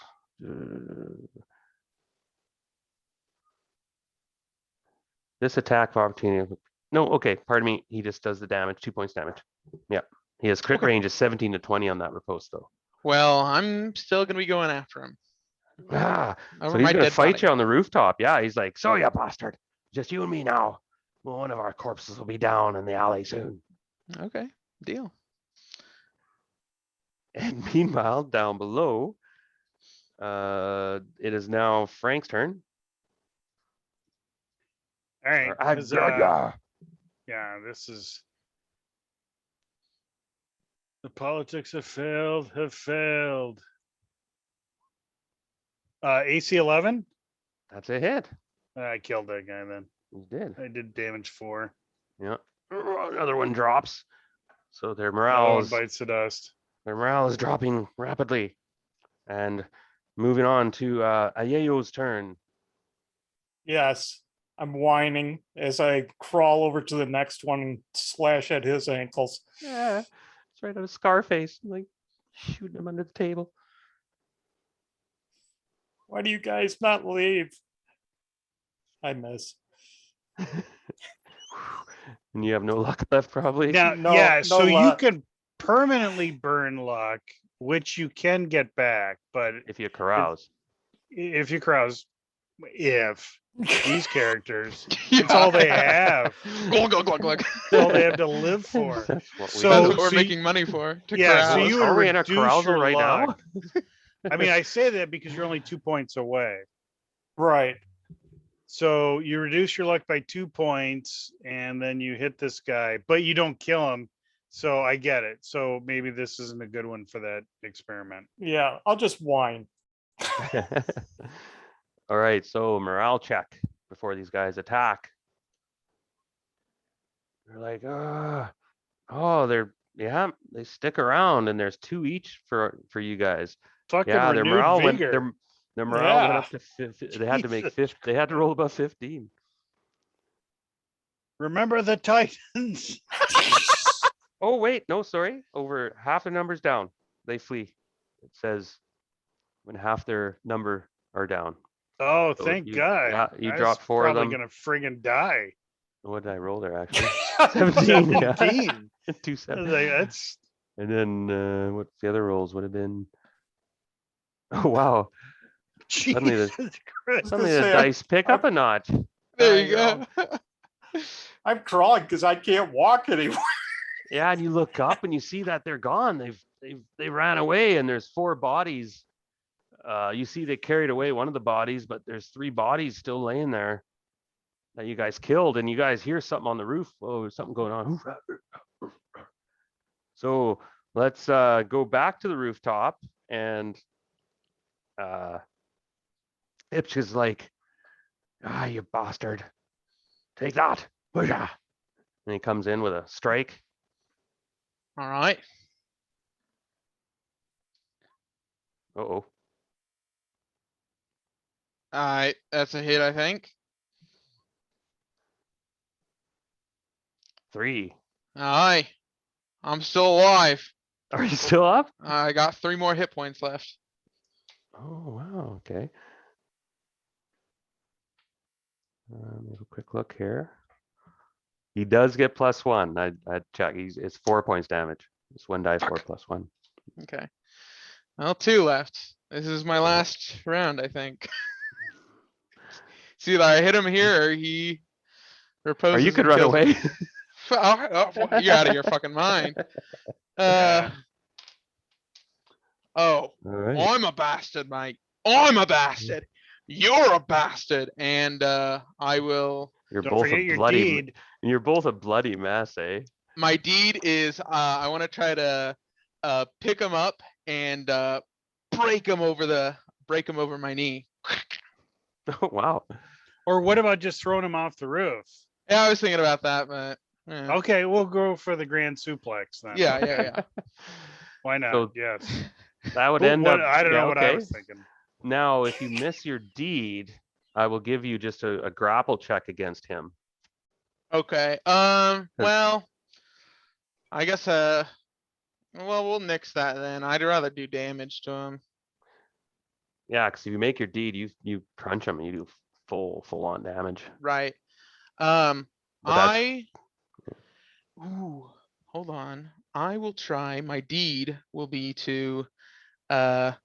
This attack of opportunity. No, okay, pardon me. He just does the damage, 2 points damage. Yeah. He has crit Okay. range is 17 to 20 on that riposte, though. Well, I'm still gonna be going after him. Ah, Over so he's my gonna dead fight body. you on the rooftop. Yeah, he's like, so you bastard. Just you and me now. Well, one of our corpses will be down in the alley soon. Okay, deal. And meanwhile, down below, it is now Frank's turn. All right. Or 'cause, yeah. yeah, this is the politics have failed. AC 11. That's a hit. I killed that guy then. You did. I did damage 4. Yeah. Another one drops. So their That morale one is bites the dust. dropping rapidly. And moving on to Ayeyo's turn. Yes, I'm whining as I crawl over to the next one and slash at his ankles. Yeah. It's right out of Scarface. Like, shooting him under the table. Why do you guys not leave? I miss. And you have no luck left, probably. Now, No- yeah, no so you luck. can permanently burn luck, which you can get back, but If you carouse. if you carouse, if these characters, Yeah. it's all they have. Glug, glug, glug, glug. It's all they have to live for. That's what we So- That's do. what we're so making money for. To yeah, so carouse. you would Are we in a reduce carousal your right now? luck. I mean, I say that because you're only 2 points away. Right. So you reduce your luck by 2 points, and then you hit this guy, but you don't kill him. So I get it. So maybe this isn't a good one for that experiment. Yeah, I'll just whine. All right, so morale check before these guys attack. They're like, oh, they stick around, and there's 2 each for you guys. Fucking Yeah, their renewed morale went vigor. their morale went Yeah. up to they had to make Jesus. they had to roll above 15. Remember the Titans. Oh wait, no, sorry. Over half the numbers down, they flee. It says when half their number are down. Oh, So thank you- God. yeah, you I dropped was 4 of probably them. gonna friggin' die. What did I roll there actually? 17, yeah. 17. I 2 was 7. like, that's And then what's the other rolls would have been? Oh wow. Suddenly the- Jesus Christ. Suddenly to the say, dice pick up a notch. There I you go. I'm crawling because I can't walk anymore. Yeah, and you look up and you see that they're gone. They ran away, and there's 4 bodies. You see they carried away one of the bodies, but there's 3 bodies still laying there that you guys killed, and you guys hear something on the roof. Oh, there's something going on. So let's go back to the rooftop, and Ipch is like, you bastard. Take that. Booyah. And he comes in with a strike. All right. Uh-oh. All right. That's a hit, I think. 3. Aye. I'm still alive. Are you still up? I got 3 more hit points left. Oh, wow. Okay. Have a quick look here. He does get +1. I check. It's 4 points damage. It's 1 die 4 +1. Okay. Well, 2 left. This is my last round, I think. See, I hit him here, or he reposes. Or you and could run kills me. away. Oh, you're out of your fucking mind. Yeah. Oh, All right. I'm a bastard, mate. I'm a bastard. You're a bastard. And I will. You're Don't both forget a your bloody. deed. You're both a bloody mess, eh? My deed is I want to try to pick him up and break him over my knee. Oh wow. Or what about just throwing him off the roof? Yeah, I was thinking about that, but Okay, we'll go for the grand suplex then. yeah. Why not? So- Yes. That would Who- end what- up. I don't yeah, know what I okay. was thinking. Now, if you miss your deed, I will give you just a grapple check against him. Okay. Well, I guess well, we'll nix that then. I'd rather do damage to him. Yeah, because if you make your deed, you crunch him and you do full on damage. Right. But that's- Ooh, hold on. I will try. My deed will be to my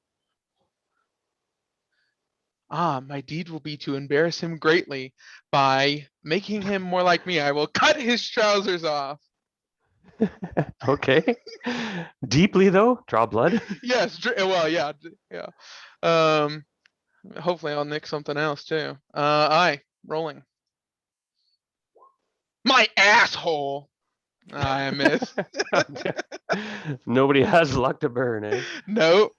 deed will be to embarrass him greatly by making him more like me. I will cut his trousers off. Okay. Deeply though, draw blood. Yes, well, yeah. Hopefully I'll nick something else too. Aye, rolling. My asshole. I miss. Nobody has luck to burn, eh? Nope.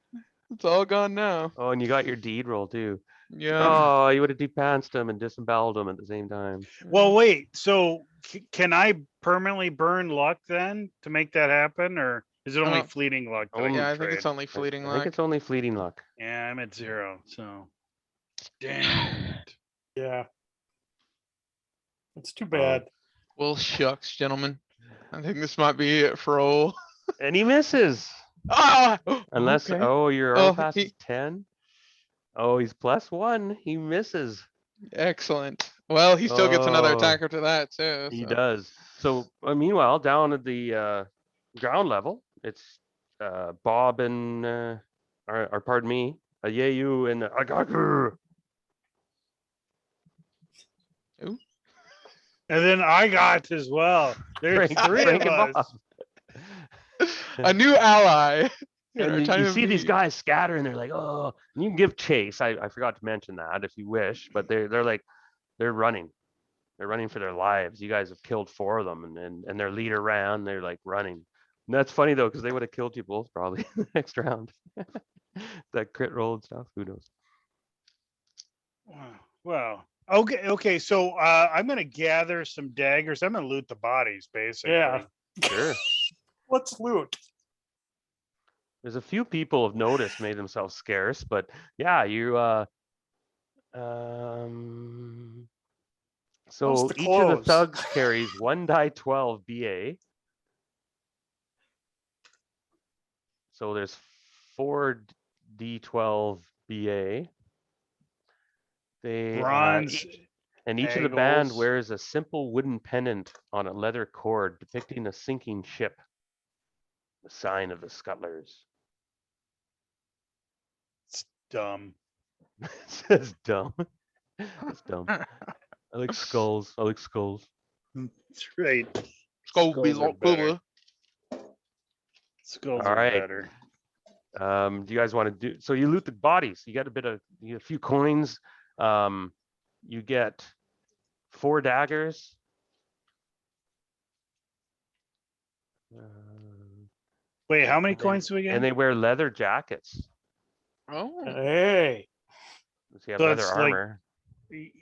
It's all gone now. Oh, and you got your deed roll too. Yeah. Oh, you would have depanced him and disemboweled him at the same time. Well, wait. So can I permanently burn luck then to make that happen, or is it only Uh, fleeting luck? That only- Yeah, I can think it's trade? only fleeting I luck. think it's only fleeting luck. Yeah, I'm at 0. So, damn it. Yeah. It's too bad. Well, shucks, gentlemen. I think this might be it for all. And he misses. Ah! Unless, Okay. oh, your Oh, armor class he- is 10. Oh, he's +1. He misses. Excellent. Well, he still gets another Oh, attack after that too. he So. does. So meanwhile, down at the ground level, it's Bob and or pardon me, Yeyu and Agaku. Ooh. And then I got as well. There's Frank, three Frank of and Bob. us. A new ally. in our And time you of see these need. guys scatter, and they're like, oh, and you can give chase. I forgot to mention that if you wish, but they're like they're running. They're running for their lives. You guys have killed 4 of them, and their leader ran. They're like running. And that's funny though, because they would have killed you both probably the next round. That crit roll and stuff. Who knows? Wow. Okay. So I'm gonna gather some daggers. I'm gonna loot the bodies, basically. Yeah. Sure. Let's loot. There's a few people have noticed, made themselves scarce, but yeah, you so the each of the clothes? thugs carries 1 die 12 BA. So there's 4 D12 BA. They Bronze and each of the band Eagles. wears a simple wooden pennant on a leather cord depicting a sinking ship, the sign of the Scuttlers. It's dumb. It says dumb. It's dumb. I like skulls. I like skulls. That's right. Go Skulls be are lot better. cooler. Skulls All are right. better. Do you guys want to do so? You loot the bodies. You get a few coins. You get 4 daggers. Wait, how many And then- coins do we get? And they wear leather jackets. Oh. Hey. So you have So leather it's like- armor.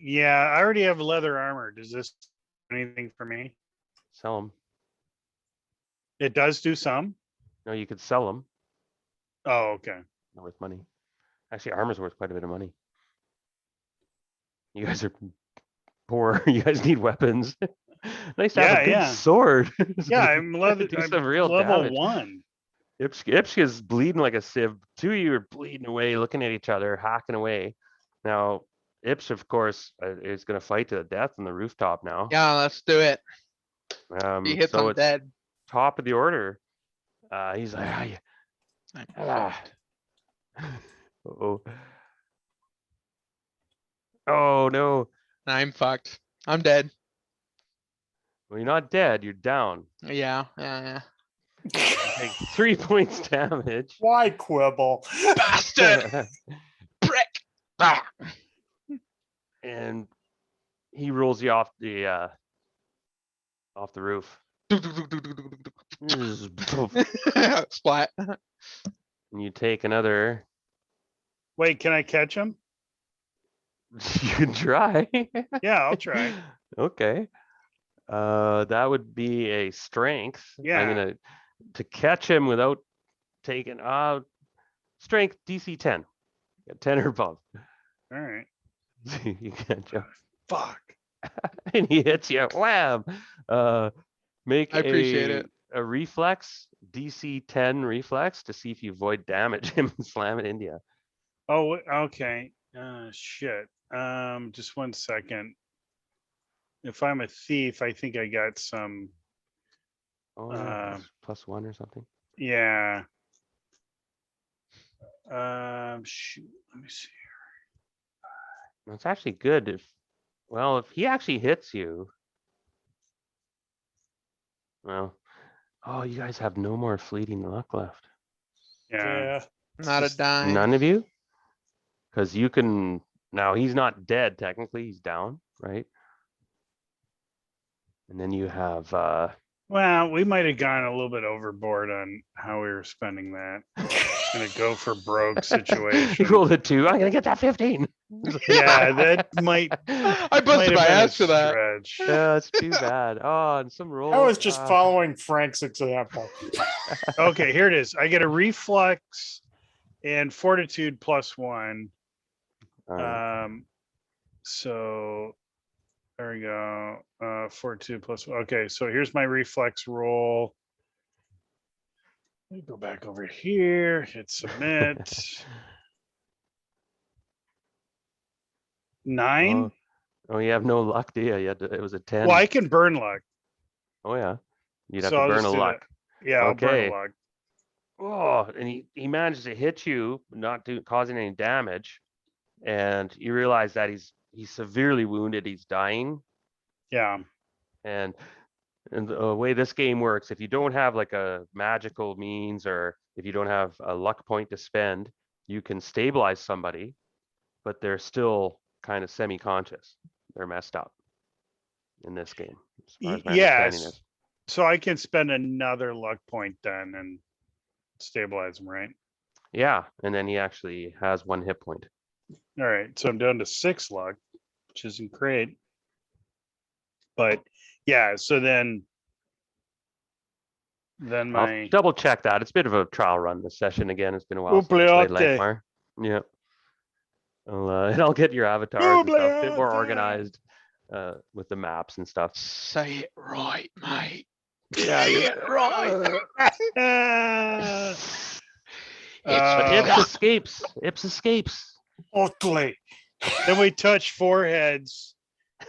Yeah, I already have leather armor. Does this do anything for me? Sell them. It does do some. No, you could sell them. Oh, okay. They're worth money. Actually, armor's worth quite a bit of money. You guys are poor. You guys need weapons. Nice to have Yeah, a good yeah. sword. Yeah, I'm leather. Do I'm some real level damage. 1. Ipshka's bleeding like a sieve. 2 of you are bleeding away, looking at each other, hacking away. Now, Ipsh, of course, is going to fight to the death on the rooftop now. Yeah, let's do it. He hits, So I'm it's dead. top of the order. He's like, I'm ah. Oh, oh no. I'm fucked. I'm dead. Well, you're not dead. You're down. Yeah. You take 3 points damage. Why quibble? Bastard! Prick! Ah. And he rolls you off the roof. And Splat. you take another. Wait, can I catch him? You can try. Yeah, I'll try. Okay. That would be a strength. Yeah. I'm gonna to catch him without taking strength DC 10. Got 10 or above. All right. You can't jump. Fuck. And he hits you. Wham! Make I appreciate it. a reflex, DC 10 reflex to see if you avoid damage him and slam it into you. Oh, okay. Shit. Just 1 second. If I'm a thief, I think I got some. Oh, plus 1 or something. Yeah. Shoot. Let me see. That's actually good if he actually hits you. Well, oh, you guys have no more fleeting luck left. Yeah. Not a just dime. None of you? Because you can now he's not dead technically, he's down, right? And then you have Well, we might have gone a little bit overboard on how we were spending that. In a go for broke you situation. rolled a 2. I'm gonna get that 15. Yeah, that might I might busted have my been a ass for that. stretch. Yeah, it's too bad. Oh, and some rolls. I was just following Frank's example. Okay, here it is. I get a reflex and fortitude +1. So there we go. Fortitude +1. Okay, so here's my reflex roll. Let me go back over here, hit submit. 9. Oh, you have no luck, do you? It was a 10. Well, I can burn luck. Oh yeah. You'd have So to I'll burn just a do that. luck. Yeah, I'll burn a Okay. luck. Oh, and he managed to hit you, not causing any damage. And you realize that he's severely wounded, he's dying. Yeah. And the way this game works, if you don't have like a magical means or if you don't have a luck point to spend, you can stabilize somebody, but they're still kind of semi-conscious. They're messed up in this game, as far as my understanding Yes. is. So I can spend another luck point then and stabilize him, right? Yeah, and then he actually has 1 hit point. All right. So I'm down to 6 luck, which isn't great. But yeah, so then I'll my double check that. It's a bit of a trial run this session again. It's been a while since I played Oubliate. Lankmar. Yeah. And I'll get your avatars and stuff, a bit more Oubliate. organized with the maps and stuff. Say it right, mate. Yeah, Say it right. But Ips Uh, escapes. Ips escapes. Ugly. then we touch foreheads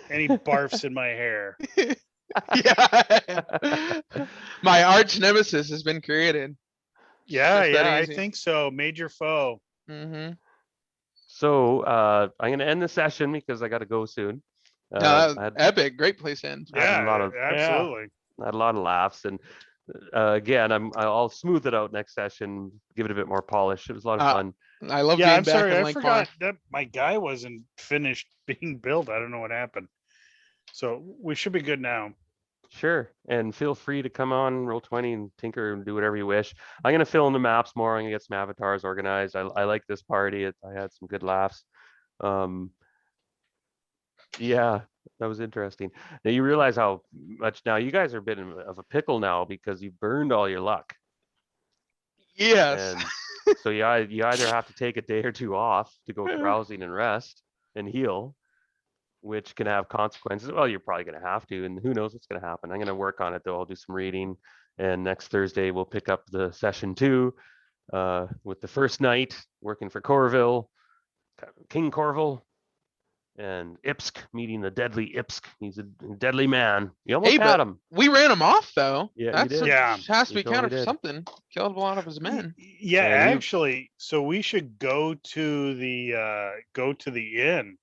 and he barfs in my hair. Yeah. My arch nemesis has been created. Yeah, Just that yeah, I easy. think so. Major foe. Mm-hmm. So I'm gonna end the session because I gotta go soon. I had Epic, great place to end. I had a Yeah, lot of- absolutely. laughs, and again, I'll smooth it out next session, give it a bit more polish. It was a lot of Uh, fun. I love Yeah, being I'm back sorry. in I Lankmar. forgot that my guy wasn't finished being built. I don't know what happened. So we should be good now. Sure, and feel free to come on Roll20 and tinker and do whatever you wish. I'm gonna fill in the maps more. I'm gonna get some avatars organized. I like this party. I had some good laughs. Yeah, that was interesting. Now you realize how much now you guys are a bit of a pickle now because you burned all your luck, Yes. and so you either have to take a day or 2 off to go carousing and rest and heal, which can have consequences. Well, you're probably going to have to, and who knows what's going to happen. I'm going to work on it though. I'll do some reading, and next Thursday we'll pick up the session 2 with the first night working for Corville, King Corville, and Ipsk meeting the deadly Ipsk. He's a deadly man. You almost Hey, had but him. we ran him off though. Yeah, you That's did. Yeah. has to You be counted totally for did. something. Killed a lot of his men. Yeah, And you- actually, so we should go to the inn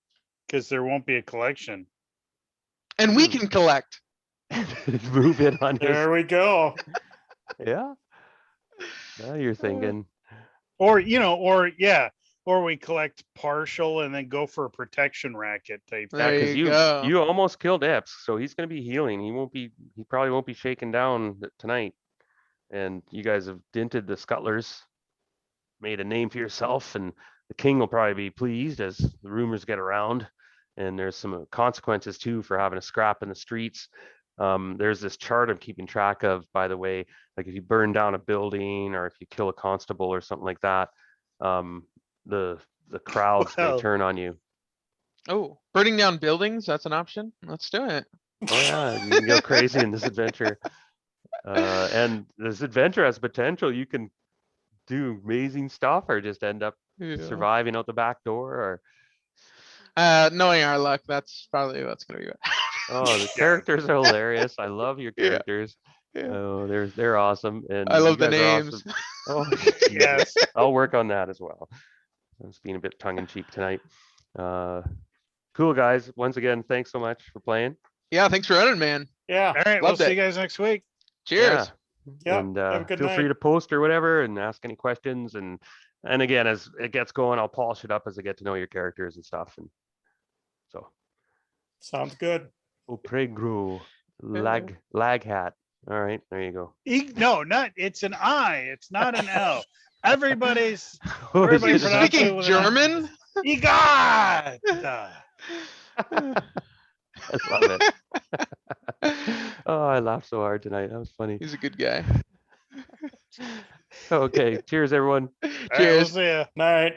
because there won't be a collection. And we can collect. Move in on his. There we go. Yeah. Now you're thinking. Or or we collect partial and then go for a protection racket type. There Because you go. you almost killed Epps, so he's going to be healing. He probably won't be shaken down tonight. And you guys have dinted the Scuttlers, made a name for yourself, and the king will probably be pleased as the rumors get around. And there's some consequences too for having a scrap in the streets. There's this chart I'm keeping track of, by the way. Like if you burn down a building or if you kill a constable or something like that, the crowds may Well- turn on you. Oh, burning down buildings, that's an option. Let's do it. Oh yeah, you can go crazy in this adventure. And this adventure has potential. You can do amazing stuff or just end up surviving out the back door. Or Knowing our luck, that's probably what's gonna be it. oh, the characters are hilarious. I love your Yeah, characters. yeah. Oh, they're awesome. And I you love the guys are names. awesome. Oh, Yes. I'll work on that as well. I was being a bit tongue in cheek tonight. Cool guys. Once again, thanks so much for playing. Yeah, thanks for running, man. Yeah. All right, we'll Loved see it. you guys next week. Cheers. Yeah. And Have a good feel free night. to post or whatever and ask any questions. And again, as it gets going, I'll polish it up as I get to know your characters and stuff. And so, Sounds good. Opregro, lag hat. All right, there you go. No, not. It's an I. It's not an L. Everybody's What is Everybody it? pronounce it Speaking with an- German? Egot. I love it. Oh, I laughed so hard tonight. That was funny. He's a good guy. Okay, cheers, everyone. All right, we'll Cheers. see ya. Night.